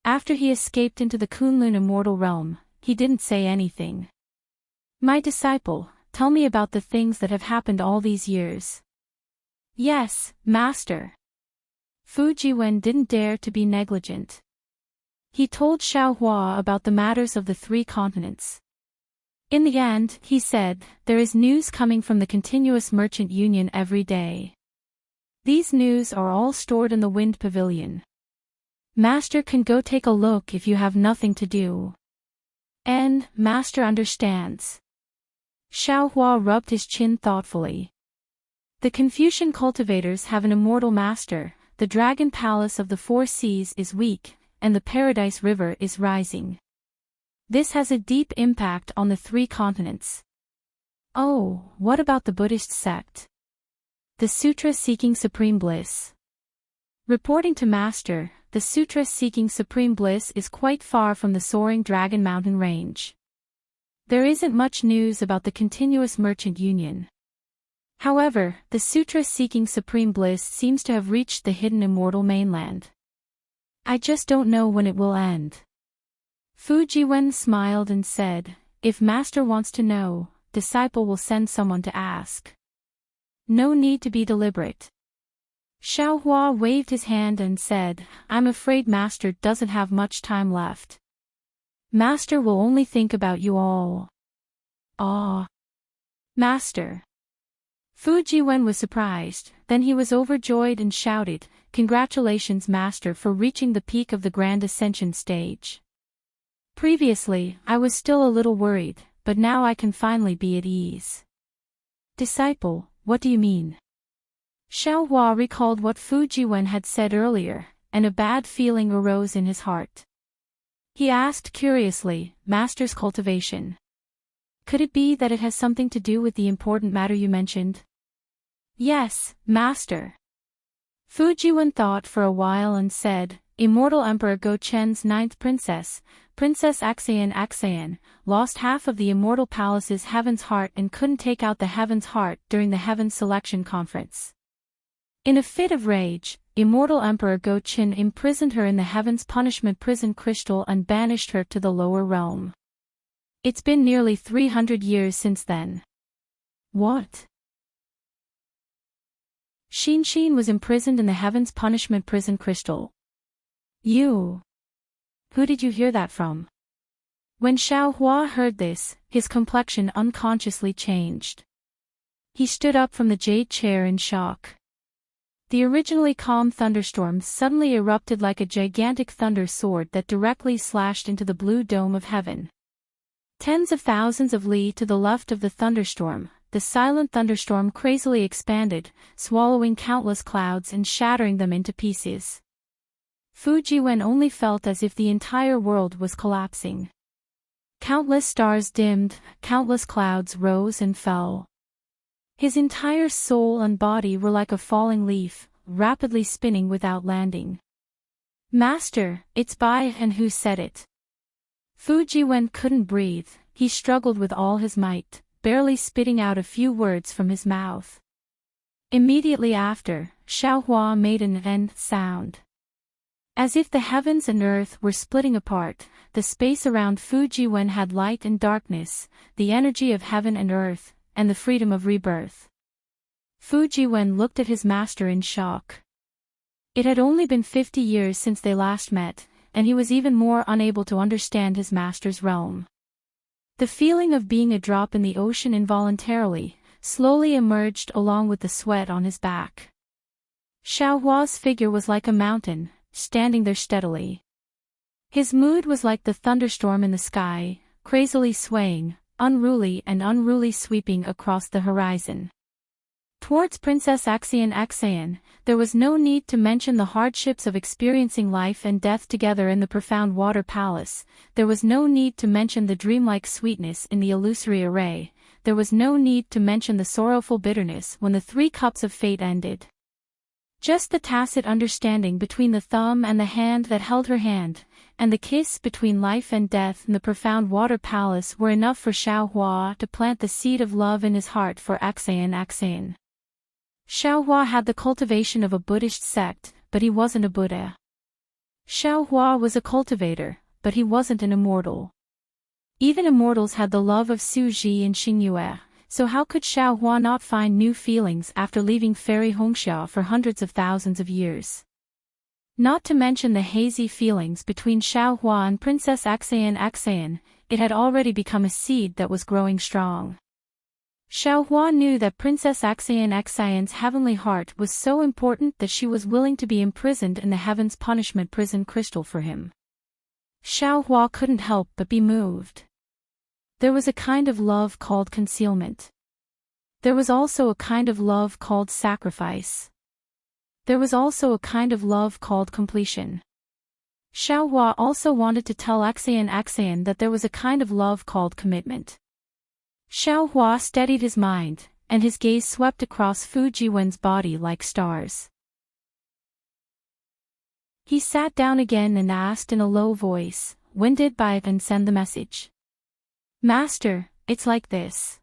After he escaped into the Kunlun immortal realm, he didn't say anything." "My disciple, tell me about the things that have happened all these years." "Yes, Master." Fu Jiwen didn't dare to be negligent. He told Xiao Hua about the matters of the three continents. In the end, he said, "There is news coming from the continuous merchant union every day. These news are all stored in the Wind Pavilion. Master can go take a look if you have nothing to do." "And, Master understands." Xiao Hua rubbed his chin thoughtfully. "The Confucian cultivators have an immortal master, the Dragon Palace of the Four Seas is weak, and the Paradise River is rising. This has a deep impact on the three continents." "Oh, what about the Buddhist sect? The Sutra Seeking Supreme Bliss?" Reporting to Master, the Sutra Seeking Supreme Bliss is quite far from the soaring Dragon Mountain Range. There isn't much news about the continuous merchant union. However, the Sutra Seeking Supreme Bliss seems to have reached the hidden immortal mainland. I just don't know when it will end." Fu Jiwen smiled and said, "If Master wants to know, disciple will send someone to ask. No need to be deliberate." Xiao Hua waved his hand and said, "I'm afraid Master doesn't have much time left. Master will only think about you all." "Ah." Master. Fu Jiwen was surprised, then he was overjoyed and shouted, "Congratulations, Master, for reaching the peak of the Grand Ascension stage. Previously, I was still a little worried, but now I can finally be at ease." Disciple, what do you mean? Xiao Hua recalled what Fu Jiwen had said earlier, and a bad feeling arose in his heart. He asked curiously, "Master's cultivation. Could it be that it has something to do with the important matter you mentioned?" "Yes, Master." Fu Jiwen thought for a while and said, "Immortal Emperor Go Chen's ninth princess, Princess Axayan, lost half of the Immortal Palace's Heaven's Heart and couldn't take out the Heaven's Heart during the Heaven's Selection Conference. In a fit of rage, Immortal Emperor Go Chen imprisoned her in the Heaven's Punishment Prison Crystal and banished her to the lower realm. It's been nearly 300 years since then." "What?" Xin was imprisoned in the Heaven's Punishment Prison Crystal. "You? Who did you hear that from?" When Xiao Hua heard this, his complexion unconsciously changed. He stood up from the jade chair in shock. The originally calm thunderstorm suddenly erupted like a gigantic thunder sword that directly slashed into the blue dome of heaven. Tens of thousands of li to the left of the thunderstorm, the silent thunderstorm crazily expanded, swallowing countless clouds and shattering them into pieces. Fu Jiwen only felt as if the entire world was collapsing. Countless stars dimmed, countless clouds rose and fell. His entire soul and body were like a falling leaf, rapidly spinning without landing. "Master, it's Bai, and who said it?" Fu Jiwen couldn't breathe, he struggled with all his might, barely spitting out a few words from his mouth. Immediately after, Xiao Hua made an "n" sound. As if the heavens and earth were splitting apart, the space around Fu Jiwen had light and darkness, the energy of heaven and earth, and the freedom of rebirth. Fu Jiwen looked at his master in shock. It had only been 50 years since they last met, and he was even more unable to understand his master's realm. The feeling of being a drop in the ocean involuntarily, slowly emerged along with the sweat on his back. Xiao Hua's figure was like a mountain, standing there steadily. His mood was like the thunderstorm in the sky, crazily swaying, unruly sweeping across the horizon. Towards Princess Axayan, there was no need to mention the hardships of experiencing life and death together in the profound water palace, there was no need to mention the dreamlike sweetness in the illusory array, there was no need to mention the sorrowful bitterness when the 3 cups of fate ended. Just the tacit understanding between the thumb and the hand that held her hand, and the kiss between life and death in the profound water palace were enough for Xiao Hua to plant the seed of love in his heart for Axayan. Xiao Hua had the cultivation of a Buddhist sect, but he wasn't a Buddha. Xiao Hua was a cultivator, but he wasn't an immortal. Even immortals had the love of Su Ji and Xingyue, so how could Xiao Hua not find new feelings after leaving fairy Hongxia for hundreds of thousands of years? Not to mention the hazy feelings between Xiao Hua and Princess Axayan, it had already become a seed that was growing strong. Xiao Hua knew that Princess Axayan's heavenly heart was so important that she was willing to be imprisoned in the Heaven's Punishment Prison Crystal for him. Xiao Hua couldn't help but be moved. There was a kind of love called concealment. There was also a kind of love called sacrifice. There was also a kind of love called completion. Xiao Hua also wanted to tell Axayan that there was a kind of love called commitment. Xiao Hua steadied his mind, and his gaze swept across Fu Jiwen's body like stars. He sat down again and asked in a low voice, "When did Bai send the message?" "Master, it's like this."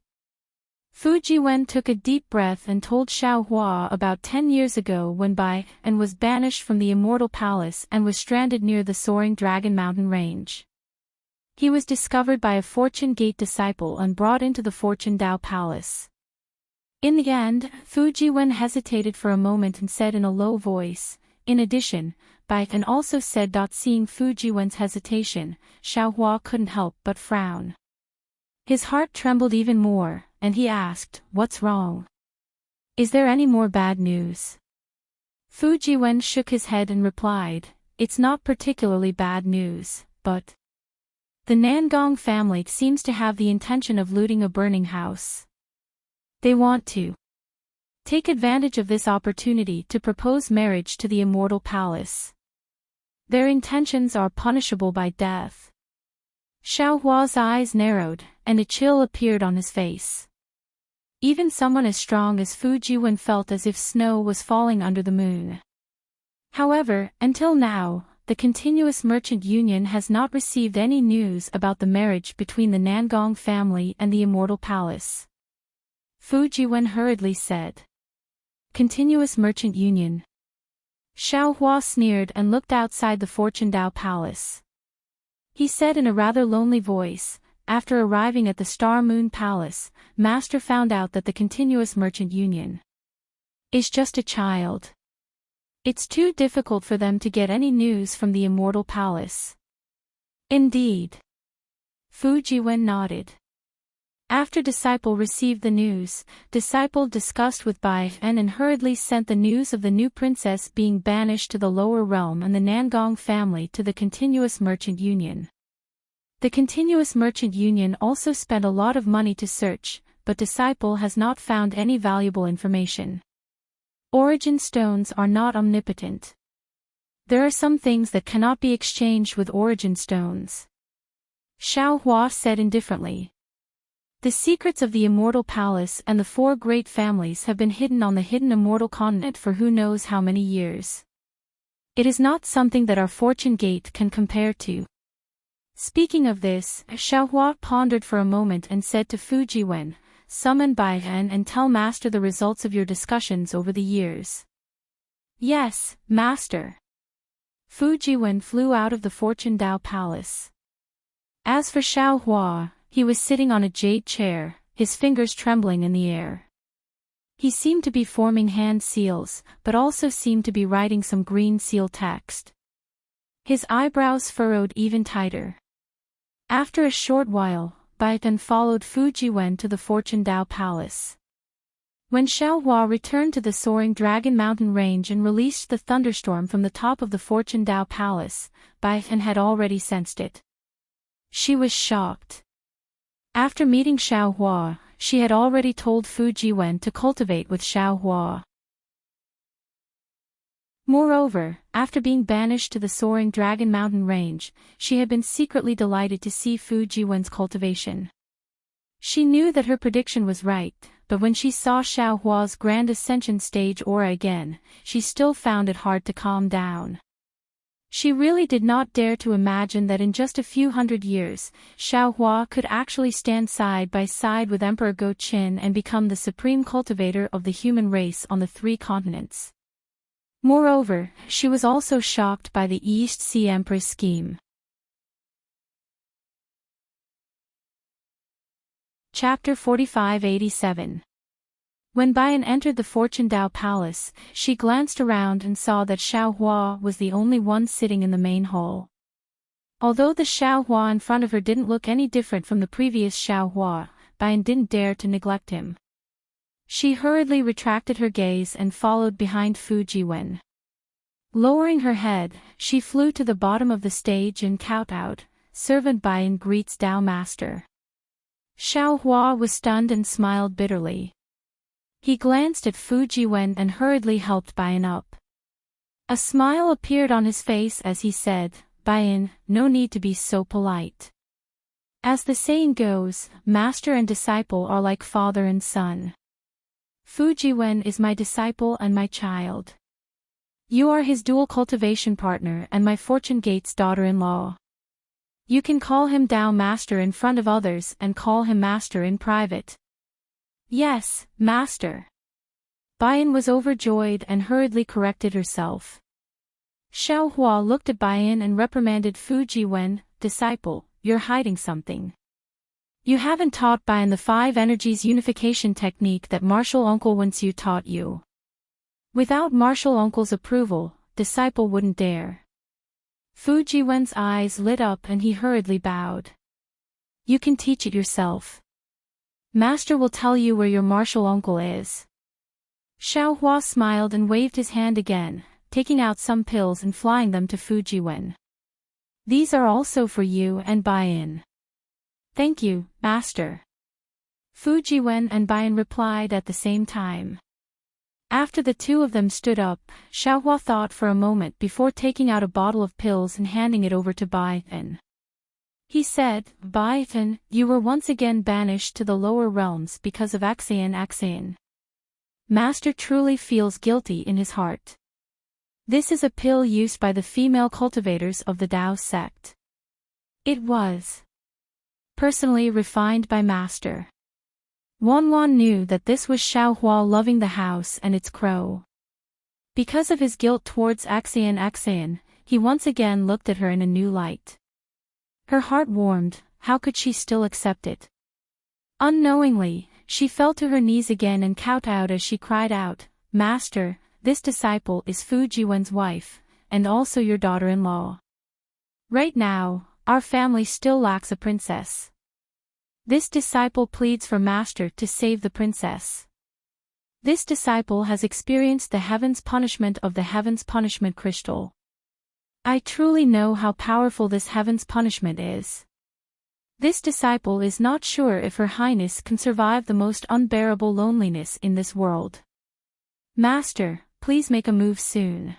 Fu Jiwen took a deep breath and told Xiao Hua about 10 years ago when Bai was banished from the Immortal Palace and was stranded near the soaring Dragon Mountain range. He was discovered by a Fortune Gate disciple and brought into the Fortune Dao Palace. In the end, Fu Jiwen hesitated for a moment and said in a low voice, "In addition, Bai also said." Seeing Fu Jiwen's hesitation, Xiao Hua couldn't help but frown. His heart trembled even more, and he asked, "What's wrong? Is there any more bad news?" Fujiwen shook his head and replied, "It's not particularly bad news, but the Nangong family seems to have the intention of looting a burning house. They want to take advantage of this opportunity to propose marriage to the immortal palace. Their intentions are punishable by death." Xiaohua's eyes narrowed, and a chill appeared on his face. Even someone as strong as Fujiwen felt as if snow was falling under the moon. However, until now, the Continuous Merchant Union has not received any news about the marriage between the Nangong family and the Immortal Palace. Fujiwen hurriedly said. Continuous Merchant Union. Xiaohua sneered and looked outside the Fortune Dao Palace. He said in a rather lonely voice, "After arriving at the Star Moon Palace, Master found out that the Continuous Merchant Union is just a child. It's too difficult for them to get any news from the Immortal Palace." "Indeed." Fujiwen nodded. After Disciple received the news, Disciple discussed with Bai Fen and hurriedly sent the news of the new princess being banished to the lower realm and the Nangong family to the Continuous Merchant Union. The Continuous Merchant Union also spent a lot of money to search, but Disciple has not found any valuable information. Origin stones are not omnipotent. There are some things that cannot be exchanged with origin stones. Xiaohua said indifferently. The secrets of the Immortal Palace and the four great families have been hidden on the hidden Immortal Continent for who knows how many years. It is not something that our Fortune Gate can compare to. Speaking of this, Xiaohua pondered for a moment and said to Fujiwen, "Summon Bai Fen and tell Master the results of your discussions over the years." "Yes, Master." Fujiwen flew out of the Fortune Dao Palace. As for Xiaohua, he was sitting on a jade chair, his fingers trembling in the air. He seemed to be forming hand seals, but also seemed to be writing some green seal text. His eyebrows furrowed even tighter. After a short while, Bai Fen followed Fujiwen to the Fortune Dao Palace. When Xiaohua returned to the soaring Dragon Mountain range and released the thunderstorm from the top of the Fortune Dao Palace, Bai Fen had already sensed it. She was shocked. After meeting Xiaohua, she had already told Fujiwen to cultivate with Xiaohua. Moreover, after being banished to the soaring Dragon Mountain range, she had been secretly delighted to see Fujiwen's cultivation. She knew that her prediction was right, but when she saw Xiaohua's Grand Ascension stage aura again, she still found it hard to calm down. She really did not dare to imagine that in just a few hundred years, Xiaohua could actually stand side by side with Emperor Go Qin and become the supreme cultivator of the human race on the 3 continents. Moreover, she was also shocked by the East Sea Empress scheme. Chapter 4587. When Baiyan entered the Fortune Dao Palace, she glanced around and saw that Xiaohua was the only one sitting in the main hall. Although the Xiaohua in front of her didn't look any different from the previous Xiaohua, Baiyan didn't dare to neglect him. She hurriedly retracted her gaze and followed behind Fujiwen. Lowering her head, she flew to the bottom of the stage and kowtowed, "Servant Baiyan greets Dao Master." Xiaohua was stunned and smiled bitterly. He glanced at Fujiwen and hurriedly helped Baiyan up. A smile appeared on his face as he said, "Baiyan, no need to be so polite. As the saying goes, master and disciple are like father and son. Fujiwen is my disciple and my child. You are his dual cultivation partner and my Fortune Gate's daughter-in-law. You can call him Dao Master in front of others and call him Master in private." "Yes, Master." Baiyan was overjoyed and hurriedly corrected herself. Xiaohua looked at Baiyan and reprimanded Fujiwen, "Disciple, you're hiding something. You haven't taught Baiyan the 5 energies unification technique that Martial Uncle Wenxiu taught you. Without Martial Uncle's approval, disciple wouldn't dare." Fujiwen's eyes lit up and he hurriedly bowed. "You can teach it yourself." Master will tell you where your martial uncle is. Xiaohua smiled and waved his hand again, taking out some pills and flying them to Fujiwen. These are also for you and Baiyan. Thank you, Master. Fujiwen and Baiyan replied at the same time. After the two of them stood up, Xiaohua thought for a moment before taking out a bottle of pills and handing it over to Baiyan. He said, Baiyan, you were once again banished to the lower realms because of Axian. Master truly feels guilty in his heart. This is a pill used by the female cultivators of the Tao sect. It was personally refined by Master. Wanwan knew that this was Xiaohua loving the house and its crow. Because of his guilt towards Axian, he once again looked at her in a new light. Her heart warmed. How could she still accept it? Unknowingly, she fell to her knees again and kowtowed as she cried out, Master, this disciple is Fujiwen's wife, and also your daughter-in-law. Right now, our family still lacks a princess. This disciple pleads for Master to save the princess. This disciple has experienced the heaven's punishment of the heaven's punishment crystal. I truly know how powerful this heaven's punishment is. This disciple is not sure if Her Highness can survive the most unbearable loneliness in this world. Master, please make a move soon.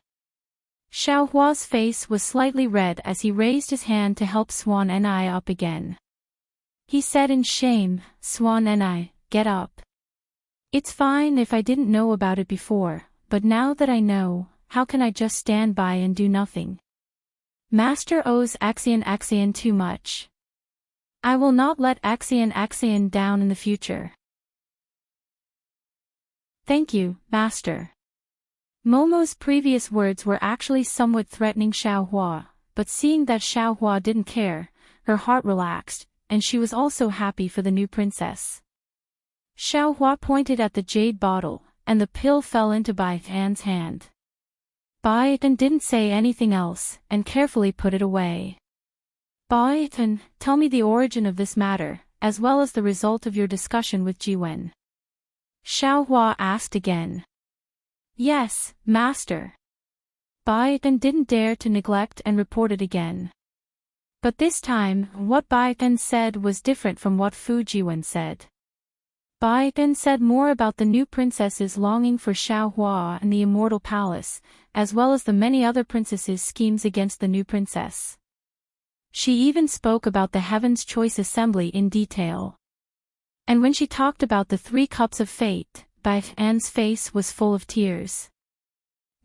Xiaohua's face was slightly red as he raised his hand to help Swan and I up again. He said in shame, Swan and I, get up. It's fine if I didn't know about it before, but now that I know, how can I just stand by and do nothing? Master owes Axian too much. I will not let Axian down in the future. Thank you, Master. Momo's previous words were actually somewhat threatening Xiaohua, but seeing that Xiaohua didn't care, her heart relaxed, and she was also happy for the new princess. Xiaohua pointed at the jade bottle, and the pill fell into Baiyan's hand. Baiyan didn't say anything else, and carefully put it away. Baiyan, tell me the origin of this matter, as well as the result of your discussion with Jiwen. Xiaohua asked again. Yes, Master. Baiyan didn't dare to neglect and report it again. But this time, what Baiyan said was different from what Fujiwen said. Baiyan said more about the new princess's longing for Xiaohua and the immortal palace, as well as the many other princesses' schemes against the new princess. She even spoke about the Heaven's Choice Assembly in detail. And when she talked about the 3 cups of fate, Baiyan's face was full of tears.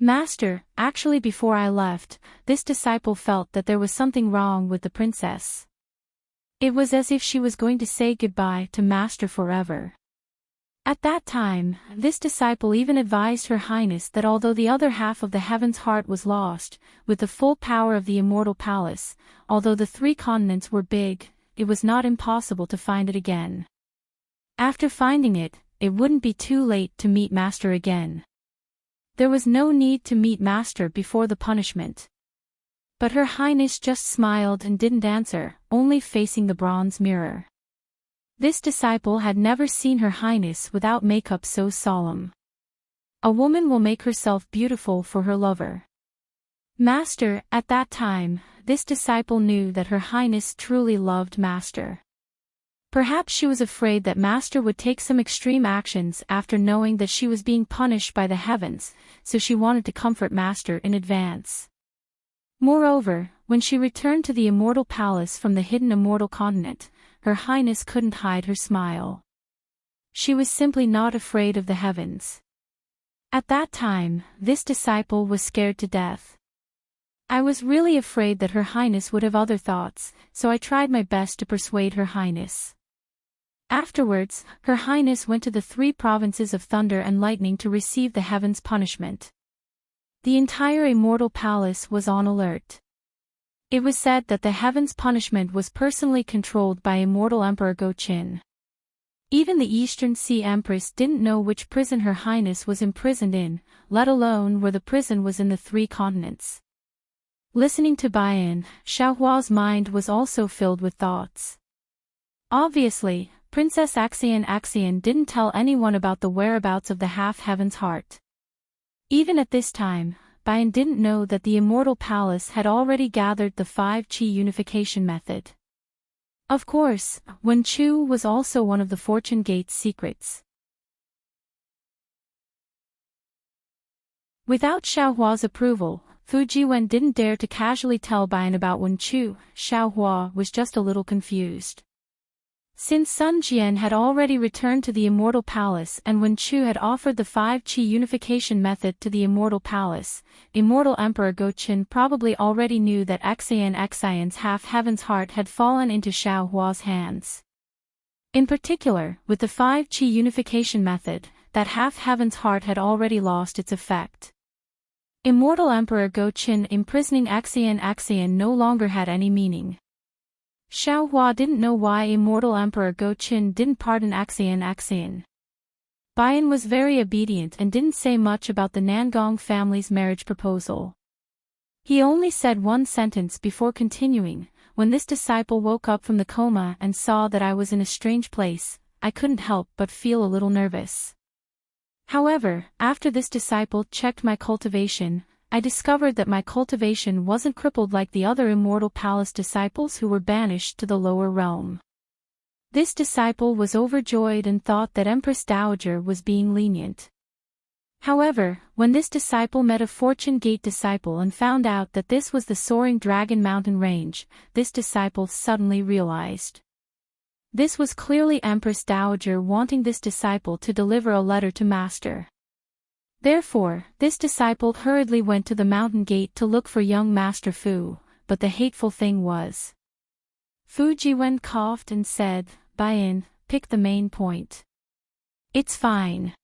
Master, actually before I left, this disciple felt that there was something wrong with the princess. It was as if she was going to say goodbye to Master forever. At that time, this disciple even advised Her Highness that although the other half of the heaven's heart was lost, with the full power of the immortal palace, although the 3 continents were big, it was not impossible to find it again. After finding it, it wouldn't be too late to meet Master again. There was no need to meet Master before the punishment. But Her Highness just smiled and didn't answer, only facing the bronze mirror. This disciple had never seen Her Highness without makeup so solemn. A woman will make herself beautiful for her lover. Master, at that time, this disciple knew that Her Highness truly loved Master. Perhaps she was afraid that Master would take some extreme actions after knowing that she was being punished by the heavens, so she wanted to comfort Master in advance. Moreover, when she returned to the immortal palace from the hidden immortal continent, Her Highness couldn't hide her smile. She was simply not afraid of the heavens. At that time, this disciple was scared to death. I was really afraid that Her Highness would have other thoughts, so I tried my best to persuade Her Highness. Afterwards, Her Highness went to the 3 provinces of thunder and lightning to receive the heaven's punishment. The entire immortal palace was on alert. It was said that the heaven's punishment was personally controlled by immortal Emperor Go-Chin. Even the Eastern Sea Empress didn't know which prison Her Highness was imprisoned in, let alone where the prison was in the 3 continents. Listening to Baiyan, Xiaohua's mind was also filled with thoughts. Obviously, Princess Axian didn't tell anyone about the whereabouts of the half-heaven's heart. Even at this time, Bayan didn't know that the Immortal Palace had already gathered the 5-chi unification method. Of course, Wen Chu was also one of the Fortune Gate's secrets. Without Xiaohua's approval, Fu Jiwen didn't dare to casually tell Bayan about Wen Chu. Xiaohua was just a little confused. Since Sun Jian had already returned to the Immortal Palace and Wen Chu had offered the 5-chi unification method to the Immortal Palace, Immortal Emperor Goqin probably already knew that Xian's half-heaven's heart had fallen into Xiaohua's hands. In particular, with the 5-chi unification method, that half-heaven's heart had already lost its effect. Immortal Emperor Goqin imprisoning Xian no longer had any meaning. Xiaohua didn't know why Immortal Emperor Goqin didn't pardon Xian. Bayan was very obedient and didn't say much about the Nangong family's marriage proposal. He only said one sentence before continuing, "When this disciple woke up from the coma and saw that I was in a strange place, I couldn't help but feel a little nervous. However, after this disciple checked my cultivation, I discovered that my cultivation wasn't crippled like the other Immortal Palace disciples who were banished to the lower realm. This disciple was overjoyed and thought that Empress Dowager was being lenient. However, when this disciple met a Fortune Gate disciple and found out that this was the Soaring Dragon Mountain Range, this disciple suddenly realized. This was clearly Empress Dowager wanting this disciple to deliver a letter to Master. Therefore, this disciple hurriedly went to the mountain gate to look for young Master Fu, but the hateful thing was. Fu Jiwen coughed and said, "Bayan, pick the main point." "It's fine."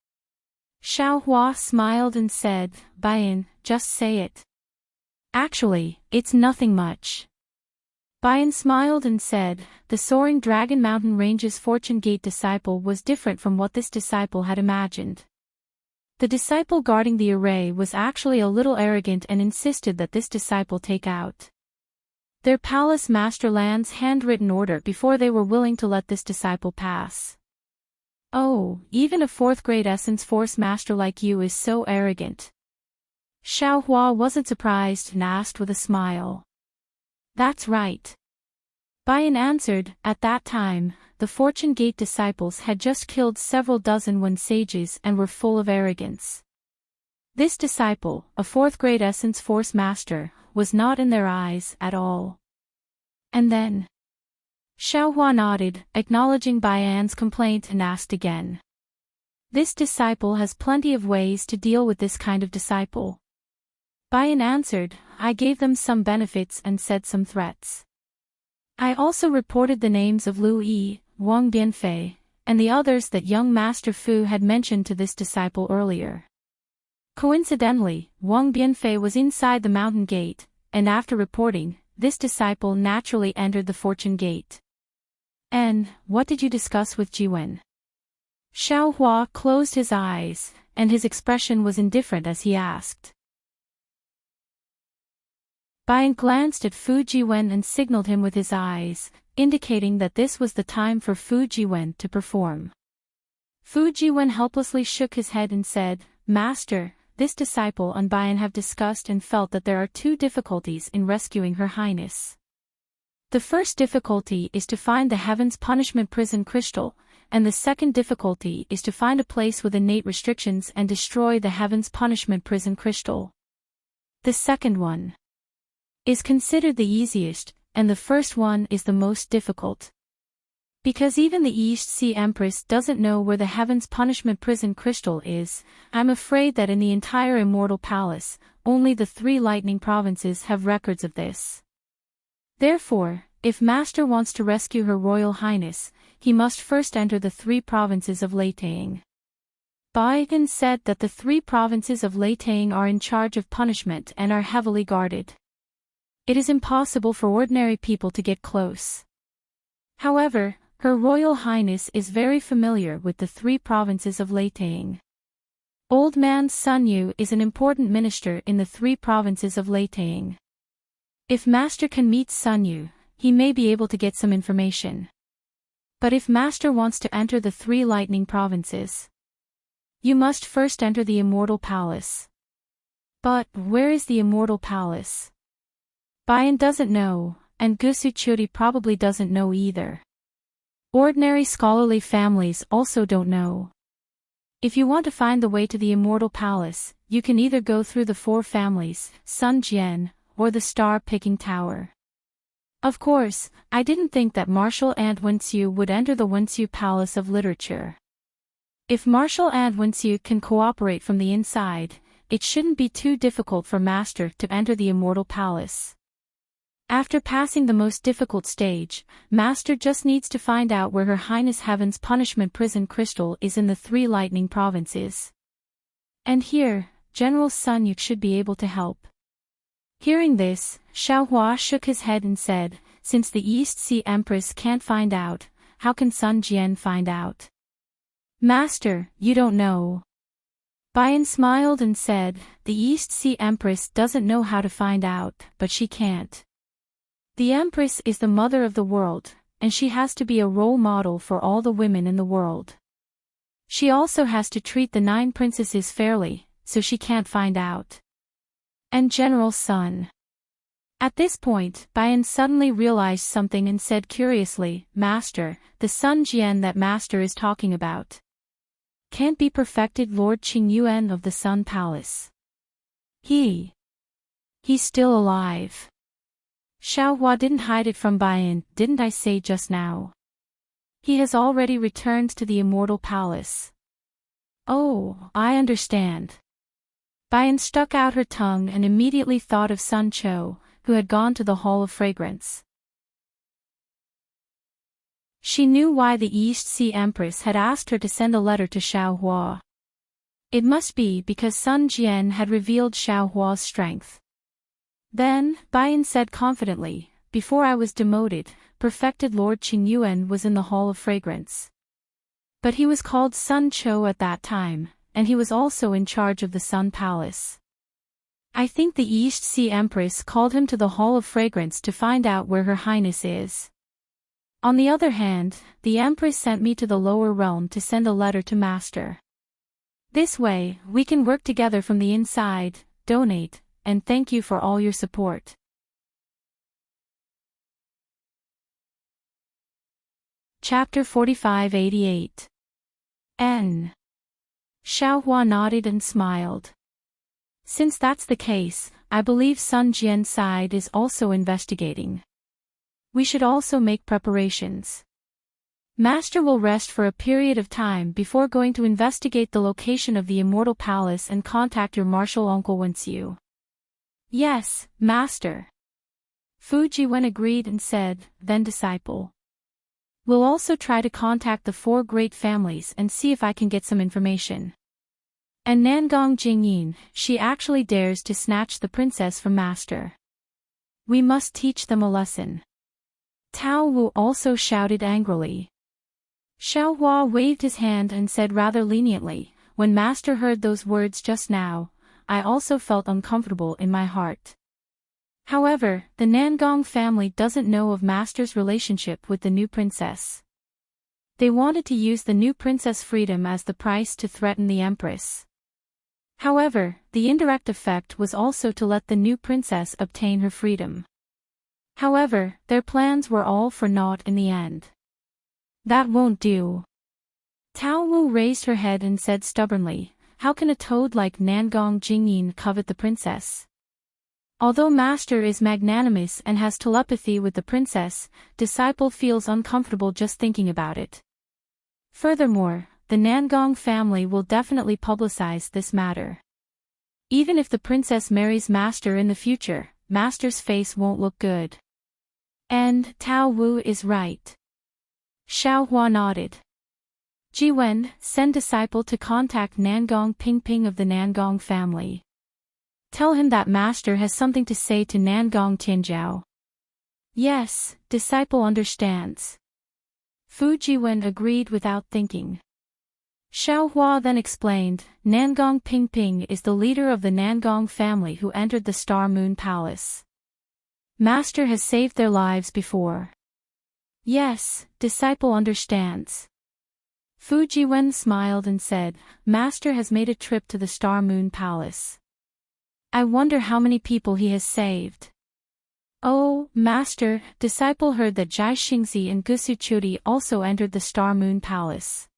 Xiaohua smiled and said, "Bayan, just say it." "Actually, it's nothing much." Bayan smiled and said, "The Soaring Dragon Mountain Range's Fortune Gate disciple was different from what this disciple had imagined. The disciple guarding the array was actually a little arrogant and insisted that this disciple take out their palace master land's handwritten order before they were willing to let this disciple pass. Oh, even a 4th grade essence force master like you is so arrogant." Xiaohua wasn't surprised and asked with a smile. "That's right." Bayan answered. At that time, the Fortune Gate disciples had just killed several dozen Wen sages and were full of arrogance. This disciple, a 4th grade essence force master, was not in their eyes at all. And then Xiaohua nodded, acknowledging Bayan's complaint and asked again. "This disciple has plenty of ways to deal with this kind of disciple." Bayan answered, "I gave them some benefits and said some threats. I also reported the names of Lu Yi, Wang Bianfei, and the others that young Master Fu had mentioned to this disciple earlier. Coincidentally, Wang Bianfei was inside the mountain gate, and after reporting, this disciple naturally entered the Fortune Gate." "And, what did you discuss with Jiwen?" Xiaohua closed his eyes, and his expression was indifferent as he asked. Bayan glanced at Fu Jiwen and signaled him with his eyes, indicating that this was the time for Fu Jiwen to perform. Fu Jiwen helplessly shook his head and said, "Master, this disciple and Bayan have discussed and felt that there are 2 difficulties in rescuing Her Highness. The first difficulty is to find the Heaven's Punishment Prison Crystal, and the second difficulty is to find a place with innate restrictions and destroy the Heaven's Punishment Prison Crystal. The second one is considered the easiest, and the first one is the most difficult. Because even the East Sea Empress doesn't know where the Heaven's Punishment Prison Crystal is, I'm afraid that in the entire Immortal Palace, only the 3 lightning provinces have records of this. Therefore, if Master wants to rescue Her Royal Highness, he must first enter the 3 provinces of Leitang." Bayan said that the 3 provinces of Leitang are in charge of punishment and are heavily guarded. It is impossible for ordinary people to get close. However, Her Royal Highness is very familiar with the 3 provinces of Leitang. Old Man Sun Yu is an important minister in the 3 provinces of Leitang. If Master can meet Sun Yu, he may be able to get some information. But if Master wants to enter the 3 lightning provinces, you must first enter the Immortal Palace. But, where is the Immortal Palace? Bayan doesn't know, and Gusuchuri probably doesn't know either. Ordinary scholarly families also don't know. If you want to find the way to the Immortal Palace, you can either go through the 4 families, Sun Jian, or the Star-Picking Tower. Of course, I didn't think that Marshal and Wenxiu would enter the Wenxiu Palace of Literature. If Marshal and Wenxiu can cooperate from the inside, it shouldn't be too difficult for Master to enter the Immortal Palace. After passing the most difficult stage, Master just needs to find out where Her Highness Heaven's punishment prison crystal is in the 3 lightning provinces. And here, General Sun Yu should be able to help. Hearing this, Xiaohua shook his head and said, since the East Sea Empress can't find out, how can Sun Jian find out? Master, you don't know. Bayan smiled and said, the East Sea Empress doesn't know how to find out, but she can't. The Empress is the mother of the world, and she has to be a role model for all the women in the world. She also has to treat the 9 princesses fairly, so she can't find out. And General Sun. At this point, Bayan suddenly realized something and said curiously, Master, the Sun Jian that Master is talking about can't be perfected Lord Qingyuan of the Sun Palace. He's still alive. Xiaohua didn't hide it from Bayan, didn't I say just now? He has already returned to the Immortal Palace. Oh, I understand. Bayan stuck out her tongue and immediately thought of Sun Cho, who had gone to the Hall of Fragrance. She knew why the East Sea Empress had asked her to send a letter to Xiaohua. It must be because Sun Jian had revealed Xiaohua's strength. Then, Bayan said confidently, before I was demoted, perfected Lord Qingyuan was in the Hall of Fragrance. But he was called Sun Cho at that time, and he was also in charge of the Sun Palace. I think the East Sea Empress called him to the Hall of Fragrance to find out where Her Highness is. On the other hand, the Empress sent me to the lower realm to send a letter to Master. This way, we can work together from the inside, donate, and thank you for all your support. Chapter 4588. N. Xiaohua nodded and smiled. Since that's the case, I believe Sun Jian's side is also investigating. We should also make preparations. Master will rest for a period of time before going to investigate the location of the Immortal Palace and contact your martial uncle Wenxiu. Yes, Master. Fujiwen agreed and said, then Disciple. We'll also try to contact the 4 great families and see if I can get some information. And Nangong Jingyin, she actually dares to snatch the princess from Master. We must teach them a lesson. Tao Wu also shouted angrily. Xiaohua waved his hand and said rather leniently, when Master heard those words just now, I also felt uncomfortable in my heart. However, the Nangong family doesn't know of Master's relationship with the new princess. They wanted to use the new princess' freedom as the price to threaten the Empress. However, the indirect effect was also to let the new princess obtain her freedom. However, their plans were all for naught in the end. That won't do. Tao Wu raised her head and said stubbornly, how can a toad like Nangong Jingyin covet the princess? Although Master is magnanimous and has telepathy with the princess, Disciple feels uncomfortable just thinking about it. Furthermore, the Nangong family will definitely publicize this matter. Even if the princess marries Master in the future, Master's face won't look good. And Tao Wu is right. Xiaohua nodded. Jiwen, send Disciple to contact Nangong Pingping of the Nangong family. Tell him that Master has something to say to Nangong Tianjiao. Yes, Disciple understands. Fujiwen agreed without thinking. Xiaohua then explained, Nangong Pingping is the leader of the Nangong family who entered the Star Moon Palace. Master has saved their lives before. Yes, disciple understands. Fu Jiwen smiled and said, Master has made a trip to the Star Moon Palace. I wonder how many people he has saved. Oh, Master, disciple heard that Jai Xingzi and Gusu Chudi also entered the Star Moon Palace.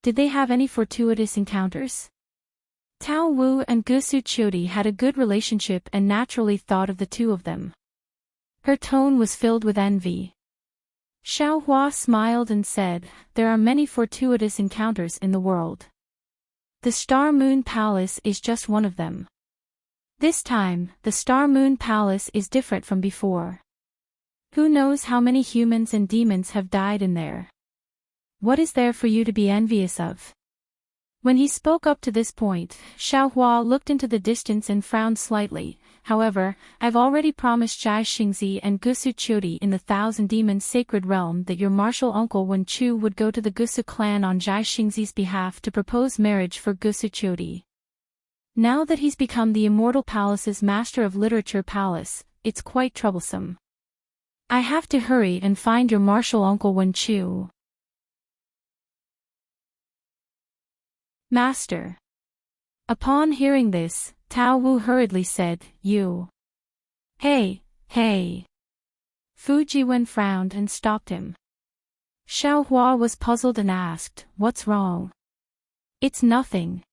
Did they have any fortuitous encounters? Tao Wu and Gusu Chudi had a good relationship and naturally thought of the two of them. Her tone was filled with envy. Xiao Hua smiled and said, there are many fortuitous encounters in the world. The Star Moon Palace is just one of them. This time, the Star Moon Palace is different from before. Who knows how many humans and demons have died in there? What is there for you to be envious of? When he spoke up to this point, Xiao Hua looked into the distance and frowned slightly. However, I've already promised Jai Xingzi and Gusu Chudi in the Thousand Demons Sacred Realm that your martial uncle Wen Chu would go to the Gusu clan on Jai Xingzi's behalf to propose marriage for Gusu Chudi. Now that he's become the Immortal Palace's Master of Literature Palace, it's quite troublesome. I have to hurry and find your martial uncle Wen Chu. Master. Upon hearing this, Tao Wu hurriedly said, You. Hey. Fu Jiwen frowned and stopped him. Xiao Hua was puzzled and asked, What's wrong? It's nothing.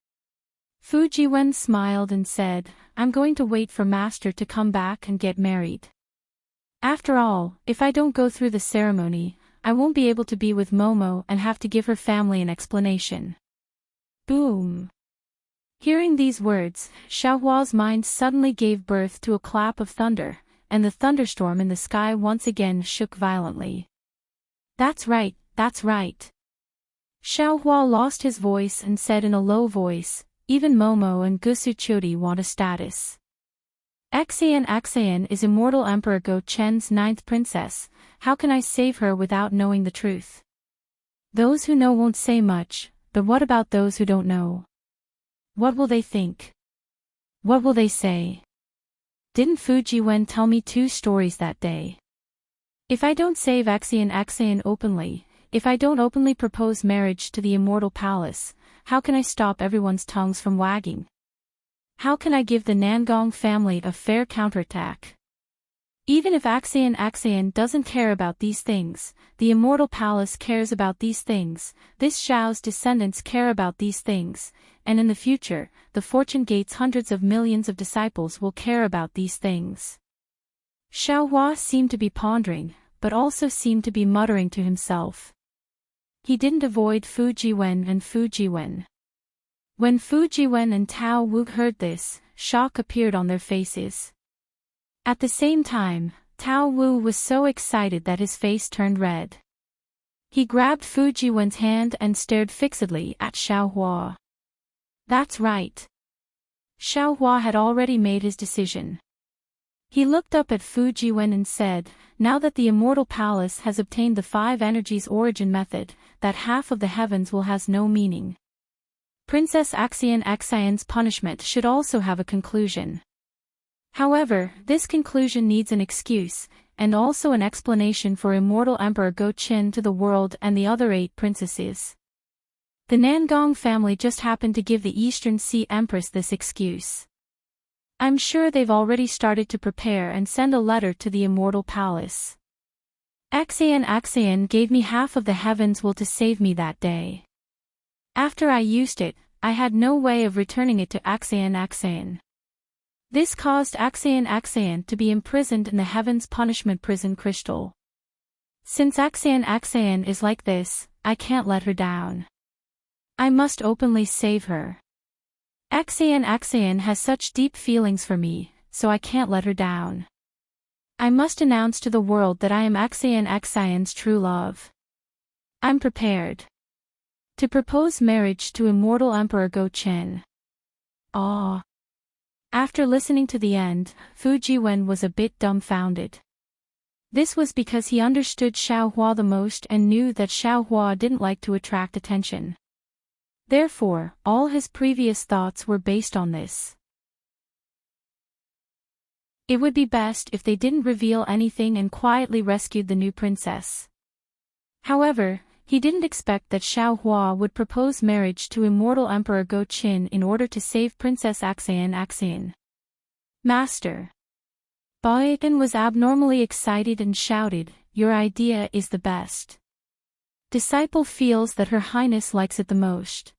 Fu Jiwen smiled and said, I'm going to wait for Master to come back and get married. After all, if I don't go through the ceremony, I won't be able to be with Momo and have to give her family an explanation. Boom. Hearing these words, Xiao Hua's mind suddenly gave birth to a clap of thunder, and the thunderstorm in the sky once again shook violently. That's right. Xiao Hua lost his voice and said in a low voice, even Momo and Gusu Chudi want a status. Xian is Immortal Emperor Go Chen's 9th princess. How can I save her without knowing the truth? Those who know won't say much, but what about those who don't know? What will they think? What will they say? Didn't Fu Jiwen tell me 2 stories that day? If I don't save Xian openly, if I don't openly propose marriage to the Immortal Palace, how can I stop everyone's tongues from wagging? How can I give the Nangong family a fair counterattack? Even if Xian doesn't care about these things, the Immortal Palace cares about these things, this Xiao's descendants care about these things, and in the future, the Fortune Gate's hundreds of millions of disciples will care about these things. Xiao Hua seemed to be pondering, but also seemed to be muttering to himself. He didn't avoid Fu Jiwen and Fu Jiwen. When Fu Jiwen and Tao Wu heard this, shock appeared on their faces. At the same time, Tao Wu was so excited that his face turned red. He grabbed Fu Jiwen's hand and stared fixedly at Xiao Hua. That's right. Xiao Hua had already made his decision. He looked up at Fu Jiwen and said, now that the Immortal Palace has obtained the 5 energies origin method, that half of the heavens will has no meaning. Princess Xian's punishment should also have a conclusion. However, this conclusion needs an excuse, and also an explanation for Immortal Emperor Go Qin to the world and the other 8 princesses. The Nangong family just happened to give the Eastern Sea Empress this excuse. I'm sure they've already started to prepare and send a letter to the Immortal Palace. Xian gave me half of the heavens will to save me that day. After I used it, I had no way of returning it to Xian. This caused Xian to be imprisoned in the Heaven's Punishment Prison Crystal. Since Xian is like this, I can't let her down. I must openly save her. Xian has such deep feelings for me, so I can't let her down. I must announce to the world that I am Xian's true love. I'm prepared to propose marriage to Immortal Emperor Go Chen. Ah. After listening to the end, Fu Jiwen was a bit dumbfounded. This was because he understood Xiao Hua the most and knew that Xiao Hua didn't like to attract attention. Therefore, all his previous thoughts were based on this. It would be best if they didn't reveal anything and quietly rescued the new princess. However, he didn't expect that Xiao Hua would propose marriage to immortal Emperor Go Qin in order to save Princess Axian. Master. Baoyan was abnormally excited and shouted, "Your idea is the best. Disciple feels that Her Highness likes it the most.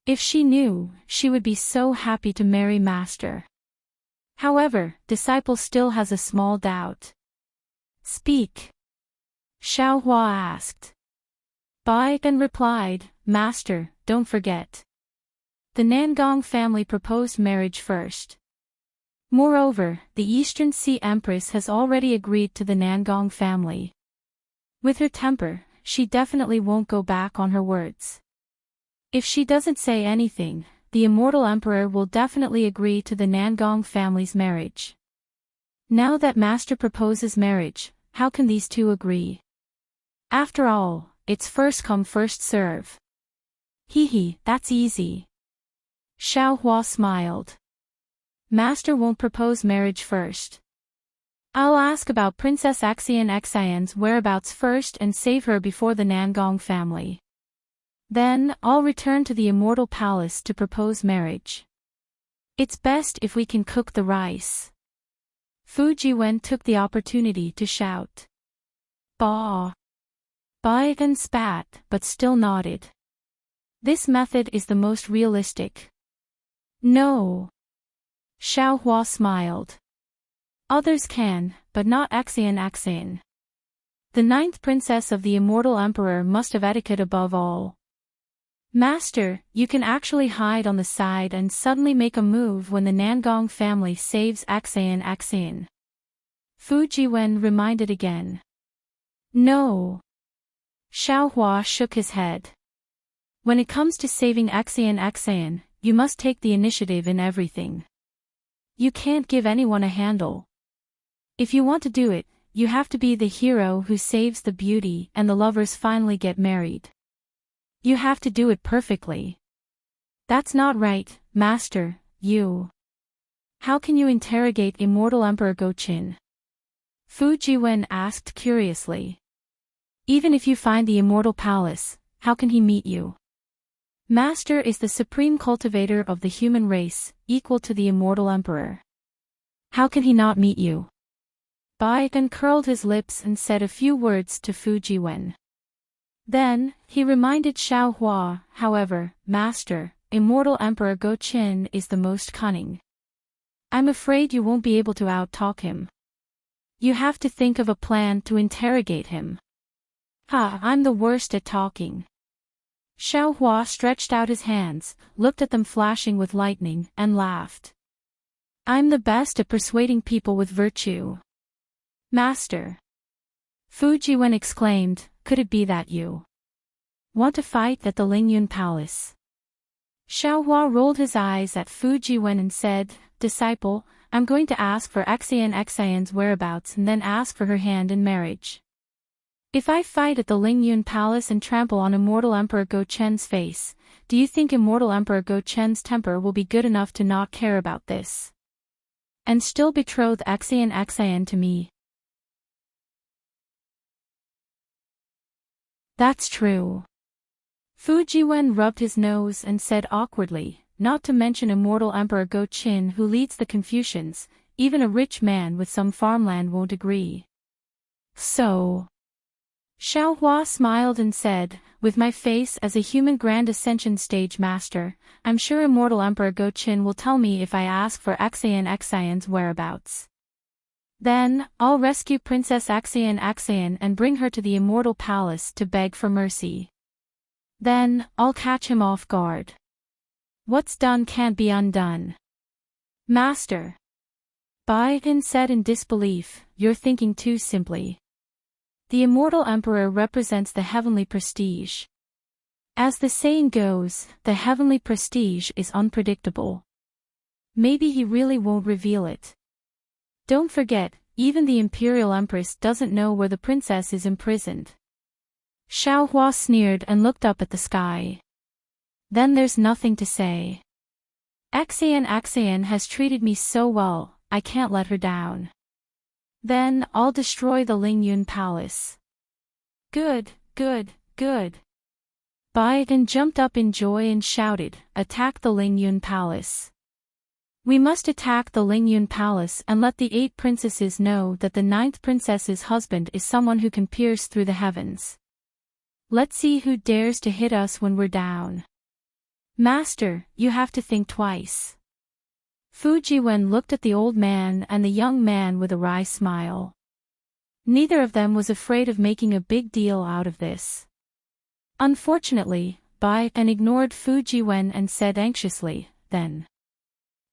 If she knew, she would be so happy to marry Master." However, Disciple still has a small doubt. "Speak." Xiao Hua asked. Baoyan replied, "Master, don't forget. The Nangong family proposed marriage first. Moreover, the Eastern Sea Empress has already agreed to the Nangong family. With her temper, she definitely won't go back on her words. If she doesn't say anything, the immortal emperor will definitely agree to the Nangong family's marriage. Now that Master proposes marriage, how can these two agree? After all, it's first come first serve." That's easy." Xiao Hua smiled. "Master won't propose marriage first. I'll ask about Princess Axian's whereabouts first and save her before the Nangong family. Then, I'll return to the Immortal Palace to propose marriage. It's best if we can cook the rice." Fu Jiwen took the opportunity to shout. "Bah!" Baoyan spat, but still nodded. "This method is the most realistic." "No." Xiao Hua smiled. "Others can, but not Axian. The ninth princess of the immortal emperor must have etiquette above all. Master, you can actually hide on the side and suddenly make a move when the Nangong family saves Axian. Fu Jiwen reminded again. "No." Xiao Hua shook his head. "When it comes to saving Axian, you must take the initiative in everything. You can't give anyone a handle. If you want to do it, you have to be the hero who saves the beauty and the lovers finally get married. You have to do it perfectly." "That's not right, Master, you. How can you interrogate Immortal Emperor Go Qin?" Fu Jiwen asked curiously. "Even if you find the Immortal Palace, how can he meet you? Master is the supreme cultivator of the human race, equal to the Immortal Emperor. How can he not meet you?" Baoyan curled his lips and said a few words to Fu Jiwen. Then, he reminded Xiao Hua, "However, Master, Immortal Emperor Go Qin is the most cunning. I'm afraid you won't be able to out-talk him. You have to think of a plan to interrogate him." I'm the worst at talking." Xiao Hua stretched out his hands, looked at them flashing with lightning, and laughed. "I'm the best at persuading people with virtue." "Master." Fu Jiwen exclaimed, "Could it be that you want to fight at the Lingyun Palace?" Xiao Hua rolled his eyes at Fu Jiwen and said, "Disciple, I'm going to ask for Axian's whereabouts and then ask for her hand in marriage. If I fight at the Lingyun Palace and trample on Immortal Emperor Go Chen's face, do you think Immortal Emperor Go Chen's temper will be good enough to not care about this? And still betroth Axian to me?" "That's true." Fu Jiwen rubbed his nose and said awkwardly, "Not to mention Immortal Emperor Go Qin who leads the Confucians, even a rich man with some farmland won't agree." "So..." Xiao Hua smiled and said, "With my face as a human Grand Ascension stage master, I'm sure Immortal Emperor Go Qin will tell me if I ask for Axian's whereabouts. Then, I'll rescue Princess Axian and bring her to the Immortal Palace to beg for mercy. Then, I'll catch him off guard. What's done can't be undone." "Master." Baoyan said in disbelief, "You're thinking too simply. The Immortal Emperor represents the heavenly prestige. As the saying goes, the heavenly prestige is unpredictable. Maybe he really won't reveal it. Don't forget, even the Imperial Empress doesn't know where the princess is imprisoned." Xiao Hua sneered and looked up at the sky. "Then there's nothing to say. Axian has treated me so well, I can't let her down. Then, I'll destroy the Lingyun Palace." Good, Good, good. Bai then jumped up in joy and shouted, "Attack the Lingyun Palace. We must attack the Lingyun Palace and let the 8 princesses know that the 9th princess's husband is someone who can pierce through the heavens. Let's see who dares to hit us when we're down. Master, you have to think twice." Fu Jiwen looked at the old man and the young man with a wry smile. Neither of them was afraid of making a big deal out of this. Unfortunately, Bai ignored Fu Jiwen and said anxiously, "Then,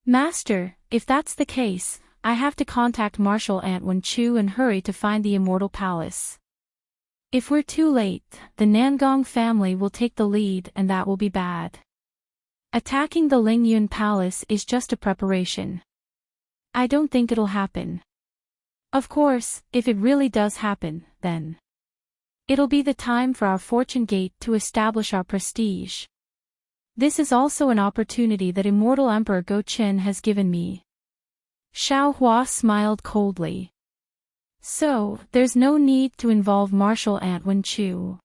Master, if that's the case, I have to contact Marshal Ant Wen Chu and hurry to find the Immortal Palace. If we're too late, the Nangong family will take the lead and that will be bad. Attacking the Lingyun Palace is just a preparation. I don't think it'll happen. Of course, if it really does happen, then it'll be the time for our fortune gate to establish our prestige. This is also an opportunity that Immortal Emperor Go Qin has given me." Xiao Hua smiled coldly. "So, there's no need to involve Marshal Ant Wen Chu.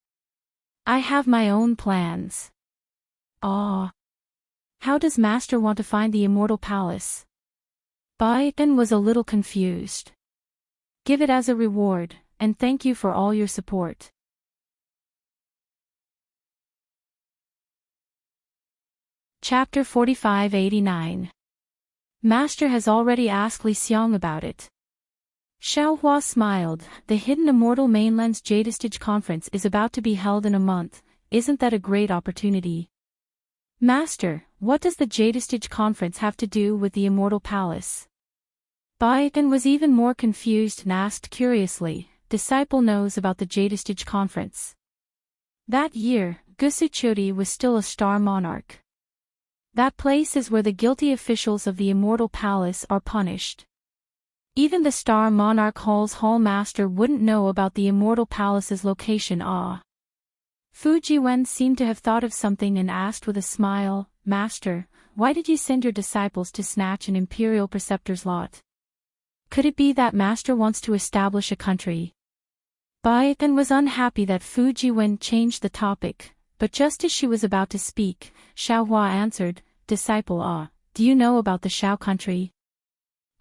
I have my own plans." "Ah. How does Master want to find the Immortal Palace?" Bai Yen was a little confused. "Give it as a reward, and thank you for all your support." Chapter 4589. Master has already asked Li Xiang about it. Xiao Hua smiled. "The Hidden Immortal Mainland's Jadestage Conference is about to be held in a month. Isn't that a great opportunity?" "Master, what does the Jadestage Conference have to do with the Immortal Palace?" Bai Yen was even more confused and asked curiously, "Disciple knows about the Jadestage Conference." That year, Gusuchuri was still a star monarch. That place is where the guilty officials of the Immortal Palace are punished. Even the Star Monarch Hall's Hall Master wouldn't know about the Immortal Palace's location. Fu Jiwen seemed to have thought of something and asked with a smile, "Master, why did you send your disciples to snatch an Imperial Preceptor's lot? Could it be that Master wants to establish a country?" Bai Yen was unhappy that Fu Jiwen changed the topic, but just as she was about to speak, Xiao Hua answered, "Disciple, do you know about the Shao country?"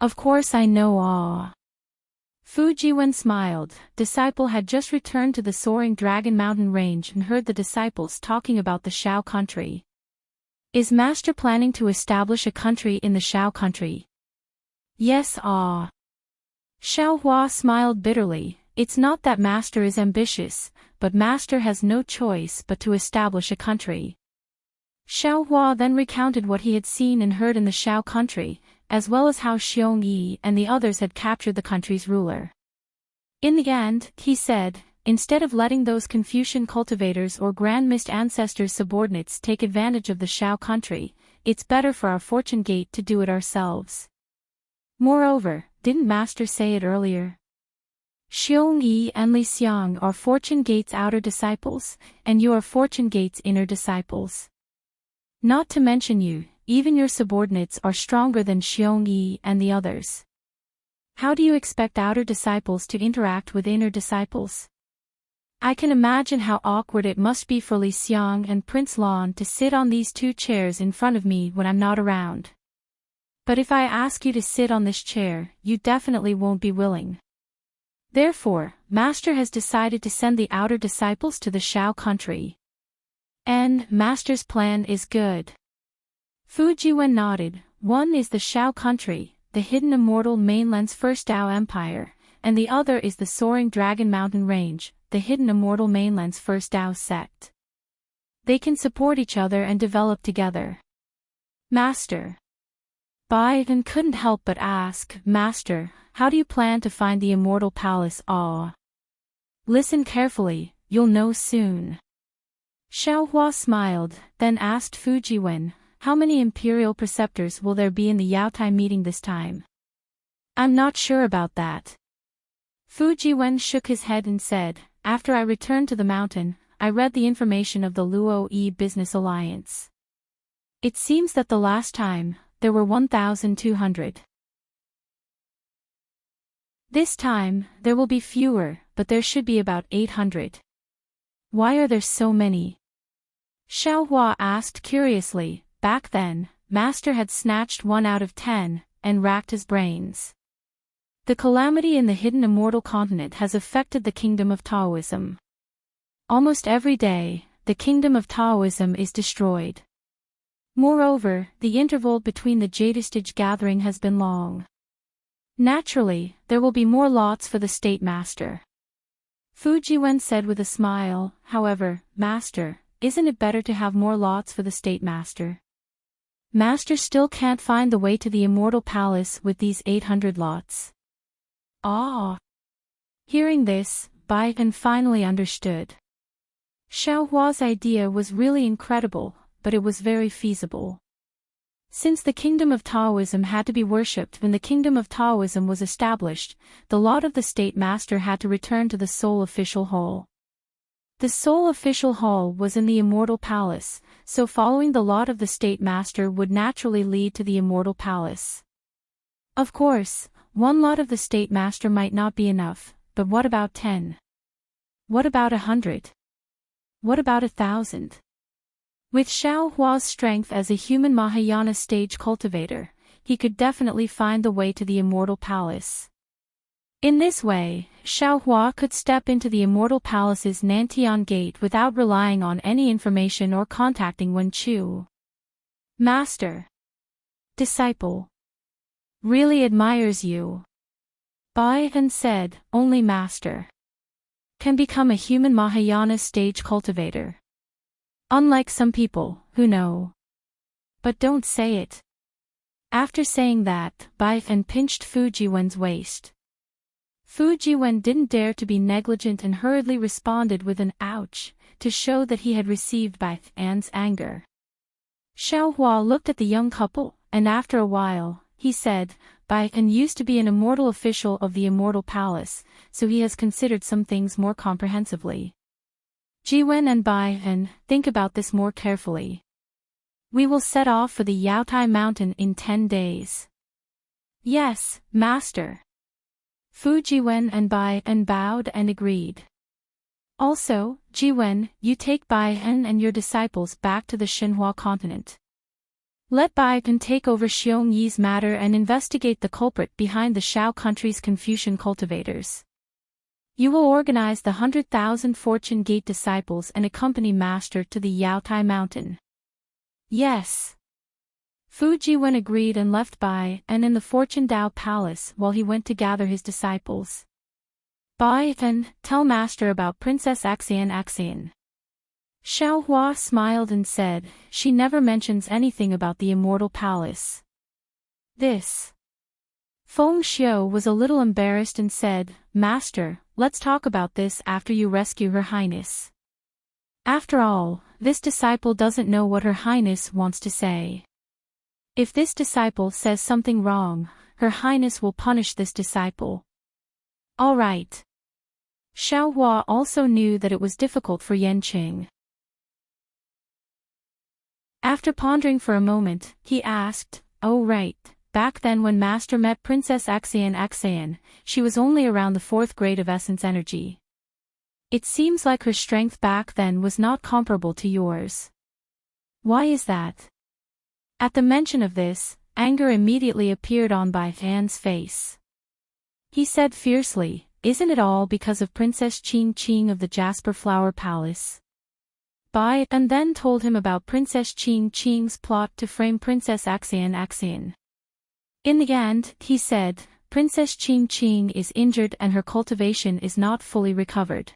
"Of course I know." Fu Jiwen smiled. Disciple had just returned to the soaring Dragon Mountain range and heard the disciples talking about the Shao country. "Is Master planning to establish a country in the Shao country?" "Yes. Xiao Hua smiled bitterly. "It's not that Master is ambitious, but Master has no choice but to establish a country." Xiao Hua then recounted what he had seen and heard in the Shao country, as well as how Xiong Yi and the others had captured the country's ruler. In the end, he said, "Instead of letting those Confucian cultivators or Grand Mist ancestors' subordinates take advantage of the Shao country, it's better for our fortune gate to do it ourselves. Moreover, didn't Master say it earlier? Xiong Yi and Li Xiang are Fortune Gate's outer disciples, and you are Fortune Gate's inner disciples. Not to mention you, even your subordinates are stronger than Xiong Yi and the others. How do you expect outer disciples to interact with inner disciples? I can imagine how awkward it must be for Li Xiang and Prince Lan to sit on these 2 chairs in front of me when I'm not around. But if I ask you to sit on this chair, you definitely won't be willing. Therefore, Master has decided to send the outer disciples to the Shao country. And Master's plan is good." Fu Jiwen nodded. "One is the Shao country, the Hidden Immortal Mainland's first Dao Empire, and the other is the soaring Dragon Mountain Range, the Hidden Immortal Mainland's first Dao sect. They can support each other and develop together." "Master." Bai Yen couldn't help but ask, "Master, how do you plan to find the Immortal Palace?" "Listen carefully, you'll know soon." Xiao Hua smiled, then asked Fu Jiwen, "How many Imperial Preceptors will there be in the Yaotai meeting this time?" "I'm not sure about that." Fu Jiwen shook his head and said, "After I returned to the mountain, I read the information of the Luo Yi Business Alliance. It seems that the last time, there were 1,200. This time, there will be fewer, but there should be about 800. Why are there so many? Xiaohua asked curiously. Back then, Master had snatched 1 out of 10, and racked his brains. The calamity in the hidden immortal continent has affected the kingdom of Taoism. Almost every day, the kingdom of Taoism is destroyed. Moreover, the interval between the Jadestage gathering has been long. Naturally, there will be more lots for the State Master. Fu Jiwen said with a smile. However, Master, isn't it better to have more lots for the State Master? Master still can't find the way to the Immortal Palace with these 800 lots. Ah! Hearing this, Bai Fen finally understood. Xiaohua's idea was really incredible, but it was very feasible. Since the kingdom of Taoism had to be worshipped when the kingdom of Taoism was established, the lot of the State Master had to return to the Sole Official Hall. The Sole Official Hall was in the Immortal Palace, so following the lot of the State Master would naturally lead to the Immortal Palace. Of course, 1 lot of the State Master might not be enough, but what about 10? What about 100? What about 1,000? With Xiaohua's strength as a human Mahayana stage cultivator, he could definitely find the way to the Immortal Palace. In this way, Xiaohua could step into the Immortal Palace's Nantian Gate without relying on any information or contacting Wen Chu. Master. Disciple. Really admires you. Bai Fen said, only Master can become a human Mahayana stage cultivator. Unlike some people, who know. But don't say it. After saying that, Bai Fen pinched Fu Jiwen's waist. Fu Jiwen didn't dare to be negligent and hurriedly responded with an ouch, to show that he had received Bai Fen's anger. Xiaohua looked at the young couple, and after a while, he said, Bai Fen used to be an immortal official of the Immortal Palace, so he has considered some things more comprehensively. Jiwen and Bai Fen, think about this more carefully. We will set off for the Yaotai Mountain in 10 days. Yes, Master. Fu Jiwen and Bai Fen bowed and agreed. Also, Jiwen, you take Bai Fen and your disciples back to the Xinhua continent. Let Bai Fen take over Xiong Yi's matter and investigate the culprit behind the Shao country's Confucian cultivators. You will organize the 100,000 Fortune Gate disciples and accompany Master to the Yaotai Mountain. Yes. Fu Jiwen agreed and left Bai Fen in the Fortune Dao Palace while he went to gather his disciples. Bai Fen, tell Master about Princess Axian. Xiaohua smiled and said, she never mentions anything about the Immortal Palace. This. Feng Xiu was a little embarrassed and said, Master, let's talk about this after you rescue Her Highness. After all, this disciple doesn't know what Her Highness wants to say. If this disciple says something wrong, Her Highness will punish this disciple. All right. Xiaohua also knew that it was difficult for Yanqing. After pondering for a moment, he asked, oh right, back then when Master met Princess Axian, she was only around the 4th grade of essence energy. It seems like her strength back then was not comparable to yours. Why is that? At the mention of this, anger immediately appeared on Bai Fan's face. He said fiercely, isn't it all because of Princess Qing of the Jasper Flower Palace? Bai and then told him about Princess Qing's plot to frame Princess Axian. In the end, he said, Princess Qing is injured and her cultivation is not fully recovered.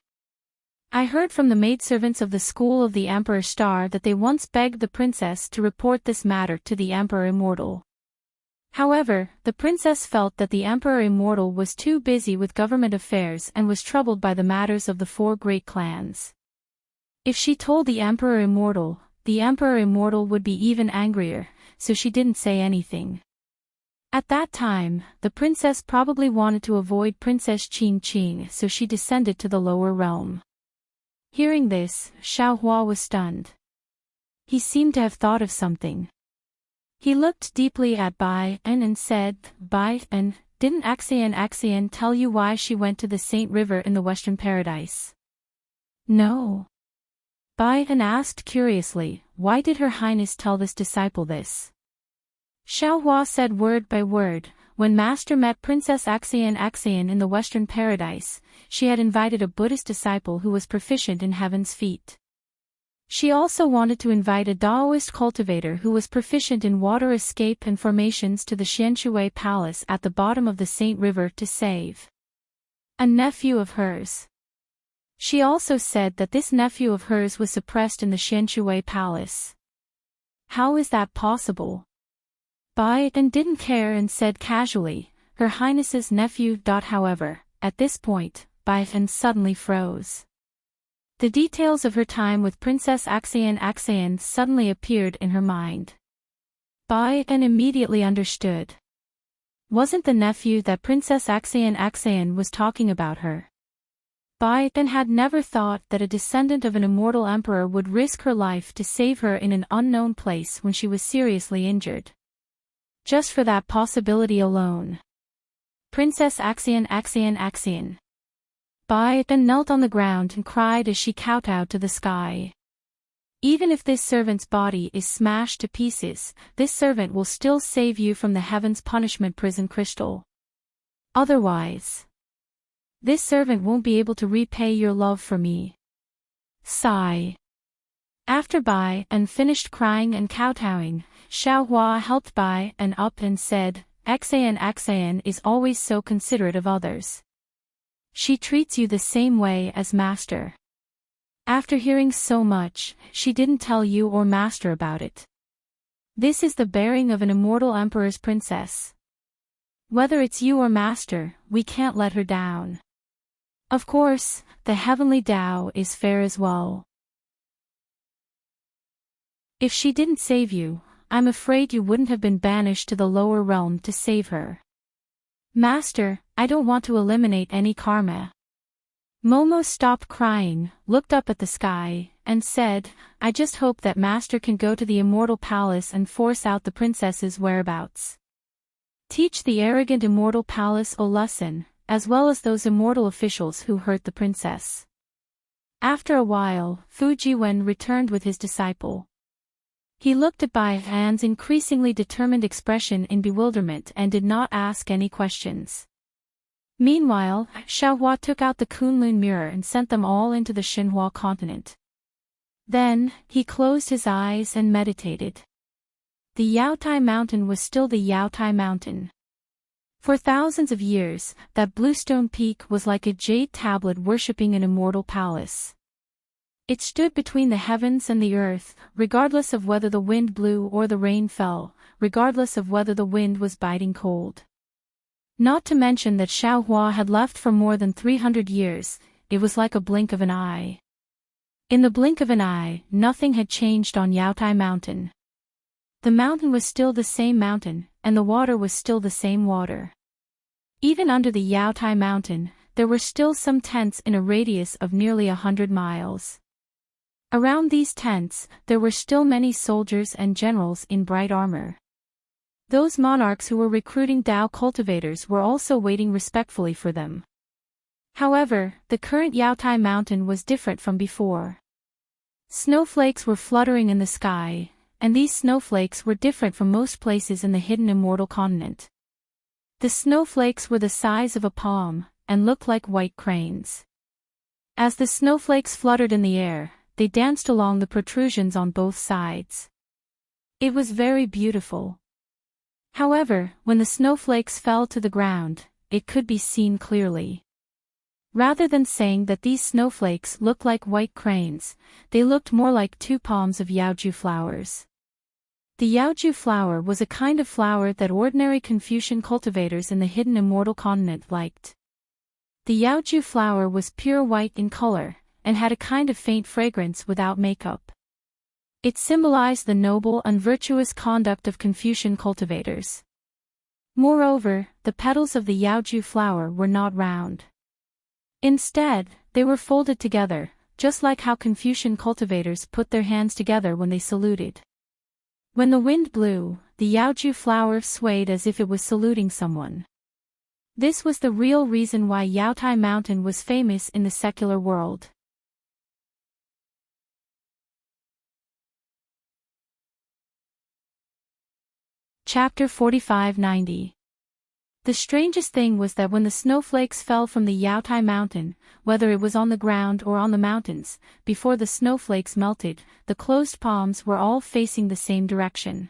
I heard from the maidservants of the school of the Emperor Star that they once begged the princess to report this matter to the Emperor Immortal. However, the princess felt that the Emperor Immortal was too busy with government affairs and was troubled by the matters of the 4 great clans. If she told the Emperor Immortal would be even angrier, so she didn't say anything. At that time, the princess probably wanted to avoid Princess Qing, so she descended to the lower realm. Hearing this, Xiaohua was stunned. He seemed to have thought of something. He looked deeply at Bai Fen and said, Bai Fen, didn't Axian tell you why she went to the Saint River in the Western Paradise? No. Bai An asked curiously, why did Her Highness tell this disciple this? Xiao Hua said word by word, when Master met Princess Axian in the Western Paradise, she had invited a Buddhist disciple who was proficient in heaven's feet. She also wanted to invite a Taoist cultivator who was proficient in water escape and formations to the Xianshui Palace at the bottom of the Saint River to save a nephew of hers. She also said that this nephew of hers was suppressed in the Xianshui Palace. How is that possible? Bai An didn't care and said casually, Her Highness's nephew. However, at this point, Bai An suddenly froze. The details of her time with Princess Axian suddenly appeared in her mind. Bai An immediately understood. Wasn't the nephew that Princess Axian was talking about her? Bai An had never thought that a descendant of an immortal emperor would risk her life to save her in an unknown place when she was seriously injured. Just for that possibility alone. Princess Axian. Bai An knelt on the ground and cried as she kowtowed to the sky. Even if this servant's body is smashed to pieces, this servant will still save you from the heaven's punishment prison crystal. Otherwise, this servant won't be able to repay your love for me. Sigh. After Bai An finished crying and kowtowing, Xiao Hua helped Bai An up and said, Axian is always so considerate of others. She treats you the same way as Master. After hearing so much, she didn't tell you or Master about it. This is the bearing of an immortal emperor's princess. Whether it's you or Master, we can't let her down. Of course, the heavenly Tao is fair as well. If she didn't save you, I'm afraid you wouldn't have been banished to the lower realm to save her. Master, I don't want to eliminate any karma. Momo stopped crying, looked up at the sky, and said, I just hope that Master can go to the immortal palace and force out the princess's whereabouts. Teach the arrogant immortal palace a lesson, as well as those immortal officials who hurt the princess. After a while, Fu Jiwen returned with his disciple. He looked at Bai An's increasingly determined expression in bewilderment and did not ask any questions. Meanwhile, Xiao Hua took out the Kunlun mirror and sent them all into the Xinhua continent. Then, he closed his eyes and meditated. The Yaotai Mountain was still the Yaotai Mountain. For thousands of years, that bluestone peak was like a jade tablet worshipping an immortal palace. It stood between the heavens and the earth, regardless of whether the wind blew or the rain fell, regardless of whether the wind was biting cold. Not to mention that Xiao Hua had left for more than 300 years, it was like a blink of an eye. In the blink of an eye, nothing had changed on Yaotai Mountain. The mountain was still the same mountain, and the water was still the same water. Even under the Yaotai Mountain, there were still some tents in a radius of nearly 100 miles. Around these tents, there were still many soldiers and generals in bright armor. Those monarchs who were recruiting Tao cultivators were also waiting respectfully for them. However, the current Yaotai Mountain was different from before. Snowflakes were fluttering in the sky, and these snowflakes were different from most places in the hidden immortal continent. The snowflakes were the size of a palm, and looked like white cranes. As the snowflakes fluttered in the air, they danced along the protrusions on both sides. It was very beautiful. However, when the snowflakes fell to the ground, it could be seen clearly. Rather than saying that these snowflakes looked like white cranes, they looked more like 2 palms of yaoju flowers. The yaoju flower was a kind of flower that ordinary Confucian cultivators in the hidden immortal continent liked. The yaoju flower was pure white in color, and had a kind of faint fragrance without makeup. It symbolized the noble and virtuous conduct of Confucian cultivators. Moreover, the petals of the yaoju flower were not round. Instead, they were folded together, just like how Confucian cultivators put their hands together when they saluted. When the wind blew, the yaoju flower swayed as if it was saluting someone. This was the real reason why Yaotai Mountain was famous in the secular world. Chapter 4590. The strangest thing was that when the snowflakes fell from the Yaotai mountain, whether it was on the ground or on the mountains, before the snowflakes melted, the closed palms were all facing the same direction.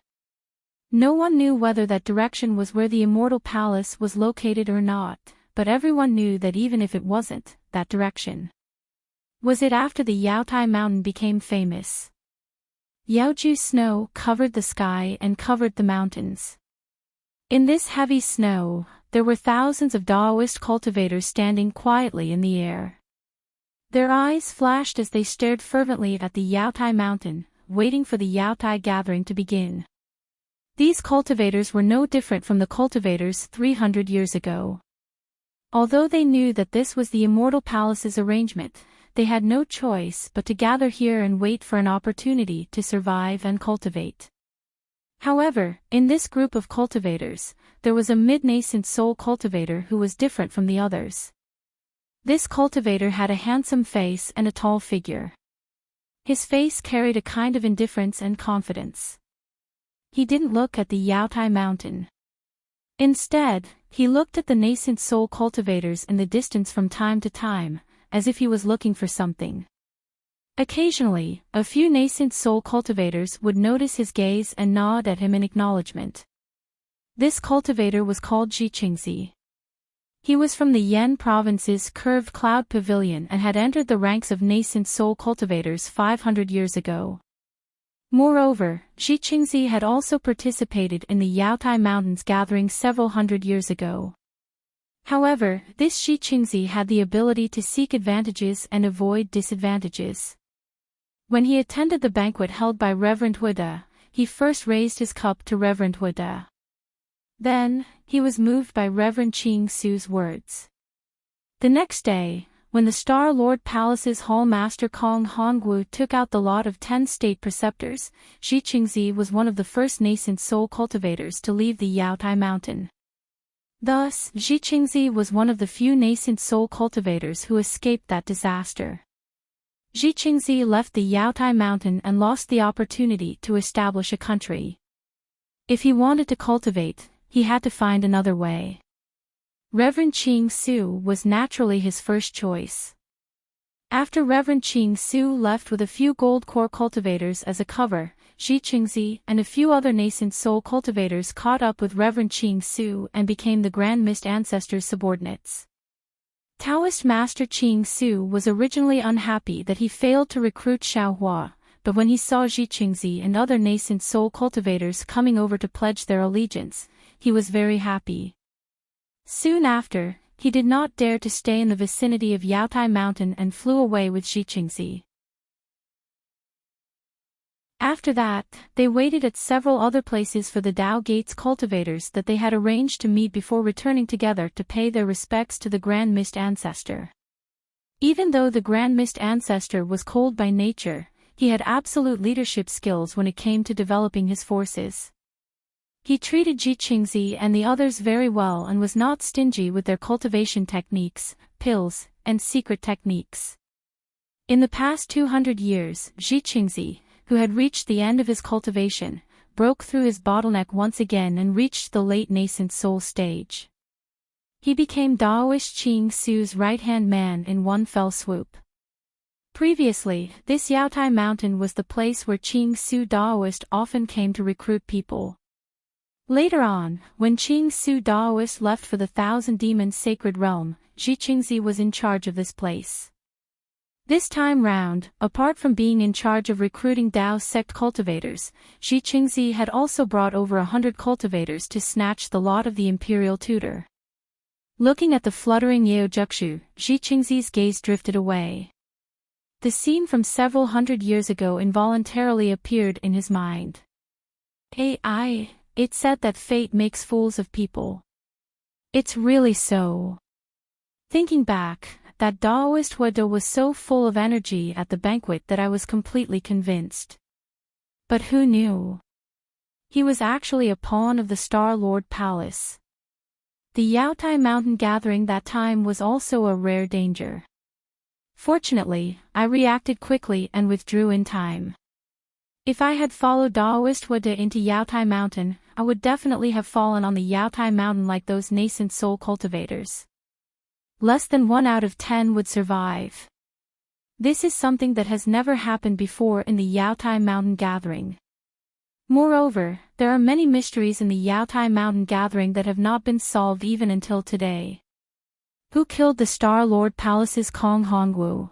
No one knew whether that direction was where the immortal palace was located or not, but everyone knew that even if it wasn't that direction. Was it after the Yaotai mountain became famous? Yaoju snow covered the sky and covered the mountains. In this heavy snow, there were thousands of Daoist cultivators standing quietly in the air. Their eyes flashed as they stared fervently at the Yaotai mountain, waiting for the Yaotai gathering to begin. These cultivators were no different from the cultivators 300 years ago. Although they knew that this was the immortal palace's arrangement, they had no choice but to gather here and wait for an opportunity to survive and cultivate. However, in this group of cultivators, there was a mid-nascent soul cultivator who was different from the others. This cultivator had a handsome face and a tall figure. His face carried a kind of indifference and confidence. He didn't look at the Yaotai mountain. Instead, he looked at the nascent soul cultivators in the distance from time to time, as if he was looking for something. Occasionally, a few nascent soul cultivators would notice his gaze and nod at him in acknowledgement. This cultivator was called Zhiqingzi. He was from the Yan province's curved cloud pavilion and had entered the ranks of nascent soul cultivators 500 years ago. Moreover, Zhiqingzi had also participated in the Yaotai Mountains gathering several hundred years ago. However, this Zhiqingzi had the ability to seek advantages and avoid disadvantages. When he attended the banquet held by Reverend Huida, he first raised his cup to Reverend Huida. Then, he was moved by Reverend Qing Su's words. The next day, when the Star Lord Palace's Hall Master Kong Hongwu took out the lot of 10 state preceptors, Zhiqingzi was one of the first nascent soul cultivators to leave the Yaotai mountain. Thus, Zhiqingzi was one of the few nascent soul cultivators who escaped that disaster. Zhiqingzi left the Yaotai mountain and lost the opportunity to establish a country. If he wanted to cultivate, he had to find another way. Reverend Qing Su was naturally his first choice. After Reverend Qing Su left with a few gold core cultivators as a cover, Zhiqingzi and a few other nascent soul cultivators caught up with Reverend Qing Su and became the Grand Mist Ancestors' subordinates. Taoist Master Qing Su was originally unhappy that he failed to recruit Xiaohua, but when he saw Zhiqingzi and other nascent soul cultivators coming over to pledge their allegiance, he was very happy. Soon after, he did not dare to stay in the vicinity of Yaotai Mountain and flew away with Zhiqingzi. After that, they waited at several other places for the Dao Gates cultivators that they had arranged to meet before returning together to pay their respects to the Grand Mist Ancestor. Even though the Grand Mist Ancestor was cold by nature, he had absolute leadership skills when it came to developing his forces. He treated Zhiqingzi and the others very well and was not stingy with their cultivation techniques, pills, and secret techniques. In the past 200 years, Zhiqingzi, who had reached the end of his cultivation, broke through his bottleneck once again and reached the late nascent soul stage. He became Daoist Qing Su's right-hand man in one fell swoop. Previously, this Yaotai mountain was the place where Qing Su Daoist often came to recruit people. Later on, when Qing Su Daoist left for the Thousand Demons Sacred Realm, Zhiqingzi was in charge of this place. This time round, apart from being in charge of recruiting Dao sect cultivators, Zhiqingzi had also brought over 100 cultivators to snatch the lot of the imperial tutor. Looking at the fluttering Yaojukshu, Zhiqingzi's gaze drifted away. The scene from several hundred years ago involuntarily appeared in his mind. It said that fate makes fools of people. It's really so. Thinking back, that Daoist Huida was so full of energy at the banquet that I was completely convinced. But who knew? He was actually a pawn of the Star Lord Palace. The Yaotai Mountain gathering that time was also a rare danger. Fortunately, I reacted quickly and withdrew in time. If I had followed Daoist Wada into Yaotai Mountain, I would definitely have fallen on the Yaotai Mountain like those nascent soul cultivators. Less than 1 out of 10 would survive. This is something that has never happened before in the Yaotai Mountain Gathering. Moreover, there are many mysteries in the Yaotai Mountain Gathering that have not been solved even until today. Who killed the Star Lord Palace's Kong Hongwu?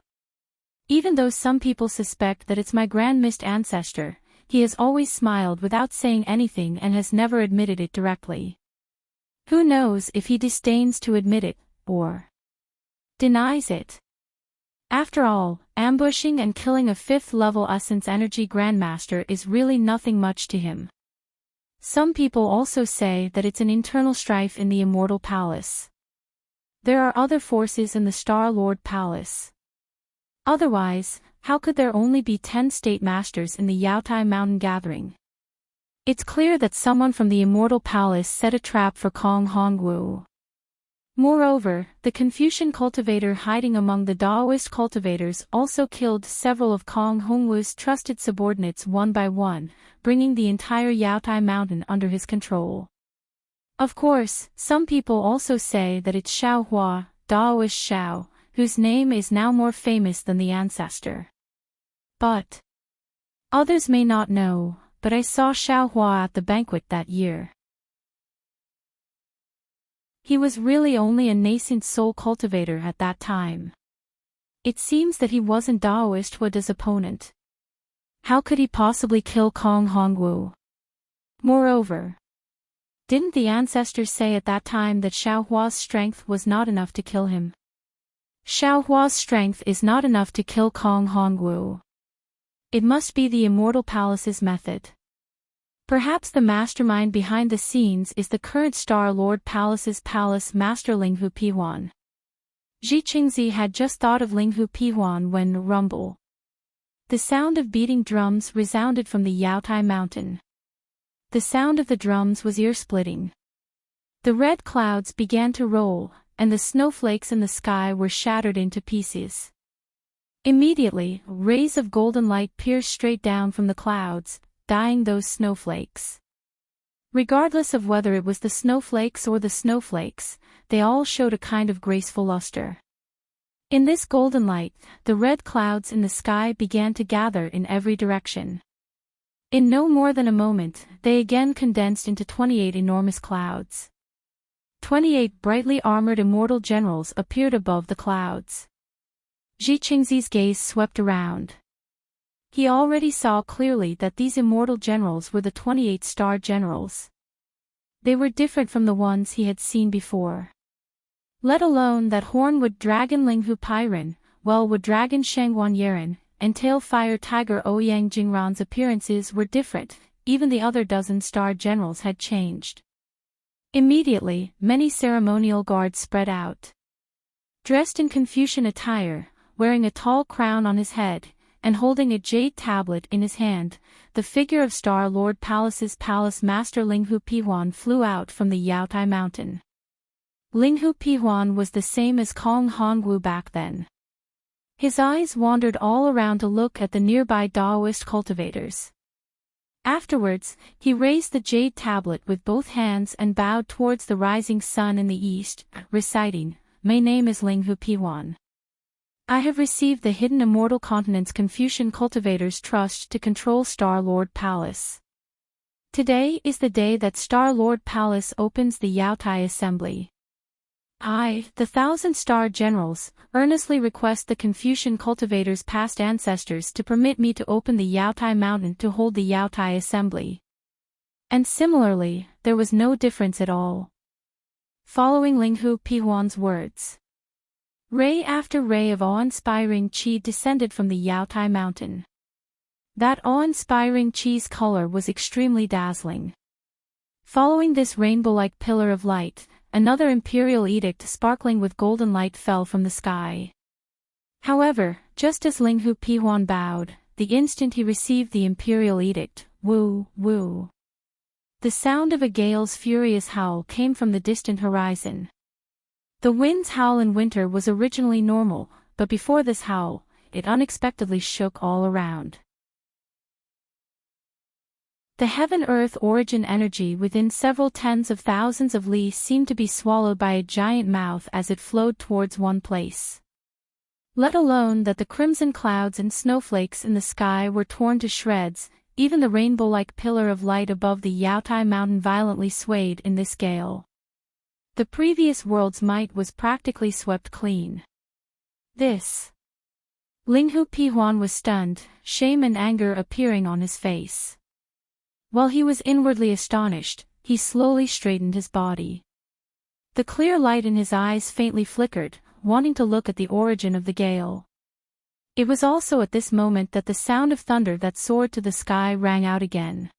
Even though some people suspect that it's my Grand Mist ancestor, he has always smiled without saying anything and has never admitted it directly. Who knows if he disdains to admit it, or denies it. After all, ambushing and killing a 5th-level Essence Energy Grandmaster is really nothing much to him. Some people also say that it's an internal strife in the Immortal Palace. There are other forces in the Star Lord Palace. Otherwise, how could there only be 10 State Masters in the Yaotai Mountain Gathering? It's clear that someone from the Immortal Palace set a trap for Kong Hongwu. Moreover, the Confucian cultivator hiding among the Daoist cultivators also killed several of Kong Hongwu's trusted subordinates one by one, bringing the entire Yaotai Mountain under his control. Of course, some people also say that it's Xiao Hua, Daoist Xiao, whose name is now more famous than the ancestor. But others may not know, but I saw Xiao Hua at the banquet that year. He was really only a nascent soul cultivator at that time. It seems that he wasn't Daoist Wada's opponent. How could he possibly kill Kong Hongwu? Moreover, didn't the ancestors say at that time that Xiao Hua's strength was not enough to kill him? Xiao Hua's strength is not enough to kill Kong Hongwu. It must be the Immortal Palace's method. Perhaps the mastermind behind the scenes is the current Star Lord Palace's Palace Master Linghu Pihuan. Ji Qingzi had just thought of Linghu Pihuan when rumble. The sound of beating drums resounded from the Yaotai Mountain. The sound of the drums was ear-splitting. The red clouds began to roll, and the snowflakes in the sky were shattered into pieces. Immediately, rays of golden light pierced straight down from the clouds, dyeing those snowflakes. Regardless of whether it was the snowflakes or the snowflakes, they all showed a kind of graceful luster. In this golden light, the red clouds in the sky began to gather in every direction. In no more than a moment, they again condensed into 28 enormous clouds. 28 brightly armored immortal generals appeared above the clouds. Ji Qingzi's gaze swept around. He already saw clearly that these immortal generals were the 28 star generals. They were different from the ones he had seen before. Let alone that Hornwood Dragon Linghu Pairen, Wellwood Dragon Shangwan Yeren, and Tailfire Tiger Ouyang Jingran's appearances were different, even the other dozen star generals had changed. Immediately, many ceremonial guards spread out. Dressed in Confucian attire, wearing a tall crown on his head, and holding a jade tablet in his hand, the figure of Star Lord Palace's Palace Master Linghu Pihuan flew out from the Yaotai Mountain. Linghu Pihuan was the same as Kong Hongwu back then. His eyes wandered all around to look at the nearby Daoist cultivators. Afterwards, he raised the jade tablet with both hands and bowed towards the rising sun in the east, reciting, "My name is Linghu Pihuan. I have received the hidden immortal continent's Confucian cultivators' trust to control Star Lord Palace. Today is the day that Star Lord Palace opens the Yaotai Assembly. I, the 1,000-star generals, earnestly request the Confucian cultivators' past ancestors to permit me to open the Yaotai Mountain to hold the Yaotai Assembly." And similarly, there was no difference at all. Following Linghu Pihuan's words, ray after ray of awe-inspiring qi descended from the Yaotai Mountain. That awe-inspiring qi's color was extremely dazzling. Following this rainbow-like pillar of light, another imperial edict sparkling with golden light fell from the sky. However, just as Linghu Pihuan bowed, the instant he received the imperial edict, woo, woo. The sound of a gale's furious howl came from the distant horizon. The wind's howl in winter was originally normal, but before this howl, it unexpectedly shook all around. The heaven-earth origin energy within several tens of thousands of li seemed to be swallowed by a giant mouth as it flowed towards one place. Let alone that the crimson clouds and snowflakes in the sky were torn to shreds, even the rainbow-like pillar of light above the Yaotai mountain violently swayed in this gale. The previous world's might was practically swept clean. This. Linghu Pihuan was stunned, shame and anger appearing on his face. While he was inwardly astonished, he slowly straightened his body. The clear light in his eyes faintly flickered, wanting to look at the origin of the gale. It was also at this moment that the sound of thunder that soared to the sky rang out again.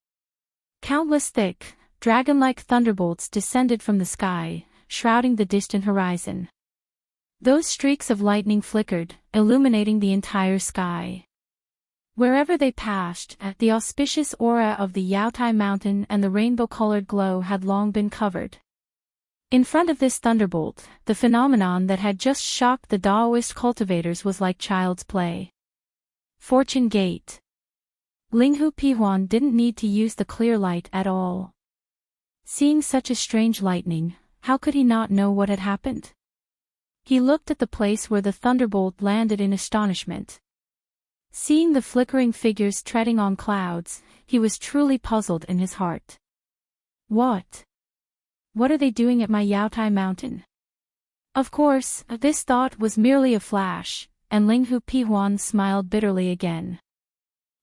Countless thick, dragon-like thunderbolts descended from the sky, shrouding the distant horizon. Those streaks of lightning flickered, illuminating the entire sky. Wherever they passed, the auspicious aura of the Yaotai mountain and the rainbow-colored glow had long been covered. In front of this thunderbolt, the phenomenon that had just shocked the Daoist cultivators was like child's play. Fortune Gate. Linghu Pihuan didn't need to use the clear light at all. Seeing such a strange lightning, how could he not know what had happened? He looked at the place where the thunderbolt landed in astonishment. Seeing the flickering figures treading on clouds, he was truly puzzled in his heart. What are they doing at my Yaotai mountain? Of course, this thought was merely a flash, and Linghu Pihuan smiled bitterly again.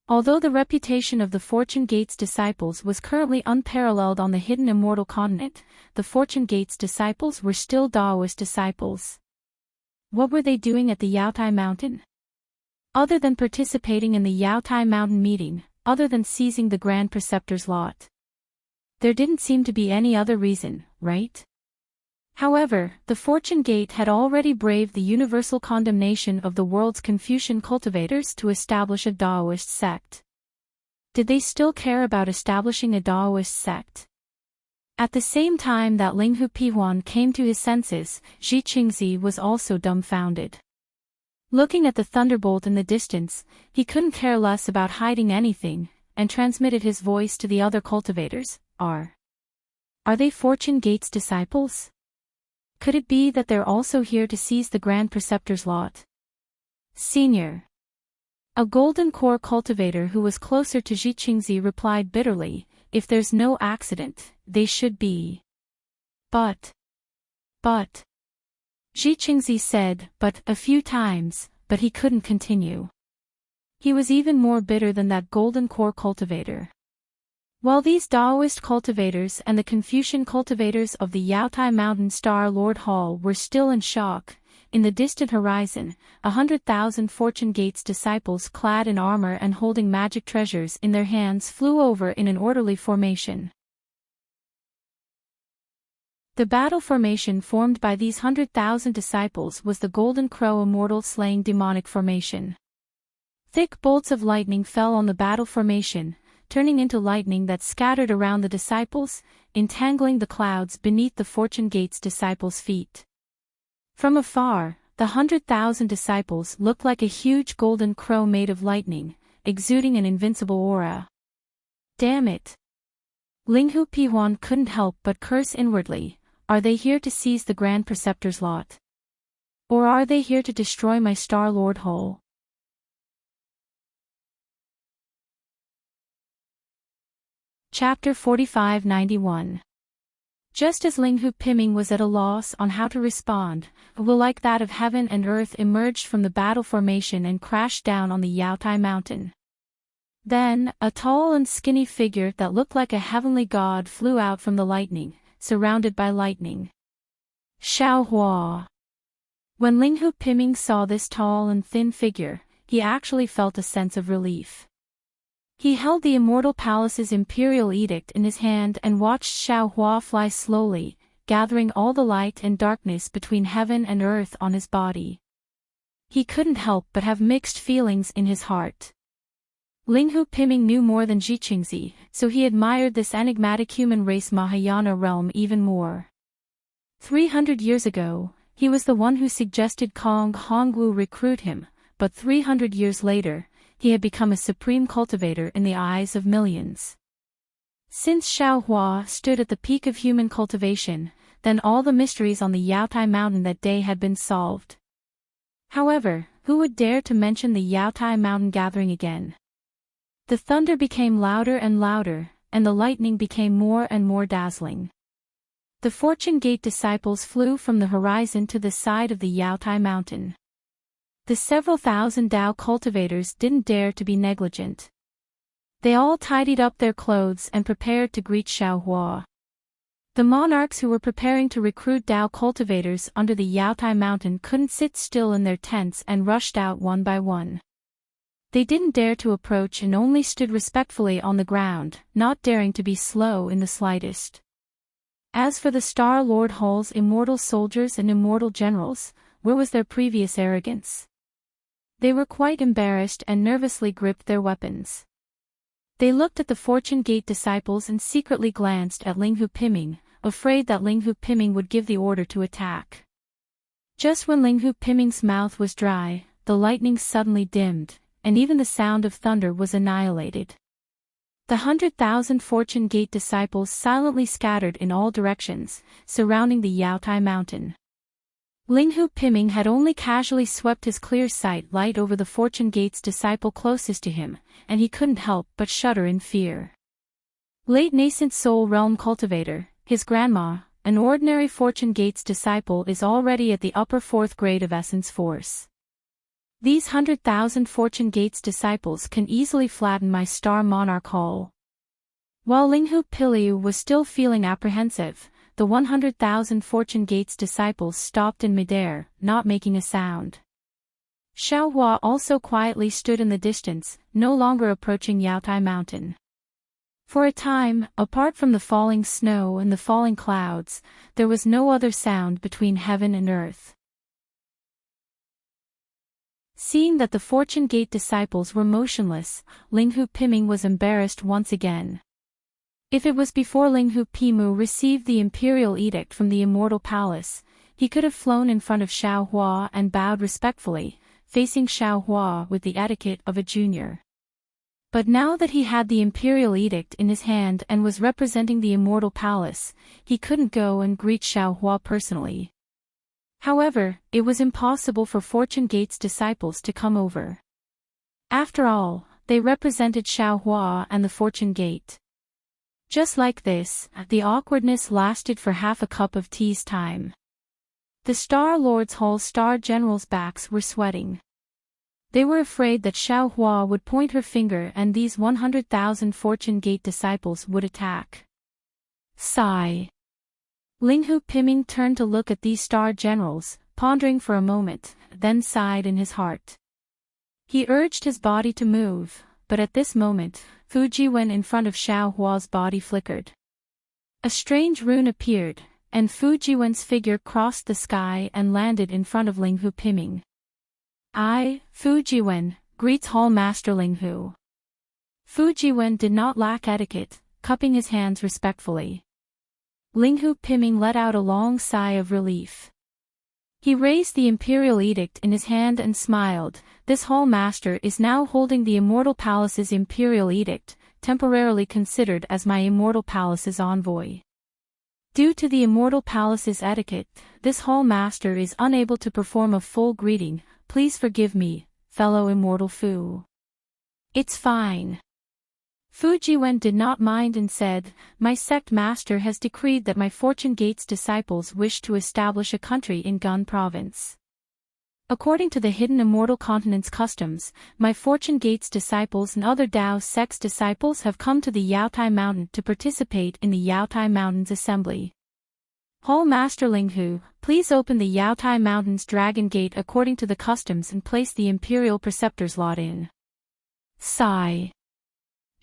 Although the reputation of the Fortune Gate's disciples was currently unparalleled on the hidden immortal continent, the Fortune Gate's disciples were still Daoist disciples. What were they doing at the Yaotai mountain? Other than participating in the Yaotai mountain meeting, other than seizing the Grand Preceptor's lot. There didn't seem to be any other reason, right? However, the Fortune Gate had already braved the universal condemnation of the world's Confucian cultivators to establish a Daoist sect. Did they still care about establishing a Daoist sect? At the same time that Linghu Pihuan came to his senses, Zhi Qingzi was also dumbfounded. Looking at the thunderbolt in the distance, he couldn't care less about hiding anything, and transmitted his voice to the other cultivators. Are they Fortune Gate's disciples? Could it be that they're also here to seize the Grand Preceptor's lot? Senior. A golden core cultivator who was closer to Zhi Qingzi replied bitterly, if there's no accident, they should be. But. Zhi Qingzi said, but a few times, but he couldn't continue. He was even more bitter than that golden core cultivator. While these Daoist cultivators and the Confucian cultivators of the Yaotai Mountain Star Lord Hall were still in shock, in the distant horizon, 100,000 Fortune Gate's disciples clad in armor and holding magic treasures in their hands flew over in an orderly formation. The battle formation formed by these 100,000 disciples was the Golden Crow Immortal Slaying Demonic Formation. Thick bolts of lightning fell on the battle formation, turning into lightning that scattered around the disciples, entangling the clouds beneath the Fortune Gate's disciples' feet. From afar, the 100,000 disciples looked like a huge golden crow made of lightning, exuding an invincible aura. Damn it! Linghu Pihuan couldn't help but curse inwardly. Are they here to seize the Grand Preceptor's lot? Or are they here to destroy my Star Lord Hole? Chapter 4591. Just as Linghu Piming was at a loss on how to respond, a will like that of heaven and earth emerged from the battle formation and crashed down on the Yaotai mountain. Then, a tall and skinny figure that looked like a heavenly god flew out from the lightning, surrounded by lightning. Xiao Hua. When Linghu Piming saw this tall and thin figure, he actually felt a sense of relief. He held the Immortal Palace's imperial edict in his hand and watched Xiao Hua fly slowly, gathering all the light and darkness between heaven and earth on his body. He couldn't help but have mixed feelings in his heart. Linghu Piming knew more than Zhi Qingzi, so he admired this enigmatic human race Mahayana realm even more. 300 years ago, he was the one who suggested Kong Hongwu recruit him, but 300 years later, he had become a supreme cultivator in the eyes of millions. Since Xiaohua stood at the peak of human cultivation, then all the mysteries on the Yaotai Mountain that day had been solved. However, who would dare to mention the Yaotai Mountain gathering again? The thunder became louder and louder, and the lightning became more and more dazzling. The Fortune Gate disciples flew from the horizon to the side of the Yaotai Mountain. The several thousand Dao cultivators didn't dare to be negligent. They all tidied up their clothes and prepared to greet Xiaohua. The monarchs who were preparing to recruit Dao cultivators under the Yaotai Mountain couldn't sit still in their tents and rushed out one by one. They didn't dare to approach and only stood respectfully on the ground, not daring to be slow in the slightest. As for the Star Lord Hall's immortal soldiers and immortal generals, where was their previous arrogance? They were quite embarrassed and nervously gripped their weapons. They looked at the Fortune Gate disciples and secretly glanced at Linghu Piming, afraid that Linghu Piming would give the order to attack. Just when Linghu Piming's mouth was dry, the lightning suddenly dimmed, and even the sound of thunder was annihilated. The 100,000 Fortune Gate disciples silently scattered in all directions, surrounding the Yaotai Mountain. Linghu Piming had only casually swept his clear sight light over the Fortune Gate's disciple closest to him, and he couldn't help but shudder in fear. Late nascent soul realm cultivator, his grandma, an ordinary Fortune Gate's disciple, is already at the upper 4th grade of essence force. These 100,000 Fortune Gate's disciples can easily flatten my Star Monarch Hall. While Linghu Piliu was still feeling apprehensive, the 100,000 Fortune Gate's disciples stopped in midair, not making a sound. Xiaohua also quietly stood in the distance, no longer approaching Yaotai Mountain. For a time, apart from the falling snow and the falling clouds, there was no other sound between heaven and earth. Seeing that the Fortune Gate disciples were motionless, Linghu Piming was embarrassed once again. If it was before Linghu Pimu received the imperial edict from the Immortal Palace, he could have flown in front of Xiaohua and bowed respectfully, facing Xiaohua with the etiquette of a junior. But now that he had the imperial edict in his hand and was representing the Immortal Palace, he couldn't go and greet Xiaohua personally. However, it was impossible for Fortune Gate's disciples to come over. After all, they represented Xiaohua and the Fortune Gate. Just like this, the awkwardness lasted for half a cup of tea's time. The Star Lord's Hall Star Generals' backs were sweating. They were afraid that Xiaohua would point her finger and these 100,000 Fortune Gate disciples would attack. Sigh. Linghu Piming turned to look at these Star Generals, pondering for a moment, then sighed in his heart. He urged his body to move, but at this moment, Fujiwen in front of Xiaohua's body flickered. A strange rune appeared, and Fujiwen's figure crossed the sky and landed in front of Linghu Piming. I, Fujiwen, greets Hall Master Linghu. Fujiwen did not lack etiquette, cupping his hands respectfully. Linghu Piming let out a long sigh of relief. He raised the imperial edict in his hand and smiled. This Hall Master is now holding the Immortal Palace's imperial edict, temporarily considered as my Immortal Palace's envoy. Due to the Immortal Palace's etiquette, this Hall Master is unable to perform a full greeting. Please forgive me, fellow Immortal Fu. It's fine. Fujiwen did not mind and said, my sect master has decreed that my Fortune Gate's disciples wish to establish a country in Gun Province. According to the Hidden Immortal Continent's customs, my Fortune Gate's disciples and other Dao sect's disciples have come to the Yaotai Mountain to participate in the Yaotai Mountain's assembly. Hall Master Linghu, please open the Yaotai Mountain's Dragon Gate according to the customs and place the Imperial Preceptor's lot in. Sigh.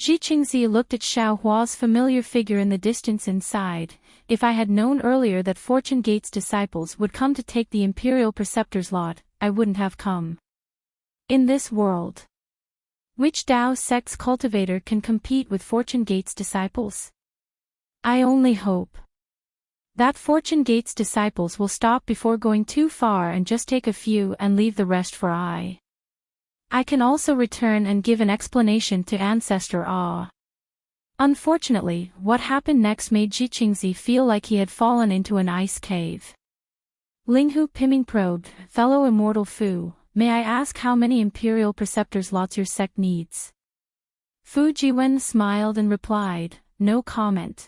Xi Qingzi looked at Xiaohua's familiar figure in the distance and sighed. If I had known earlier that Fortune Gate's disciples would come to take the Imperial Preceptor's lot, I wouldn't have come. In this world, which Dao sect's cultivator can compete with Fortune Gate's disciples? I only hope that Fortune Gate's disciples will stop before going too far and just take a few and leave the rest for I can also return and give an explanation to Ancestor Ah. Unfortunately, what happened next made Jixingzi feel like he had fallen into an ice cave. Linghu Piming probed, "Fellow immortal Fu, may I ask how many Imperial Preceptors lots your sect needs?" Fu Jiwen smiled and replied, "No comment."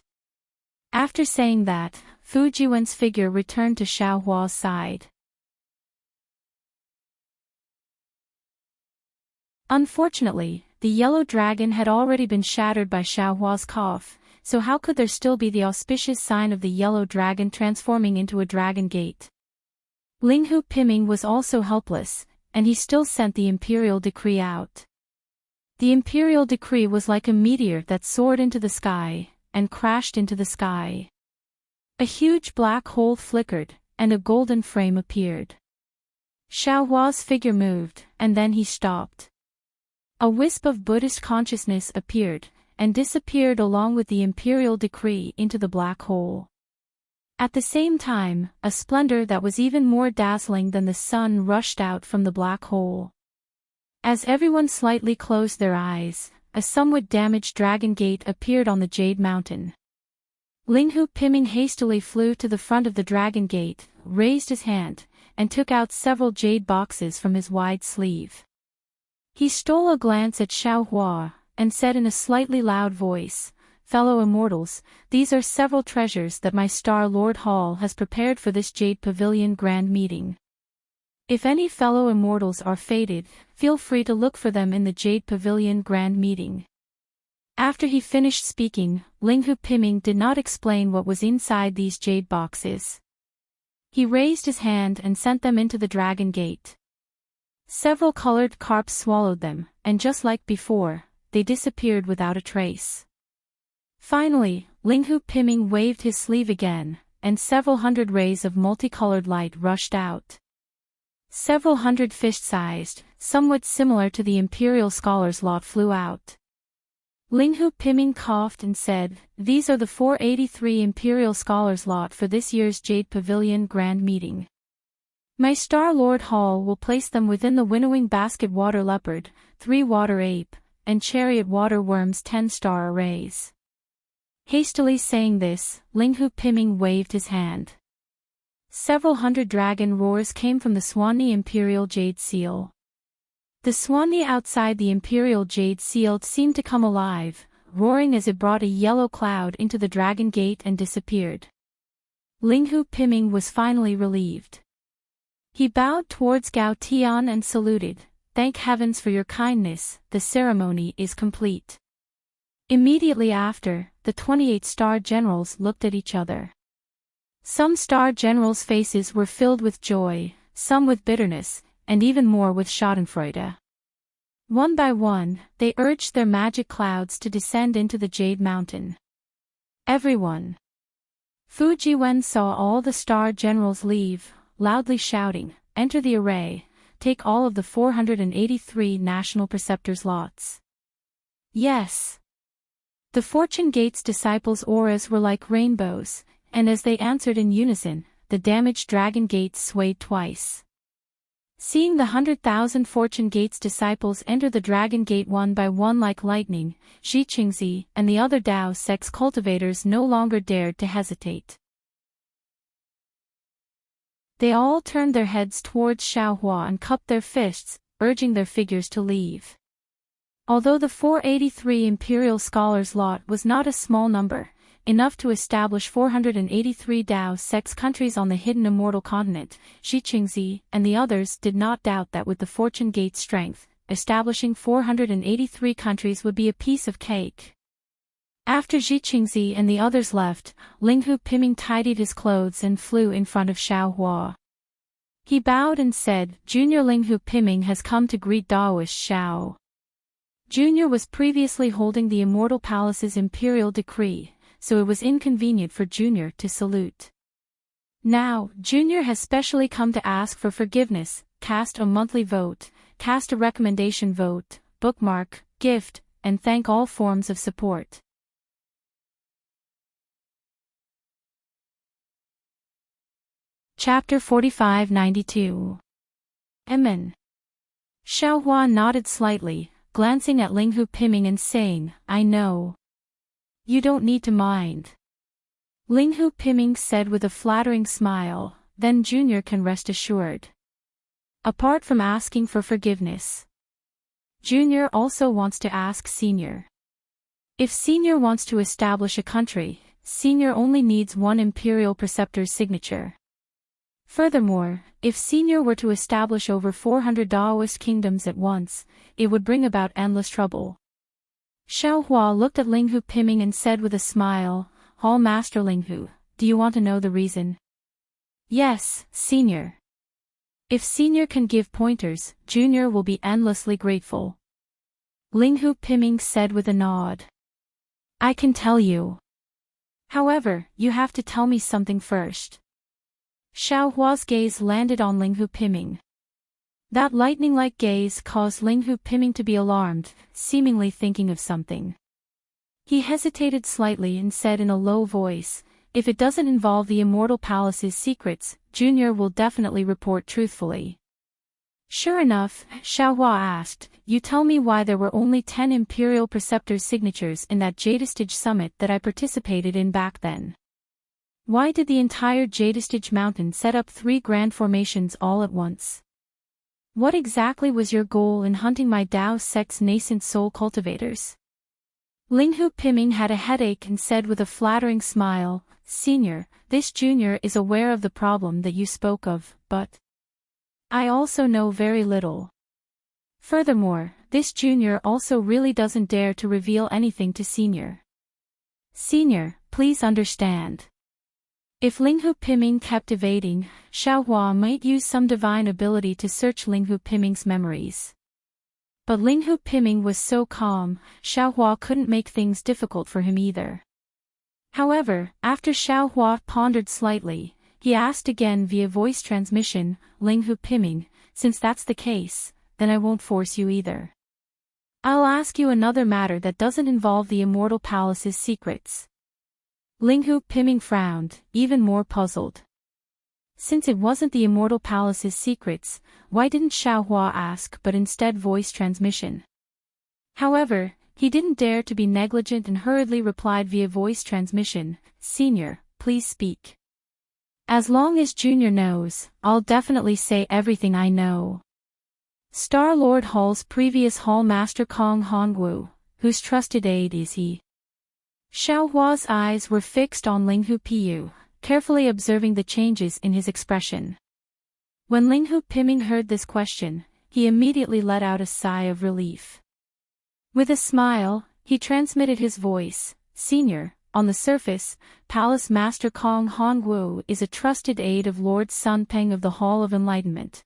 After saying that, Fu Jiwen's figure returned to Xiao Hua's side. Unfortunately, the yellow dragon had already been shattered by Xiao Hua's cough, so how could there still be the auspicious sign of the yellow dragon transforming into a dragon gate? Linghu Piming was also helpless, and he still sent the imperial decree out. The imperial decree was like a meteor that soared into the sky, and crashed into the sky. A huge black hole flickered, and a golden frame appeared. Xiao Hua's figure moved, and then he stopped. A wisp of Buddhist consciousness appeared, and disappeared along with the imperial decree into the black hole. At the same time, a splendor that was even more dazzling than the sun rushed out from the black hole. As everyone slightly closed their eyes, a somewhat damaged dragon gate appeared on the Jade Mountain. Linghu Piming hastily flew to the front of the dragon gate, raised his hand, and took out several jade boxes from his wide sleeve. He stole a glance at Xiao Hua, and said in a slightly loud voice, "Fellow immortals, these are several treasures that my Star Lord Hall has prepared for this Jade Pavilion grand meeting. If any fellow immortals are fated, feel free to look for them in the Jade Pavilion grand meeting." After he finished speaking, Linghu Piming did not explain what was inside these jade boxes. He raised his hand and sent them into the dragon gate. Several colored carps swallowed them, and just like before, they disappeared without a trace. Finally, Linghu Piming waved his sleeve again, and several hundred rays of multicolored light rushed out. Several hundred fish-sized, somewhat similar to the imperial scholar's lot flew out. Linghu Piming coughed and said, "These are the 483 imperial scholars' lot for this year's Jade Pavilion grand meeting. My Star Lord Hall will place them within the winnowing basket water leopard, 3 water ape, and chariot water worm's 10-star arrays." Hastily saying this, Linghu Piming waved his hand. Several hundred dragon roars came from the Swanee Imperial Jade Seal. The Swanee outside the Imperial Jade Seal seemed to come alive, roaring as it brought a yellow cloud into the dragon gate and disappeared. Linghu Piming was finally relieved. He bowed towards Gao Tian and saluted, "Thank heavens for your kindness, the ceremony is complete." Immediately after, the 28 star generals looked at each other. Some star generals' faces were filled with joy, some with bitterness, and even more with schadenfreude. One by one, they urged their magic clouds to descend into the Jade Mountain. Everyone. Fu Jiwen saw all the star generals leave, loudly shouting, "Enter the array, take all of the 483 national preceptors' lots." Yes. The Fortune Gate's disciples' auras were like rainbows, and as they answered in unison, the damaged dragon gate swayed twice. Seeing the 100,000 Fortune Gate's disciples enter the dragon gate one by one like lightning, Jixingzi and the other Dao sect's cultivators no longer dared to hesitate. They all turned their heads towards Xiao Hua and cupped their fists, urging their figures to leave. Although the 483 imperial scholars' lot was not a small number, enough to establish 483 Dao sects countries on the hidden immortal continent, Jixingzi and the others did not doubt that with the Fortune Gate strength, establishing 483 countries would be a piece of cake. After Jixingzi and the others left, Linghu Piming tidied his clothes and flew in front of Xiao Hua. He bowed and said, "Junior Linghu Piming has come to greet Daoist Xiao." Junior was previously holding the Immortal Palace's imperial decree, so it was inconvenient for Junior to salute. Now, Junior has specially come to ask for forgiveness, cast a monthly vote, cast a recommendation vote, bookmark, gift, and thank all forms of support. Chapter 4592. Emin. Xiao Hua nodded slightly, glancing at Linghu Piming and saying, "I know. You don't need to mind. Linghu Piming said with a flattering smile, then Junior can rest assured. Apart from asking for forgiveness, Junior also wants to ask Senior. If Senior wants to establish a country, Senior only needs one Imperial Preceptor's signature. Furthermore, if Senior were to establish over 400 Daoist kingdoms at once, it would bring about endless trouble. Xiaohua looked at Linghu Piming and said with a smile, Hall Master Linghu, do you want to know the reason? Yes, Senior. If Senior can give pointers, Junior will be endlessly grateful. Linghu Piming said with a nod. I can tell you. However, you have to tell me something first. Xiaohua's gaze landed on Linghu Piming. That lightning-like gaze caused Linghu Piming to be alarmed, seemingly thinking of something. He hesitated slightly and said in a low voice, if it doesn't involve the Immortal Palace's secrets, Junior will definitely report truthfully. Sure enough, Xiaohua asked, you tell me why there were only 10 Imperial Preceptors' signatures in that Jadestage summit that I participated in back then. Why did the entire Jadestage mountain set up 3 grand formations all at once? What exactly was your goal in hunting my Dao sect's nascent soul cultivators? Linghu Piming had a headache and said with a flattering smile, Senior, this Junior is aware of the problem that you spoke of, but I also know very little. Furthermore, this Junior also really doesn't dare to reveal anything to Senior. Senior, please understand. If Linghu Piming kept evading, Xiaohua might use some divine ability to search Linghu Piming's memories. But Linghu Piming was so calm, Xiaohua couldn't make things difficult for him either. However, after Xiaohua pondered slightly, he asked again via voice transmission, Linghu Piming, since that's the case, then I won't force you either. I'll ask you another matter that doesn't involve the Immortal Palace's secrets. Linghu Piming frowned, even more puzzled. Since it wasn't the Immortal Palace's secrets, why didn't Xiaohua ask but instead voice transmission? However, he didn't dare to be negligent and hurriedly replied via voice transmission, Senior, please speak. As long as Junior knows, I'll definitely say everything I know. Star Lord Hall's previous Hall Master Kong Hongwu, whose trusted aide is he? Xiaohua's eyes were fixed on Linghu Piyu, carefully observing the changes in his expression. When Linghu Piming heard this question, he immediately let out a sigh of relief. With a smile, he transmitted his voice, Senior, on the surface, Palace Master Kong Hongwu is a trusted aide of Lord Sun Peng of the Hall of Enlightenment.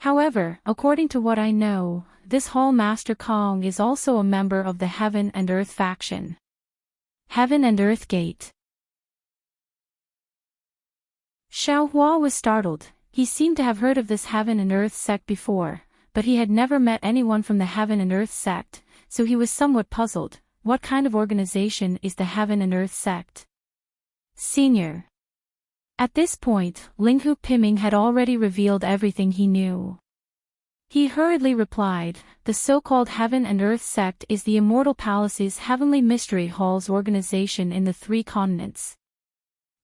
However, according to what I know, this Hall Master Kong is also a member of the Heaven and Earth faction. Heaven and Earth Gate. Xiaohua was startled. He seemed to have heard of this Heaven and Earth sect before, but he had never met anyone from the Heaven and Earth sect, so he was somewhat puzzled. What kind of organization is the Heaven and Earth sect? Senior. At this point, Linghu Piming had already revealed everything he knew. He hurriedly replied, the so-called Heaven and Earth sect is the Immortal Palace's Heavenly Mystery Hall's organization in the 3 continents.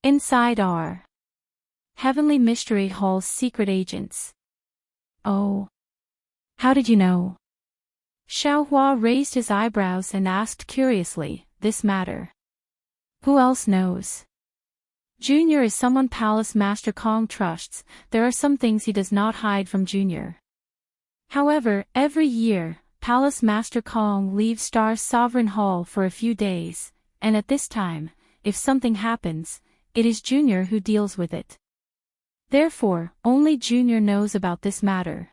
Inside are Heavenly Mystery Hall's secret agents. Oh. How did you know? Xiaohua raised his eyebrows and asked curiously, this matter. Who else knows? Junior is someone Palace Master Kong trusts. There are some things he does not hide from Junior. However, every year, Palace Master Kong leaves Star Sovereign Hall for a few days, and at this time, if something happens, it is Junior who deals with it. Therefore, only Junior knows about this matter.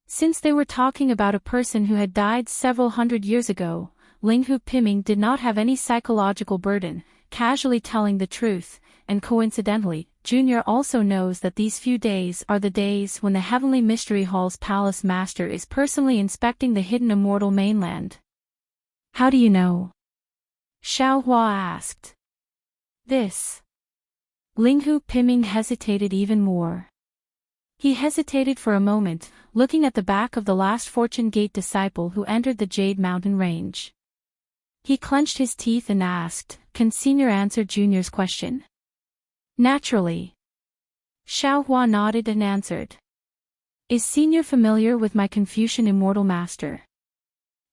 Since they were talking about a person who had died several hundred years ago, Linghu Piming did not have any psychological burden, casually telling the truth, and coincidentally, Junior also knows that these few days are the days when the Heavenly Mystery Hall's Palace Master is personally inspecting the hidden immortal mainland. How do you know? Xiaohua asked. This. Linghu Piming hesitated even more. He hesitated for a moment, looking at the back of the last Fortune Gate disciple who entered the Jade Mountain range. He clenched his teeth and asked, "Can Senior answer Junior's question?" "Naturally." Xiaohua nodded and answered. "Is Senior familiar with my Confucian immortal master?"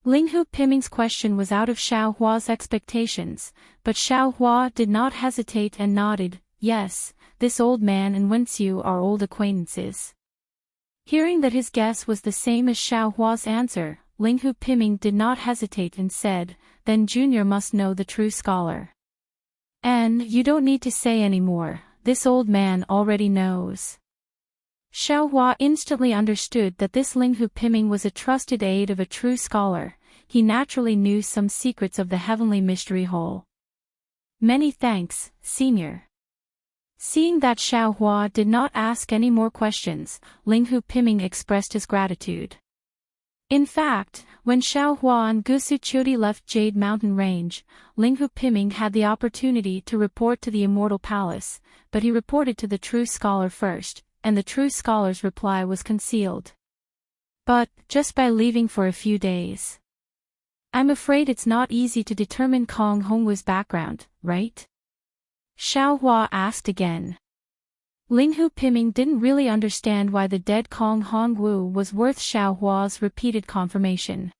Linghu Piming's question was out of Xiaohua's expectations, but Xiaohua did not hesitate and nodded, "Yes, this old man and Wenxiu are old acquaintances." Hearing that his guess was the same as Xiaohua's answer, Linghu Piming did not hesitate and said, "Then Junior must know the true scholar." "And you don't need to say any more, this old man already knows." Xiaohua instantly understood that this Linghu Piming was a trusted aide of a true scholar. He naturally knew some secrets of the heavenly mystery hole. "Many thanks, Senior." Seeing that Xiaohua did not ask any more questions, Linghu Piming expressed his gratitude. In fact, when Xiaohua and Gusu Chudi left Jade Mountain Range, Linghu Piming had the opportunity to report to the Immortal Palace, but he reported to the true scholar first, and the true scholar's reply was concealed. "But, just by leaving for a few days. I'm afraid it's not easy to determine Kong Hongwu's background, right?" Xiaohua asked again. Linghu Piming didn't really understand why the dead Kong Hongwu was worth Xiaohua's repeated confirmation.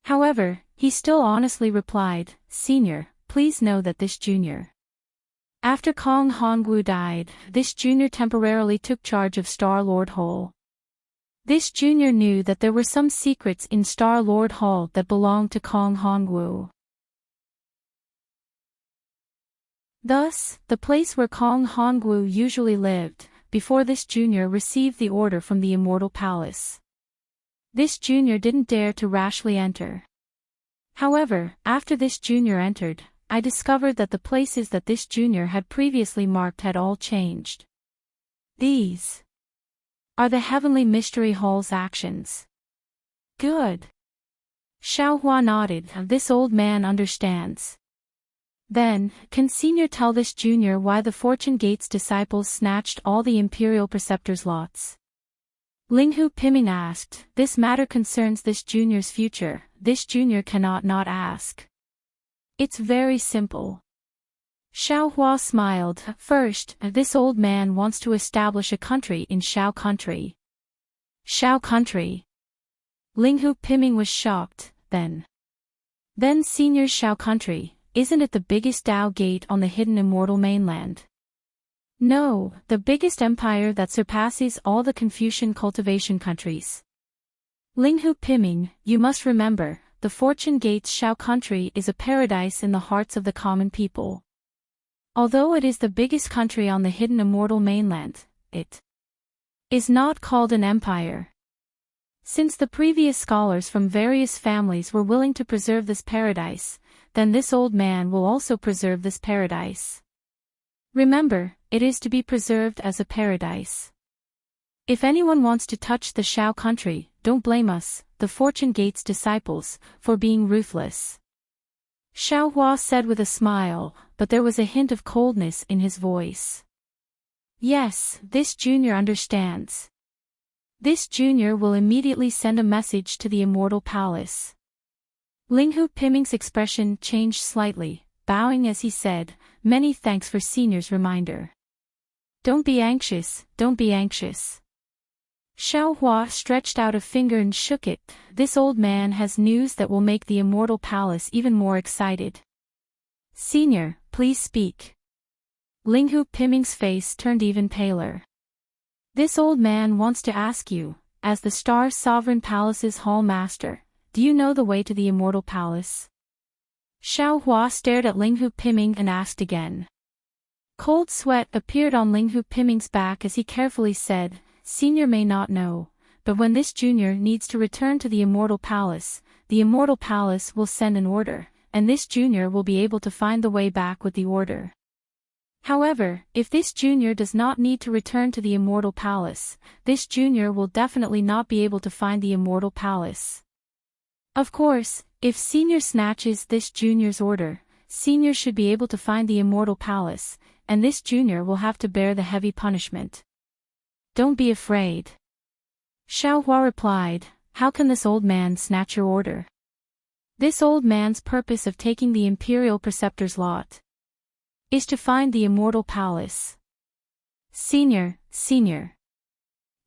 However, he still honestly replied, "Senior, please know that this junior." After Kong Hongwu died, this junior temporarily took charge of Star-Lord Hall. This junior knew that there were some secrets in Star-Lord Hall that belonged to Kong Hongwu. Thus, the place where Kong Hongwu usually lived, before this junior received the order from the Immortal Palace. This junior didn't dare to rashly enter. However, after this junior entered, I discovered that the places that this junior had previously marked had all changed. These are the Heavenly Mystery Hall's actions. Good. Xiaohua nodded. This old man understands. Then, can Senior tell this junior why the Fortune Gate's disciples snatched all the Imperial Preceptor's lots? Linghu Piming asked. This matter concerns this junior's future, this junior cannot not ask. It's very simple. Xiaohua smiled. First, this old man wants to establish a country in Xiao Country. Xiao Country. Linghu Piming was shocked, then Senior Xiao Country. Isn't it the biggest Dao gate on the hidden immortal mainland? No, the biggest empire that surpasses all the Confucian cultivation countries. Linghu Piming, you must remember, the Fortune Gate's Xiao Country is a paradise in the hearts of the common people. Although it is the biggest country on the hidden immortal mainland, it is not called an empire. Since the previous scholars from various families were willing to preserve this paradise, then this old man will also preserve this paradise. Remember, it is to be preserved as a paradise. If anyone wants to touch the Xiao Country, don't blame us, the Fortune Gate's disciples, for being ruthless. Xiaohua said with a smile, but there was a hint of coldness in his voice. Yes, this junior understands. This junior will immediately send a message to the Immortal Palace. Linghu Piming's expression changed slightly, bowing as he said, "Many thanks for Senior's reminder." Don't be anxious, don't be anxious." Xiaohua stretched out a finger and shook it. This old man has news that will make the Immortal Palace even more excited. "Senior, please speak." Linghu Piming's face turned even paler. "This old man wants to ask you, as the Star Sovereign Palace's Hall Master, do you know the way to the Immortal Palace?" Xiaohua stared at Linghu Piming and asked again. Cold sweat appeared on Linghu Piming's back as he carefully said, "Senior may not know, but when this junior needs to return to the Immortal Palace will send an order, and this junior will be able to find the way back with the order. However, if this junior does not need to return to the Immortal Palace, this junior will definitely not be able to find the Immortal Palace. Of course, if Senior snatches this junior's order, Senior should be able to find the Immortal Palace, and this junior will have to bear the heavy punishment. Don't be afraid." Xiaohua replied, "How can this old man snatch your order?" This old man's purpose of taking the Imperial Preceptor's lot is to find the Immortal Palace. Senior.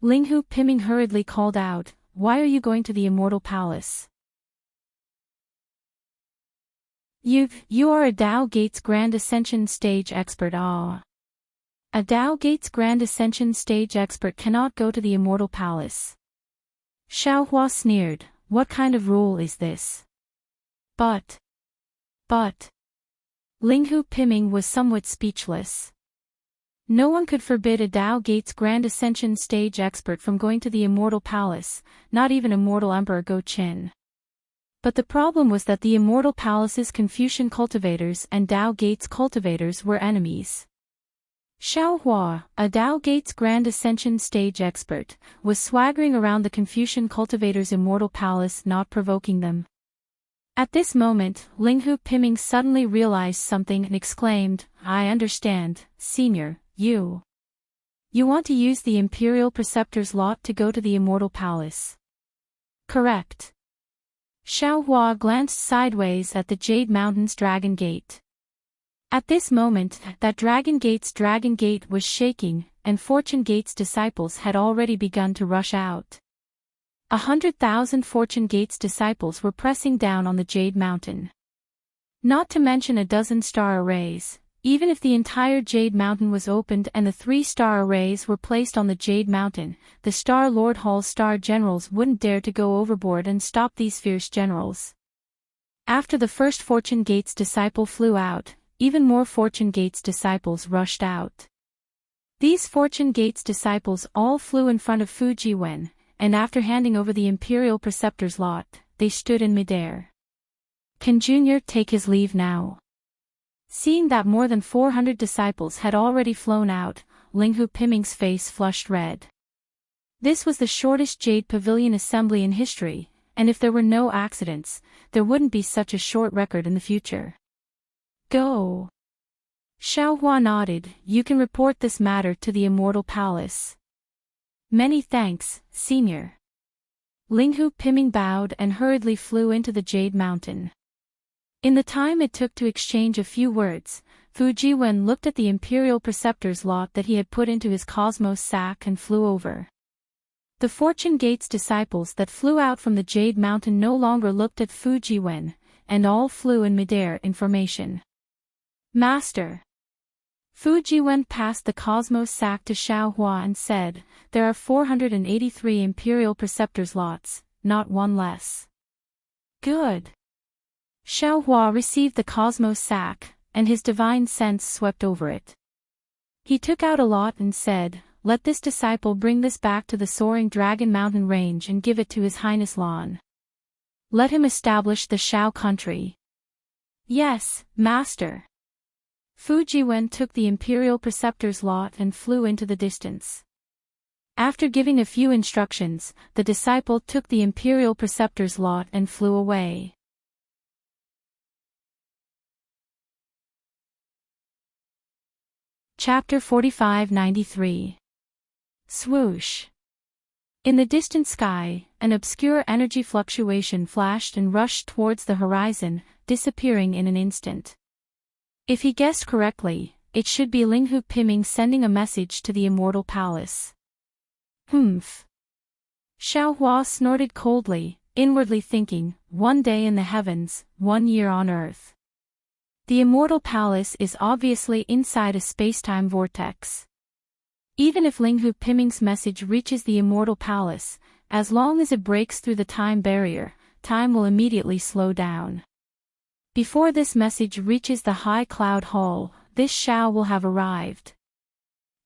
Linghu Piming hurriedly called out, why are you going to the Immortal Palace? You are a Dao Gates Grand Ascension Stage expert. A Dao Gates Grand Ascension Stage expert cannot go to the Immortal Palace. Xiaohua sneered, what kind of rule is this? But. Linghu Piming was somewhat speechless. No one could forbid a Dao Gates Grand Ascension Stage expert from going to the Immortal Palace, not even Immortal Emperor Go Qin. But the problem was that the Immortal Palace's Confucian cultivators and Dao Gates cultivators were enemies. Xiaohua, a Dao Gates Grand Ascension Stage expert, was swaggering around the Confucian cultivators' Immortal Palace, not provoking them. At this moment, Linghu Piming suddenly realized something and exclaimed, I understand, Senior, you want to use the Imperial Preceptor's lot to go to the Immortal Palace. Correct. Xiaohua glanced sideways at the Jade Mountain's Dragon Gate. At this moment, that Dragon Gate was shaking, and Fortune Gate's disciples had already begun to rush out. 100,000 Fortune Gate's disciples were pressing down on the Jade Mountain. Not to mention a dozen star arrays. Even if the entire Jade Mountain was opened and the 3 star arrays were placed on the Jade Mountain, the Star Lord Hall's star generals wouldn't dare to go overboard and stop these fierce generals. After the first Fortune Gate's disciple flew out, even more Fortune Gate's disciples rushed out. These Fortune Gate's disciples all flew in front of Fujiwen, and after handing over the Imperial Preceptor's lot, they stood in midair. Can Junior take his leave now? Seeing that more than 400 disciples had already flown out, Linghu Piming's face flushed red. This was the shortest Jade Pavilion assembly in history, and if there were no accidents, there wouldn't be such a short record in the future. Go. Xiaohua nodded, you can report this matter to the Immortal Palace. Many thanks, Senior. Linghu Piming bowed and hurriedly flew into the Jade Mountain. In the time it took to exchange a few words, Fujiwen looked at the Imperial Preceptor's lot that he had put into his cosmos sack and flew over. The Fortune Gate's disciples that flew out from the Jade Mountain no longer looked at Fujiwen, and all flew in midair in formation. Master. Fujiwen passed the cosmos sack to Xiaohua and said, there are 483 Imperial Preceptor's lots, not one less. Good. Xiaohua received the cosmos sack, and his divine sense swept over it. He took out a lot and said, let this disciple bring this back to the soaring Dragon Mountain range and give it to His Highness Lan. Let him establish the Shao country. Yes, Master. Fujiwen took the Imperial Preceptor's lot and flew into the distance. After giving a few instructions, the disciple took the Imperial Preceptor's lot and flew away. Chapter 4593. Swoosh. In the distant sky, an obscure energy fluctuation flashed and rushed towards the horizon, disappearing in an instant. If he guessed correctly, it should be Linghu Piming sending a message to the Immortal Palace. Humph. Xiaohua snorted coldly, inwardly thinking, 1 day in the heavens, 1 year on earth. The Immortal Palace is obviously inside a spacetime vortex. Even if Linghu Piming's message reaches the Immortal Palace, as long as it breaks through the time barrier, time will immediately slow down. Before this message reaches the High Cloud Hall, this Shao will have arrived.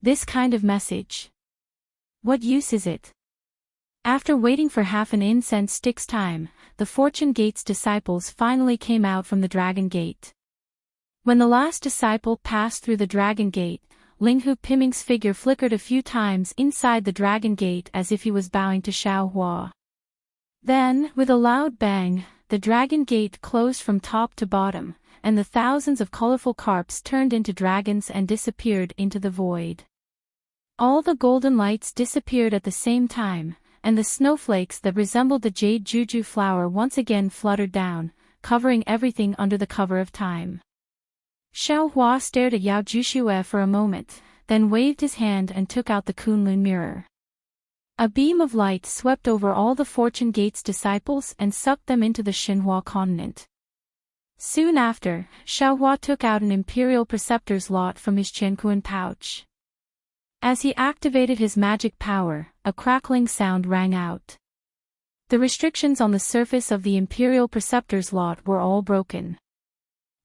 This kind of message. What use is it? After waiting for half an incense stick's time, the Fortune Gate's disciples finally came out from the Dragon Gate. When the last disciple passed through the Dragon Gate, Linghu Piming's figure flickered a few times inside the Dragon Gate as if he was bowing to Xiaohua. Then, with a loud bang, the Dragon Gate closed from top to bottom, and the thousands of colorful carps turned into dragons and disappeared into the void. All the golden lights disappeared at the same time, and the snowflakes that resembled the jade juju flower once again fluttered down, covering everything under the cover of time. Xiaohua stared at Yao Juxue for a moment, then waved his hand and took out the Kunlun mirror. A beam of light swept over all the Fortune Gate's disciples and sucked them into the Xinhua continent. Soon after, Xiaohua took out an Imperial Preceptor's lot from his Qianquan pouch. As he activated his magic power, a crackling sound rang out. The restrictions on the surface of the Imperial Preceptor's lot were all broken.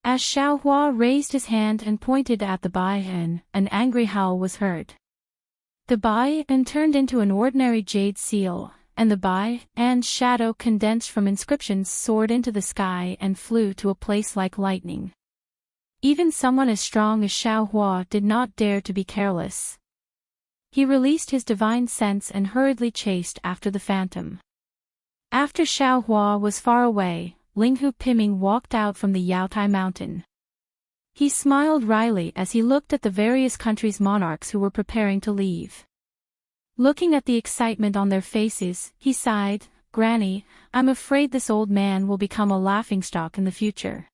As Xiaohua raised his hand and pointed at the Baiyan, an angry howl was heard. The Baiyan turned into an ordinary jade seal, and the Baiyan's shadow condensed from inscriptions soared into the sky and flew to a place like lightning. Even someone as strong as Xiaohua did not dare to be careless. He released his divine sense and hurriedly chased after the phantom. After Xiaohua was far away, Linghu Piming walked out from the Yaotai mountain. He smiled wryly as he looked at the various countries' monarchs who were preparing to leave. Looking at the excitement on their faces, he sighed, "Granny, I'm afraid this old man will become a laughingstock in the future."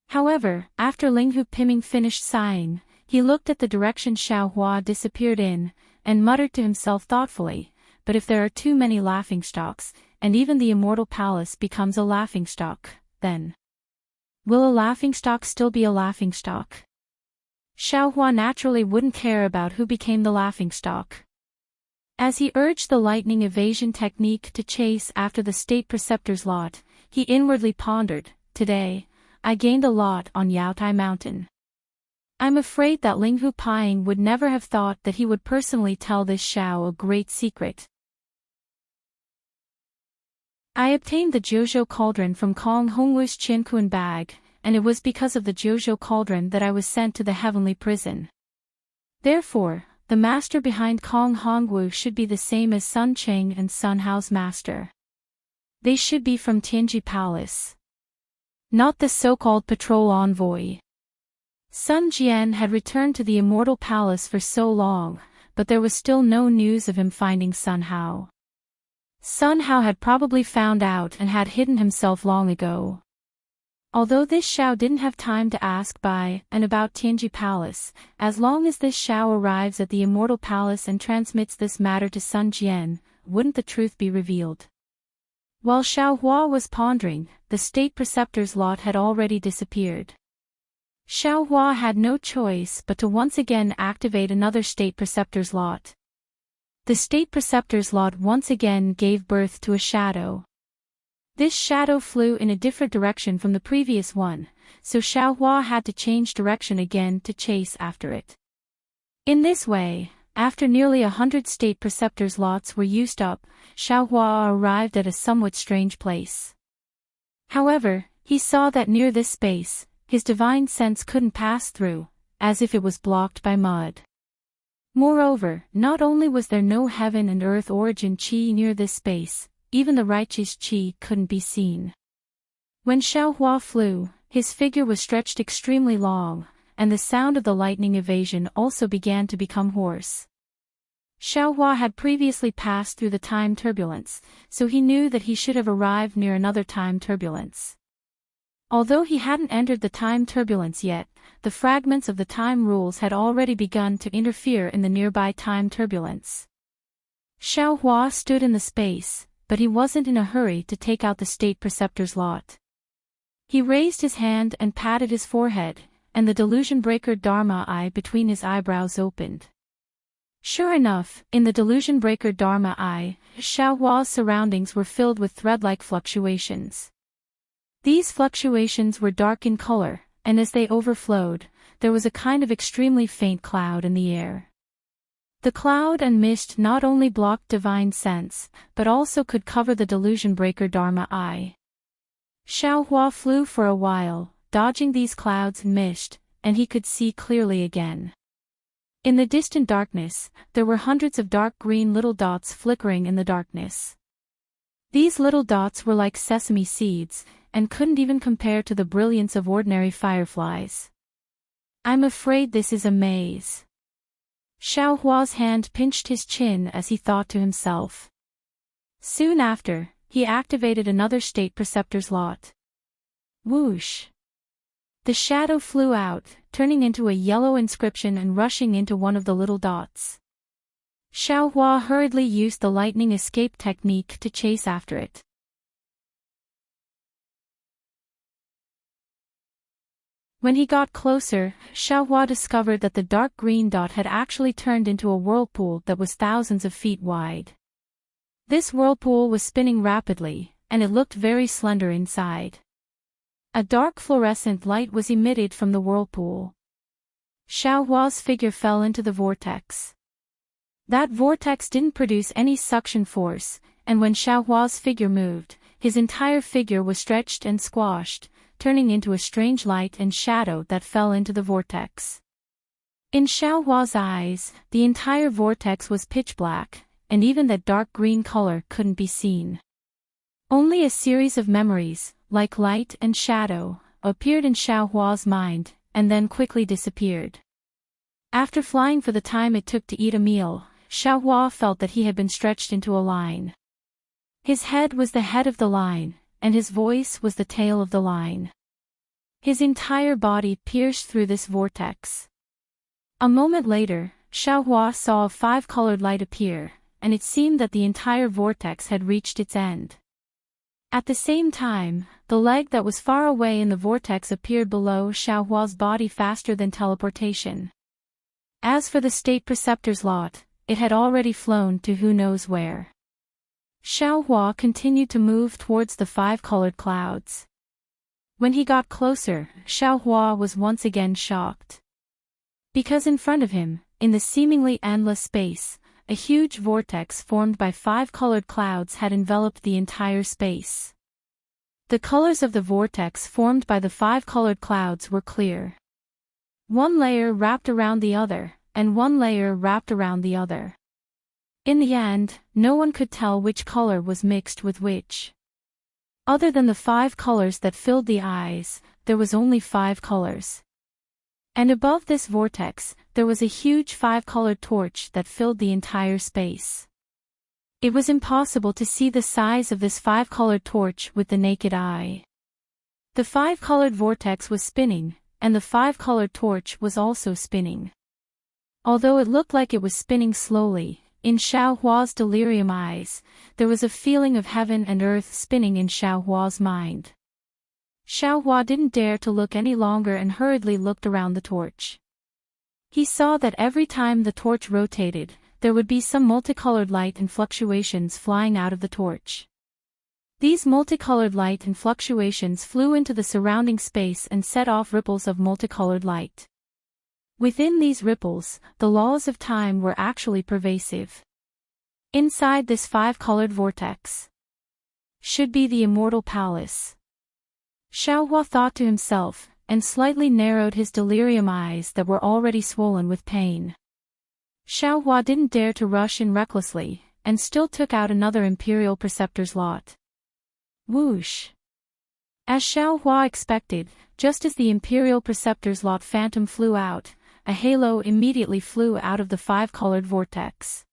However, after Linghu Piming finished sighing, he looked at the direction Xiaohua disappeared in, and muttered to himself thoughtfully, "But if there are too many laughingstocks, and even the immortal palace becomes a laughingstock, then will a laughingstock still be a laughingstock?" Xiaohua naturally wouldn't care about who became the laughingstock. As he urged the lightning evasion technique to chase after the state preceptor's lot, he inwardly pondered, "Today, I gained a lot on Yaotai Mountain. I'm afraid that Linghu Piming would never have thought that he would personally tell this Xiao a great secret. I obtained the Jojo Cauldron from Kong Hongwu's Qianquan bag, and it was because of the Jojo Cauldron that I was sent to the heavenly prison. Therefore, the master behind Kong Hongwu should be the same as Sun Cheng and Sun Hao's master. They should be from Tianji Palace. Not the so-called patrol envoy." Sun Jian had returned to the Immortal Palace for so long, but there was still no news of him finding Sun Hao. Sun Hao had probably found out and had hidden himself long ago. Although this Xiao didn't have time to ask by and about Tianji Palace, as long as this Xiao arrives at the Immortal Palace and transmits this matter to Sun Jian, wouldn't the truth be revealed? While Xiaohua was pondering, the state preceptor's lot had already disappeared. Xiaohua had no choice but to once again activate another state preceptor's lot. The state preceptor's lot once again gave birth to a shadow. This shadow flew in a different direction from the previous one, so Xiaohua had to change direction again to chase after it. In this way, after nearly 100 state preceptor's lots were used up, Xiaohua arrived at a somewhat strange place. However, he saw that near this space, his divine sense couldn't pass through, as if it was blocked by mud. Moreover, not only was there no heaven and earth origin qi near this space, even the righteous qi couldn't be seen. When Xiaohua flew, his figure was stretched extremely long, and the sound of the lightning evasion also began to become hoarse. Xiaohua had previously passed through the time turbulence, so he knew that he should have arrived near another time turbulence. Although he hadn't entered the time turbulence yet, the fragments of the time rules had already begun to interfere in the nearby time turbulence. Xiaohua stood in the space, but he wasn't in a hurry to take out the state preceptor's lot. He raised his hand and patted his forehead, and the delusion breaker Dharma eye between his eyebrows opened. Sure enough, in the delusion breaker Dharma eye, Xiaohua's surroundings were filled with thread-like fluctuations. These fluctuations were dark in color, and as they overflowed, there was a kind of extremely faint cloud in the air. The cloud and mist not only blocked divine sense, but also could cover the delusion breaker Dharma eye. Xiaohua flew for a while, dodging these clouds and mist, and he could see clearly again. In the distant darkness, there were hundreds of dark green little dots flickering in the darkness. These little dots were like sesame seeds, and couldn't even compare to the brilliance of ordinary fireflies. "I'm afraid this is a maze." Xiaohua's hand pinched his chin as he thought to himself. Soon after, he activated another state preceptor's lot. Whoosh! The shadow flew out, turning into a yellow inscription and rushing into one of the little dots. Xiaohua hurriedly used the lightning escape technique to chase after it. When he got closer, Xiaohua discovered that the dark green dot had actually turned into a whirlpool that was thousands of feet wide. This whirlpool was spinning rapidly, and it looked very slender inside. A dark fluorescent light was emitted from the whirlpool. Xiaohua's figure fell into the vortex. That vortex didn't produce any suction force, and when Xiaohua's figure moved, his entire figure was stretched and squashed, turning into a strange light and shadow that fell into the vortex. In Xiaohua's eyes, the entire vortex was pitch black, and even that dark green color couldn't be seen. Only a series of memories, like light and shadow, appeared in Xiaohua's mind, and then quickly disappeared. After flying for the time it took to eat a meal, Xiaohua felt that he had been stretched into a line. His head was the head of the line, and his voice was the tail of the line. His entire body pierced through this vortex. A moment later, Xiaohua saw a five-colored light appear, and it seemed that the entire vortex had reached its end. At the same time, the leg that was far away in the vortex appeared below Xiaohua's body faster than teleportation. As for the state preceptor's lot, it had already flown to who knows where. Xiaohua continued to move towards the five-colored clouds. When he got closer, Xiaohua was once again shocked. Because in front of him, in the seemingly endless space, a huge vortex formed by five-colored clouds had enveloped the entire space. The colors of the vortex formed by the five-colored clouds were clear. One layer wrapped around the other, and one layer wrapped around the other. In the end, no one could tell which color was mixed with which. Other than the five colors that filled the eyes, there was only five colors. And above this vortex, there was a huge five-colored torch that filled the entire space. It was impossible to see the size of this five-colored torch with the naked eye. The five-colored vortex was spinning, and the five-colored torch was also spinning. Although it looked like it was spinning slowly, in Xiaohua's delirium eyes, there was a feeling of heaven and earth spinning in Xiaohua's mind. Xiaohua didn't dare to look any longer and hurriedly looked around the torch. He saw that every time the torch rotated, there would be some multicolored light and fluctuations flying out of the torch. These multicolored light and fluctuations flew into the surrounding space and set off ripples of multicolored light. Within these ripples, the laws of time were actually pervasive. Inside this five-colored vortex should be the immortal palace. Xiaohua thought to himself, and slightly narrowed his delirium eyes that were already swollen with pain. Xiaohua didn't dare to rush in recklessly, and still took out another Imperial Preceptor's lot. Whoosh! As Xiaohua expected, just as the Imperial Preceptor's lot phantom flew out, a halo immediately flew out of the five-colored vortex.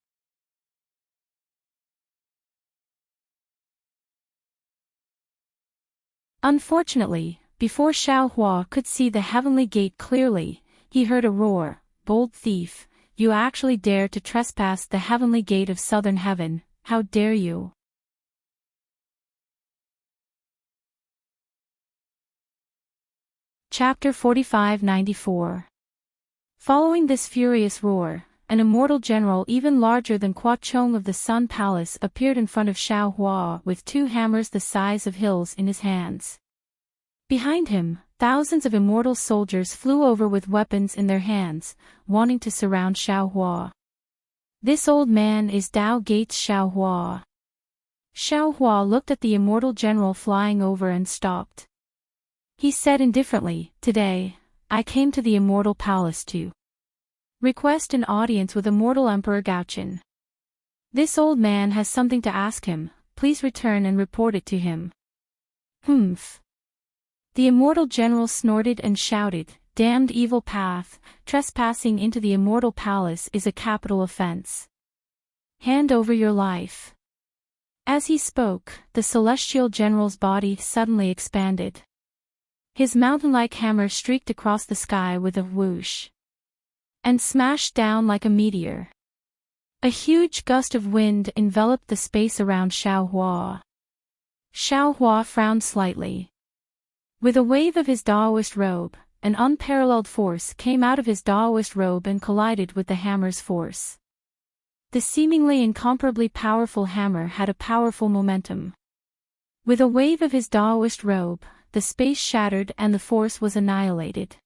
Unfortunately, before Xiaohua could see the heavenly gate clearly, he heard a roar, "Bold thief, you actually dare to trespass the heavenly gate of southern heaven, how dare you!" Chapter 45-94. Following this furious roar, an immortal general even larger than Qua Chong of the Sun Palace appeared in front of Xiaohua with two hammers the size of hills in his hands. Behind him, thousands of immortal soldiers flew over with weapons in their hands, wanting to surround Xiaohua. "This old man is Dao Gate's Xiaohua." Xiaohua looked at the immortal general flying over and stopped. He said indifferently, "Today, I came to the immortal palace to request an audience with immortal Emperor Gaochen. This old man has something to ask him, please return and report it to him." "Humph." The immortal general snorted and shouted, "Damned evil path, trespassing into the immortal palace is a capital offense. Hand over your life." As he spoke, the celestial general's body suddenly expanded. His mountain-like hammer streaked across the sky with a whoosh and smashed down like a meteor. A huge gust of wind enveloped the space around Xiaohua. Xiaohua frowned slightly. With a wave of his Daoist robe, an unparalleled force came out of his Daoist robe and collided with the hammer's force. The seemingly incomparably powerful hammer had a powerful momentum. With a wave of his Daoist robe, the space shattered and the force was annihilated.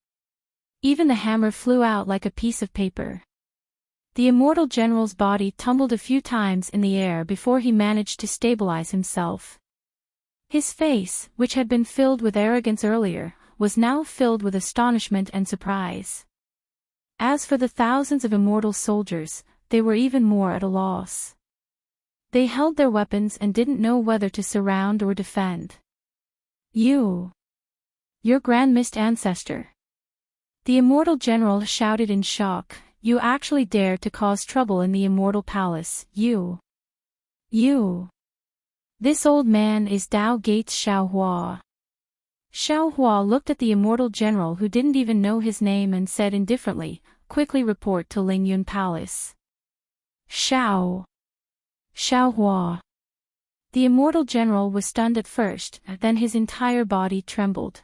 Even the hammer flew out like a piece of paper. The immortal general's body tumbled a few times in the air before he managed to stabilize himself. His face, which had been filled with arrogance earlier, was now filled with astonishment and surprise. As for the thousands of immortal soldiers, they were even more at a loss. They held their weapons and didn't know whether to surround or defend. Your Grand Mist Ancestor. The immortal general shouted in shock, you actually dare to cause trouble in the immortal palace, you. This old man is Dao Gates Xiaohua. Xiaohua looked at the immortal general who didn't even know his name and said indifferently, quickly report to Lingyun Palace. Xiaohua. The immortal general was stunned at first, then his entire body trembled.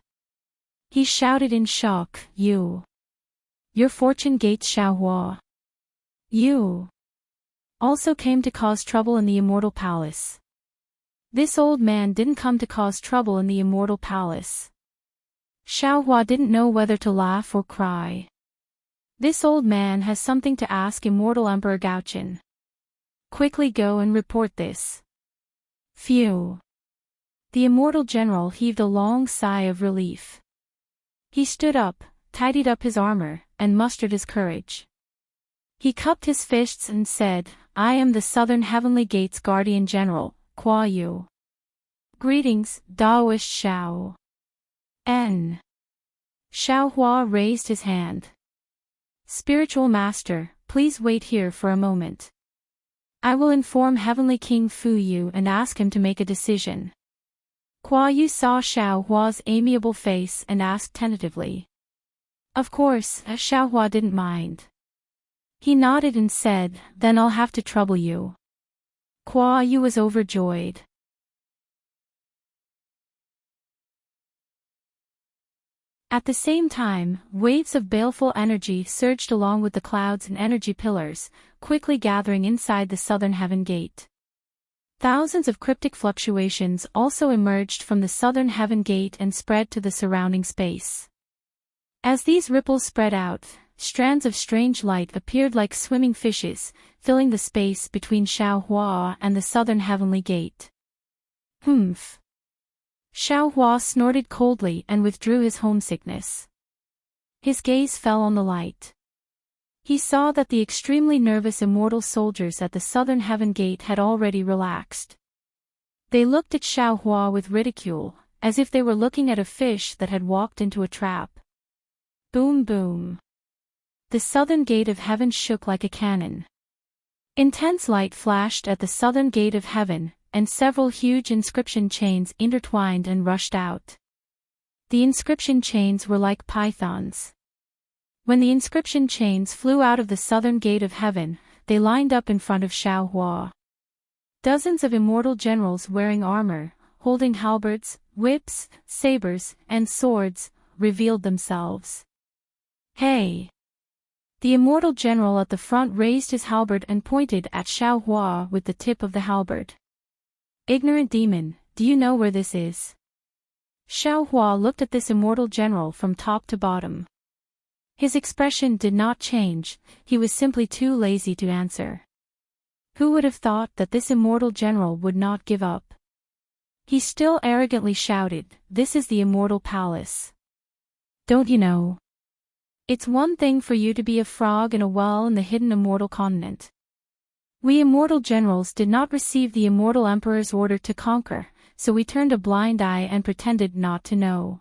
He shouted in shock, Your fortune Gates Xiaohua. You also came to cause trouble in the immortal palace. This old man didn't come to cause trouble in the immortal palace. Xiaohua didn't know whether to laugh or cry. This old man has something to ask immortal Emperor Gaochen. Quickly go and report this. Phew. The immortal general heaved a long sigh of relief. He stood up, tidied up his armor, and mustered his courage. He cupped his fists and said, I am the Southern Heavenly Gate's Guardian General, Kwa Yu. Greetings, Daoist Xiao. N. Xiaohua raised his hand. Spiritual Master, please wait here for a moment. I will inform Heavenly King Fu Yu and ask him to make a decision. Kwa Yu saw Xiaohua's amiable face and asked tentatively. Of course, Xiaohua didn't mind. He nodded and said, then I'll have to trouble you. Kwa Yu was overjoyed. At the same time, waves of baleful energy surged along with the clouds and energy pillars, quickly gathering inside the southern heaven gate. Thousands of cryptic fluctuations also emerged from the southern heaven gate and spread to the surrounding space. As these ripples spread out, strands of strange light appeared like swimming fishes, filling the space between Xiaohua and the southern heavenly gate. Humph. Xiaohua snorted coldly and withdrew his homesickness. His gaze fell on the light. He saw that the extremely nervous immortal soldiers at the southern heaven gate had already relaxed. They looked at Xiaohua with ridicule, as if they were looking at a fish that had walked into a trap. Boom boom. The southern gate of heaven shook like a cannon. Intense light flashed at the southern gate of heaven, and several huge inscription chains intertwined and rushed out. The inscription chains were like pythons. When the inscription chains flew out of the southern gate of heaven, they lined up in front of Xiaohua. Dozens of immortal generals wearing armor, holding halberds, whips, sabers, and swords, revealed themselves. Hey! The immortal general at the front raised his halberd and pointed at Xiaohua with the tip of the halberd. Ignorant demon, do you know where this is? Xiaohua looked at this immortal general from top to bottom. His expression did not change, he was simply too lazy to answer. Who would have thought that this immortal general would not give up? He still arrogantly shouted, this is the immortal palace. Don't you know? It's one thing for you to be a frog in a well in the hidden immortal continent. We immortal generals did not receive the immortal emperor's order to conquer, so we turned a blind eye and pretended not to know.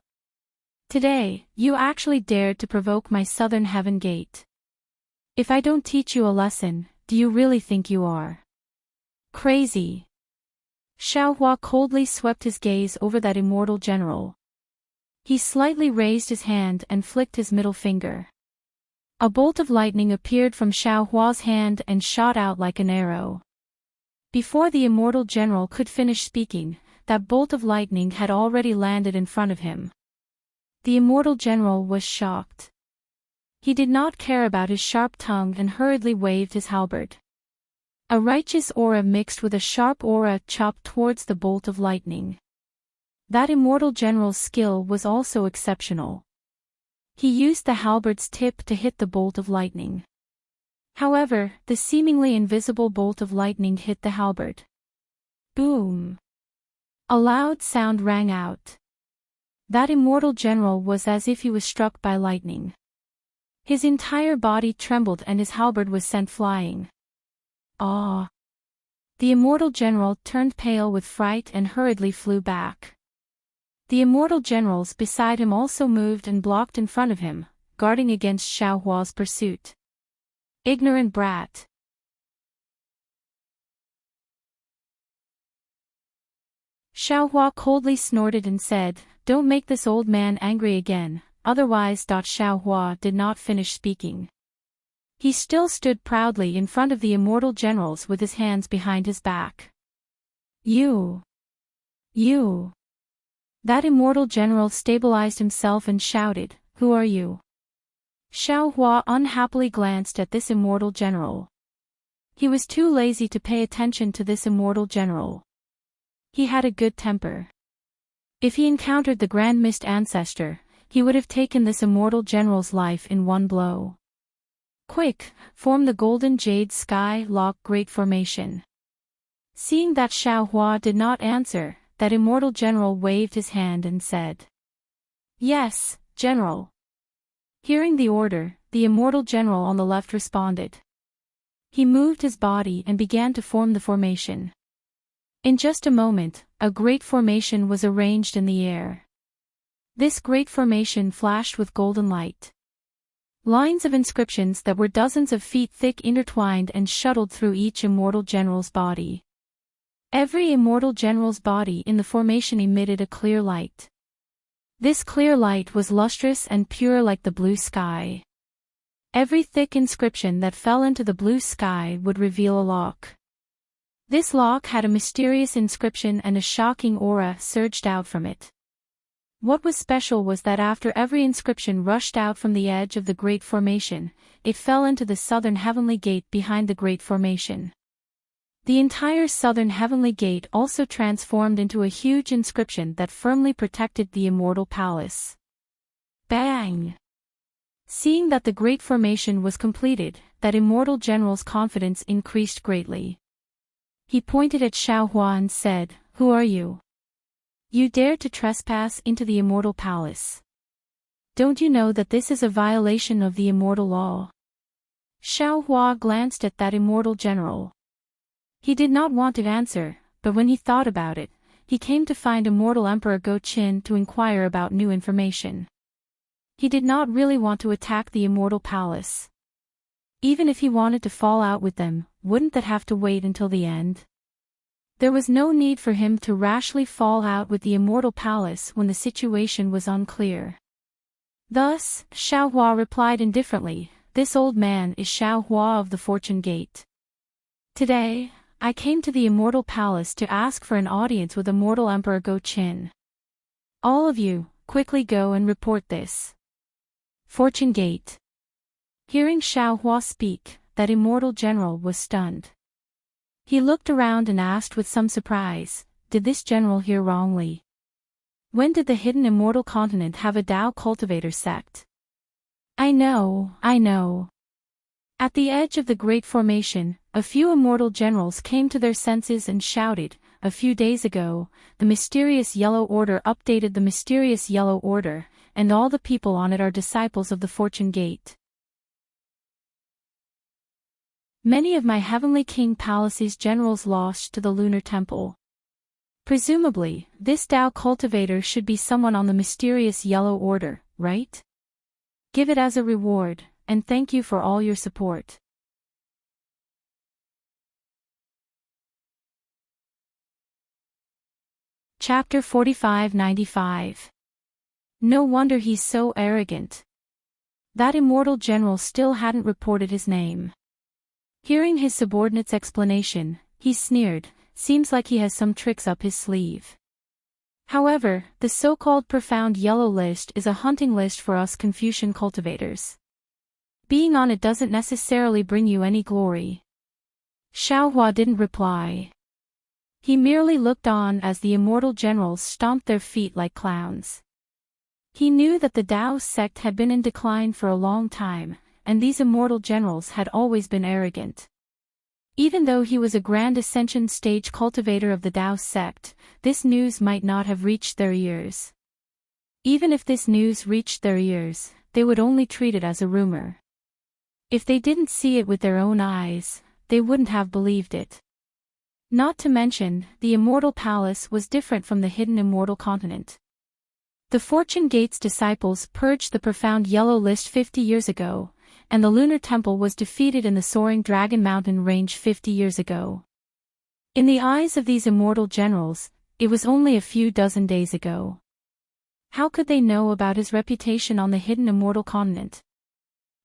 Today, you actually dared to provoke my southern heaven gate. If I don't teach you a lesson, do you really think you are crazy? Xiaohua coldly swept his gaze over that immortal general. He slightly raised his hand and flicked his middle finger. A bolt of lightning appeared from Xiao Hua's hand and shot out like an arrow. Before the immortal general could finish speaking, that bolt of lightning had already landed in front of him. The immortal general was shocked. He did not care about his sharp tongue and hurriedly waved his halberd. A righteous aura mixed with a sharp aura chopped towards the bolt of lightning. That immortal general's skill was also exceptional. He used the halberd's tip to hit the bolt of lightning. However, the seemingly invisible bolt of lightning hit the halberd. Boom! A loud sound rang out. That immortal general was as if he was struck by lightning. His entire body trembled and his halberd was sent flying. Ah! The immortal general turned pale with fright and hurriedly flew back. The immortal generals beside him also moved and blocked in front of him, guarding against Xiao Hua's pursuit. Ignorant brat! Xiao Hua coldly snorted and said, "Don't make this old man angry again, otherwise." Xiao Hua did not finish speaking. He still stood proudly in front of the immortal generals with his hands behind his back. You! That immortal general stabilized himself and shouted, "Who are you?" Xiao Hua unhappily glanced at this immortal general. He was too lazy to pay attention to this immortal general. He had a good temper. If he encountered the Grand Mist Ancestor, he would have taken this immortal general's life in one blow. Quick, form the golden jade sky lock great formation. Seeing that Xiao Hua did not answer, that immortal general waved his hand and said, "Yes, General." Hearing the order, the immortal general on the left responded. He moved his body and began to form the formation. In just a moment, a great formation was arranged in the air. This great formation flashed with golden light. Lines of inscriptions that were dozens of feet thick intertwined and shuttled through each immortal general's body. Every immortal general's body in the formation emitted a clear light. This clear light was lustrous and pure like the blue sky. Every thick inscription that fell into the blue sky would reveal a lock. This lock had a mysterious inscription and a shocking aura surged out from it. What was special was that after every inscription rushed out from the edge of the Great Formation, it fell into the southern heavenly gate behind the Great Formation. The entire southern heavenly gate also transformed into a huge inscription that firmly protected the immortal palace. Bang! Seeing that the Great Formation was completed, that immortal general's confidence increased greatly. He pointed at Xiao Hua and said, "Who are you? You dared to trespass into the immortal palace. Don't you know that this is a violation of the immortal law?" Xiao Hua glanced at that immortal general. He did not want to answer, but when he thought about it, he came to find immortal Emperor Go Qin to inquire about new information. He did not really want to attack the immortal palace. Even if he wanted to fall out with them, wouldn't that have to wait until the end? There was no need for him to rashly fall out with the immortal palace when the situation was unclear. Thus, Xiao Hua replied indifferently, "This old man is Xiao Hua of the Fortune Gate. Today, I came to the immortal palace to ask for an audience with immortal Emperor Go Qin. All of you, quickly go and report this. Fortune Gate." Hearing Xiao Hua speak, that immortal general was stunned. He looked around and asked with some surprise, "Did this general hear wrongly? When did the hidden immortal continent have a Tao cultivator sect?" I know. At the edge of the Great Formation, a few immortal generals came to their senses and shouted, "A few days ago, the mysterious Yellow Order updated the mysterious Yellow Order, and all the people on it are disciples of the Fortune Gate. Many of my Heavenly King Palace's generals lost to the Lunar Temple. Presumably, this Tao cultivator should be someone on the mysterious Yellow Order, right? Give it as a reward, and thank you for all your support." Chapter 4595. No wonder he's so arrogant. That immortal general still hadn't reported his name. Hearing his subordinate's explanation, he sneered, seems like he has some tricks up his sleeve. However, the so-called profound yellow list is a hunting list for us Confucian cultivators. Being on it doesn't necessarily bring you any glory. Xiaohua didn't reply. He merely looked on as the immortal generals stomped their feet like clowns. He knew that the Tao sect had been in decline for a long time, and these immortal generals had always been arrogant. Even though he was a grand ascension stage cultivator of the Tao sect, this news might not have reached their ears. Even if this news reached their ears, they would only treat it as a rumor. If they didn't see it with their own eyes, they wouldn't have believed it. Not to mention, the Immortal Palace was different from the hidden Immortal Continent. The Fortune Gate's disciples purged the profound yellow list 50 years ago, and the Lunar Temple was defeated in the soaring Dragon Mountain range 50 years ago. In the eyes of these immortal generals, it was only a few dozen days ago. How could they know about his reputation on the hidden Immortal Continent?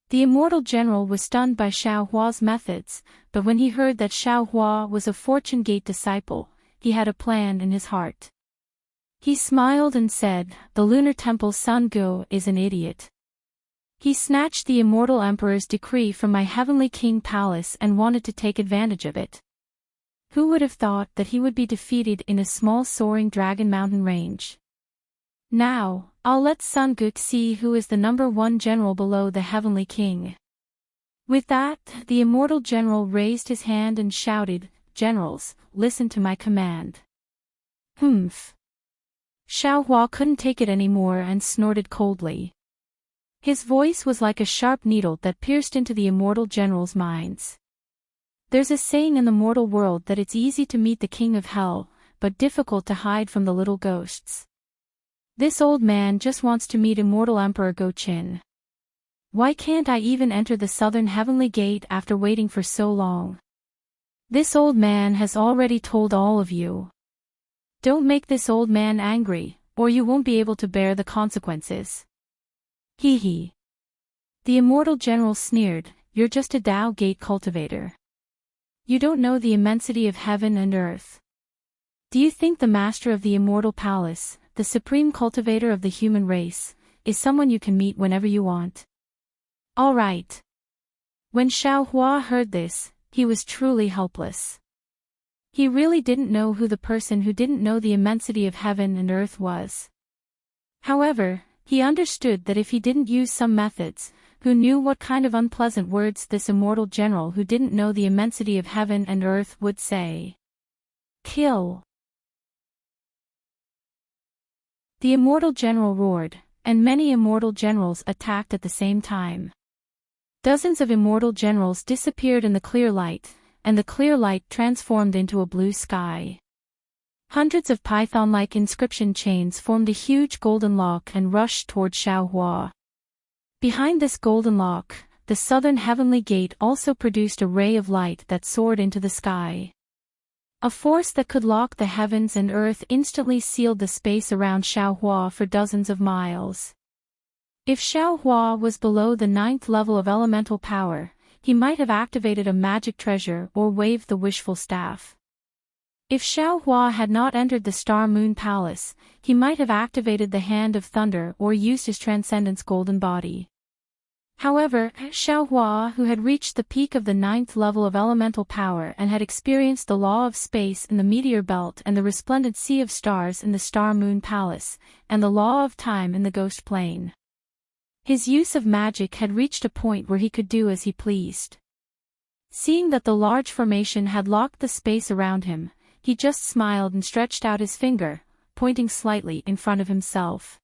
The immortal general was stunned by Xiaohua's methods, but when he heard that Xiaohua was a Fortune Gate disciple, he had a plan in his heart. He smiled and said, "The Lunar Temple's Sun Go is an idiot. He snatched the immortal emperor's decree from my heavenly king palace and wanted to take advantage of it. Who would have thought that he would be defeated in a small soaring Dragon Mountain range? Now, I'll let Sun Guk see who is the #1 general below the heavenly king." With that, the immortal general raised his hand and shouted, "Generals, listen to my command." Humph. Xiaohua couldn't take it anymore and snorted coldly. His voice was like a sharp needle that pierced into the immortal generals' minds. There's a saying in the mortal world that it's easy to meet the king of hell, but difficult to hide from the little ghosts. This old man just wants to meet immortal Emperor Go Qin. Why can't I even enter the southern heavenly gate after waiting for so long? This old man has already told all of you. Don't make this old man angry, or you won't be able to bear the consequences. Hee hee. The immortal general sneered, "You're just a Tao Gate cultivator. You don't know the immensity of heaven and earth. Do you think the master of the immortal palace, the supreme cultivator of the human race, is someone you can meet whenever you want?" All right. When Xiaohua heard this, he was truly helpless. He really didn't know who the person who didn't know the immensity of heaven and earth was. However, he understood that if he didn't use some methods, who knew what kind of unpleasant words this immortal general who didn't know the immensity of heaven and earth would say. Kill. The immortal general roared, and many immortal generals attacked at the same time. Dozens of immortal generals disappeared in the clear light, and the clear light transformed into a blue sky. Hundreds of python-like inscription chains formed a huge golden lock and rushed toward Xiaohua. Behind this golden lock, the southern heavenly gate also produced a ray of light that soared into the sky. A force that could lock the heavens and earth instantly sealed the space around Xiaohua for dozens of miles. If Xiaohua was below the 9th level of elemental power, he might have activated a magic treasure or waved the wishful staff. If Xiaohua had not entered the Star Moon Palace, he might have activated the Hand of Thunder or used his Transcendence Golden Body. However, Xiaohua, who had reached the peak of the 9th level of elemental power and had experienced the law of space in the meteor belt and the resplendent sea of stars in the Star Moon Palace, and the law of time in the ghost plane. His use of magic had reached a point where he could do as he pleased. Seeing that the large formation had locked the space around him, he just smiled and stretched out his finger, pointing slightly in front of himself.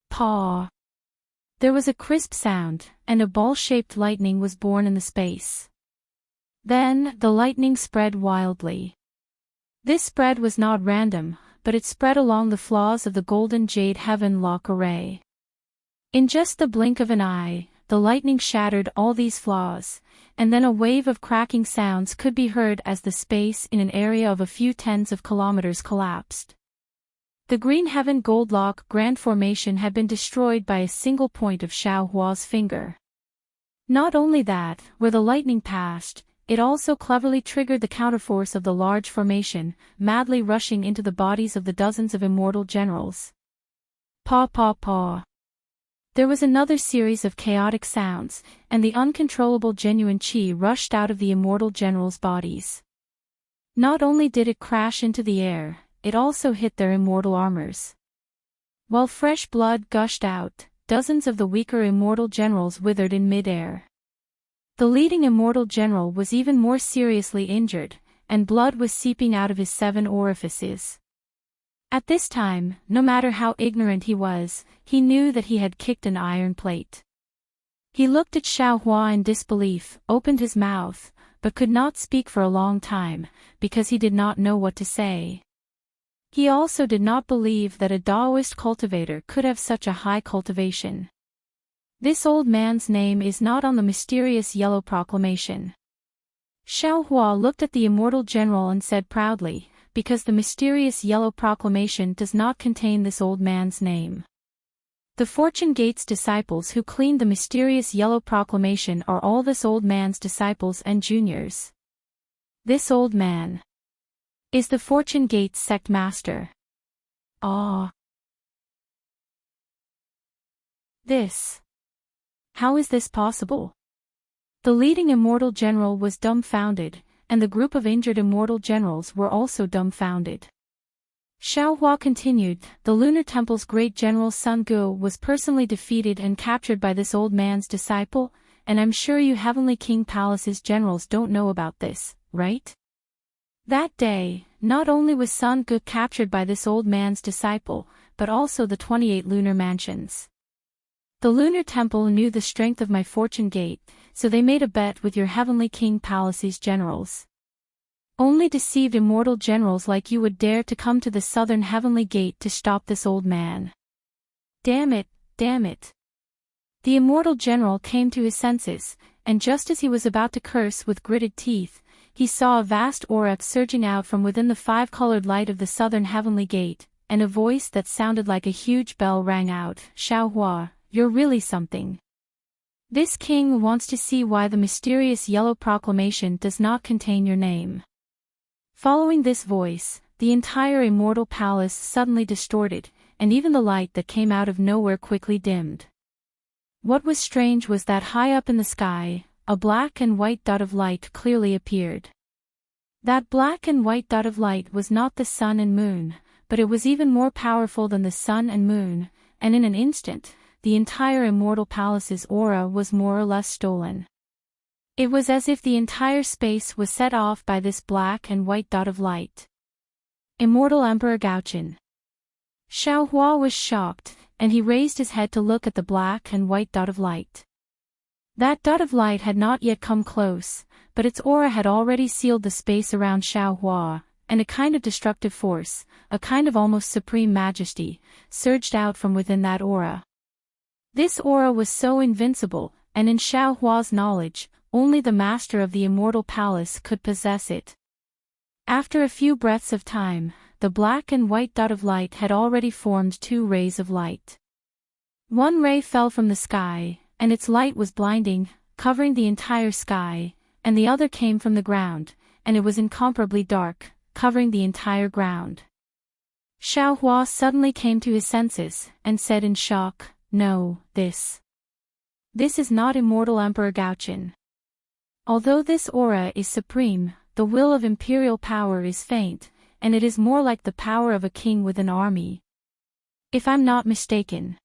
Paw! There was a crisp sound, and a ball-shaped lightning was born in the space. Then, the lightning spread wildly. This spread was not random, but it spread along the flaws of the golden jade heaven lock array. In just the blink of an eye, the lightning shattered all these flaws, and then a wave of cracking sounds could be heard as the space in an area of a few tens of kilometers collapsed. The Green Heaven Goldlock Grand Formation had been destroyed by a single point of Xiao Hua's finger. Not only that, where the lightning passed, it also cleverly triggered the counterforce of the large formation, madly rushing into the bodies of the dozens of immortal generals. Paw paw paw. There was another series of chaotic sounds, and the uncontrollable genuine qi rushed out of the immortal generals' bodies. Not only did it crash into the air, it also hit their immortal armors. While fresh blood gushed out, dozens of the weaker immortal generals withered in mid-air. The leading immortal general was even more seriously injured, and blood was seeping out of his 7 orifices. At this time, no matter how ignorant he was, he knew that he had kicked an iron plate. He looked at Xiao Hua in disbelief, opened his mouth, but could not speak for a long time, because he did not know what to say. He also did not believe that a Daoist cultivator could have such a high cultivation. This old man's name is not on the mysterious yellow proclamation. Xiao Hua looked at the immortal general and said proudly, because the mysterious yellow proclamation does not contain this old man's name. The Fortune Gate's disciples who cleaned the mysterious yellow proclamation are all this old man's disciples and juniors. This old man is the Fortune Gate's sect master. Ah. How is this possible? The leading immortal general was dumbfounded, and the group of injured immortal generals were also dumbfounded. Xiao Hua continued, the Lunar Temple's great general Sun Gu was personally defeated and captured by this old man's disciple, and I'm sure you Heavenly King Palace's generals don't know about this, right? That day, not only was Sun Gu captured by this old man's disciple, but also the 28 lunar mansions. The Lunar Temple knew the strength of my Fortune Gate, so they made a bet with your Heavenly King Palace's generals. Only deceived immortal generals like you would dare to come to the southern Heavenly Gate to stop this old man. Damn it, damn it. The immortal general came to his senses, and just as he was about to curse with gritted teeth, he saw a vast aura surging out from within the 5-colored light of the southern Heavenly Gate, and a voice that sounded like a huge bell rang out, Xiao Hua, you're really something. This king wants to see why the mysterious yellow proclamation does not contain your name. Following this voice, the entire immortal palace suddenly distorted, and even the light that came out of nowhere quickly dimmed. What was strange was that high up in the sky, a black and white dot of light clearly appeared. That black and white dot of light was not the sun and moon, but it was even more powerful than the sun and moon, and in an instant, the entire immortal palace's aura was more or less stolen. It was as if the entire space was set off by this black and white dot of light. Immortal Emperor Gaochen. Xiao Hua was shocked, and he raised his head to look at the black and white dot of light. That dot of light had not yet come close, but its aura had already sealed the space around Xiao Hua, and a kind of destructive force, a kind of almost supreme majesty, surged out from within that aura. This aura was so invincible, and in Xiao Hua's knowledge, only the master of the immortal palace could possess it. After a few breaths of time, the black and white dot of light had already formed 2 rays of light. One ray fell from the sky, and its light was blinding, covering the entire sky, and the other came from the ground, and it was incomparably dark, covering the entire ground. Xiao Hua suddenly came to his senses, and said in shock, no, this is not immortal Emperor Gaochen. Although this aura is supreme, the will of imperial power is faint, and it is more like the power of a king with an army. If I'm not mistaken,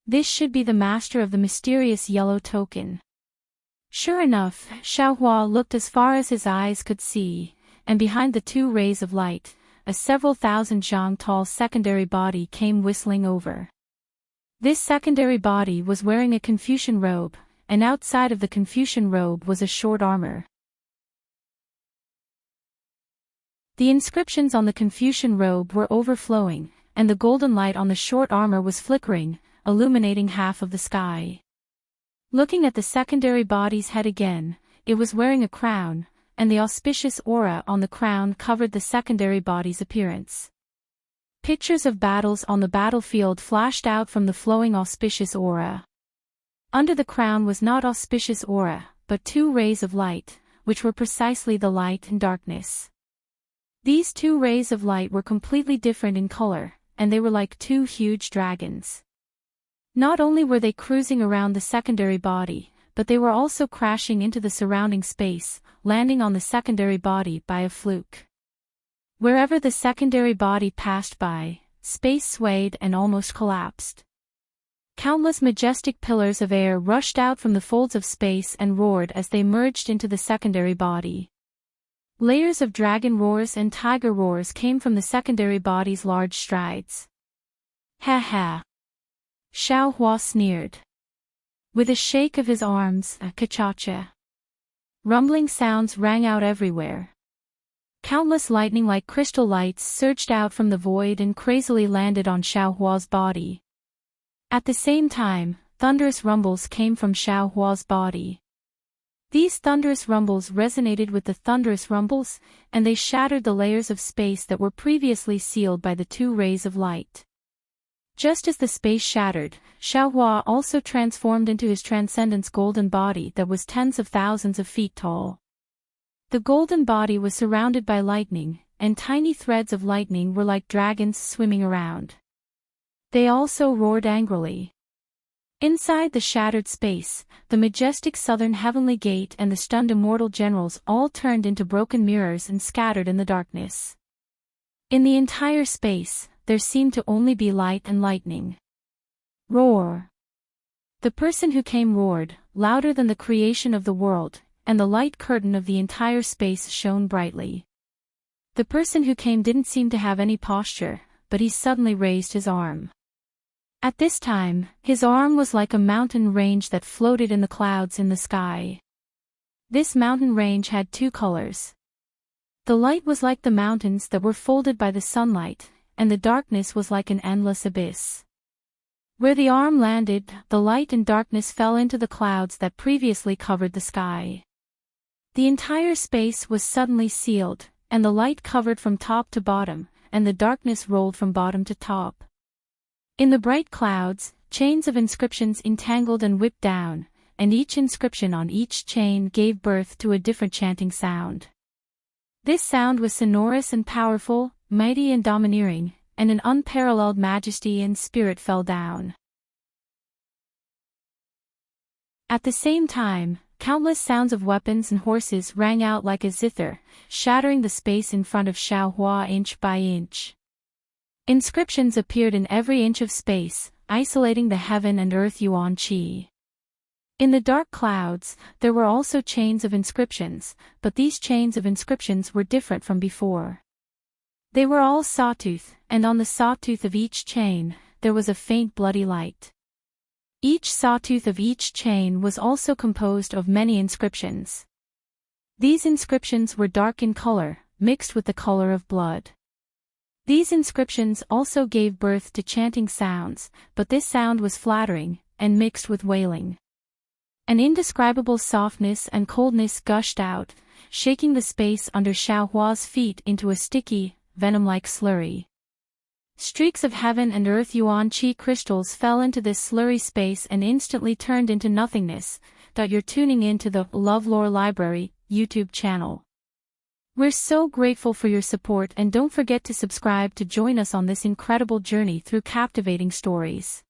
this should be the master of the mysterious yellow token. Sure enough, Xiao Hua looked as far as his eyes could see, and behind the 2 rays of light, a several thousand zhang tall secondary body came whistling over. This secondary body was wearing a Confucian robe, and outside of the Confucian robe was a short armor. The inscriptions on the Confucian robe were overflowing, and the golden light on the short armor was flickering, illuminating half of the sky. Looking at the secondary body's head again, it was wearing a crown, and the auspicious aura on the crown covered the secondary body's appearance. Pictures of battles on the battlefield flashed out from the flowing auspicious aura. Under the crown was not auspicious aura, but two rays of light, which were precisely the light and darkness. These two rays of light were completely different in color, and they were like two huge dragons. Not only were they cruising around the secondary body, but they were also crashing into the surrounding space, landing on the secondary body by a fluke. Wherever the secondary body passed by, space swayed and almost collapsed. Countless majestic pillars of air rushed out from the folds of space and roared as they merged into the secondary body. Layers of dragon roars and tiger roars came from the secondary body's large strides. Ha ha! Xiao Hua sneered. With a shake of his arms, ka-cha-cha. Rumbling sounds rang out everywhere. Countless lightning-like crystal lights surged out from the void and crazily landed on Xiao Hua's body. At the same time, thunderous rumbles came from Xiao Hua's body. These thunderous rumbles resonated with the thunderous rumbles, and they shattered the layers of space that were previously sealed by the two rays of light. Just as the space shattered, Xiao Hua also transformed into his transcendence golden body that was tens of thousands of feet tall. The golden body was surrounded by lightning, and tiny threads of lightning were like dragons swimming around. They also roared angrily. Inside the shattered space, the majestic southern heavenly gate and the stunned immortal generals all turned into broken mirrors and scattered in the darkness. In the entire space, there seemed to only be light and lightning. Roar! The person who came roared, louder than the creation of the world, and the light curtain of the entire space shone brightly. The person who came didn't seem to have any posture, but he suddenly raised his arm. At this time, his arm was like a mountain range that floated in the clouds in the sky. This mountain range had two colors. The light was like the mountains that were folded by the sunlight, and the darkness was like an endless abyss. Where the arm landed, the light and darkness fell into the clouds that previously covered the sky. The entire space was suddenly sealed, and the light covered from top to bottom, and the darkness rolled from bottom to top. In the bright clouds, chains of inscriptions entangled and whipped down, and each inscription on each chain gave birth to a different chanting sound. This sound was sonorous and powerful, mighty and domineering, and an unparalleled majesty and spirit fell down. At the same time, countless sounds of weapons and horses rang out like a zither, shattering the space in front of Xiao Hua inch by inch. Inscriptions appeared in every inch of space, isolating the heaven and earth yuan qi. In the dark clouds, there were also chains of inscriptions, but these chains of inscriptions were different from before. They were all sawtooth, and on the sawtooth of each chain, there was a faint bloody light. Each sawtooth of each chain was also composed of many inscriptions. These inscriptions were dark in color, mixed with the color of blood. These inscriptions also gave birth to chanting sounds, but this sound was flattering, and mixed with wailing. An indescribable softness and coldness gushed out, shaking the space under Xiao Hua's feet into a sticky, venom-like slurry. Streaks of heaven and earth yuan qi crystals fell into this slurry space and instantly turned into nothingness. You're tuning in to the LoveLore Library YouTube channel. We're so grateful for your support, and don't forget to subscribe to join us on this incredible journey through captivating stories.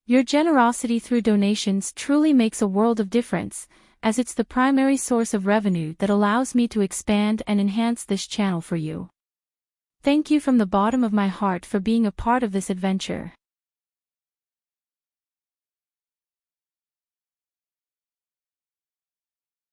Your generosity through donations truly makes a world of difference, as it's the primary source of revenue that allows me to expand and enhance this channel for you. Thank you from the bottom of my heart for being a part of this adventure.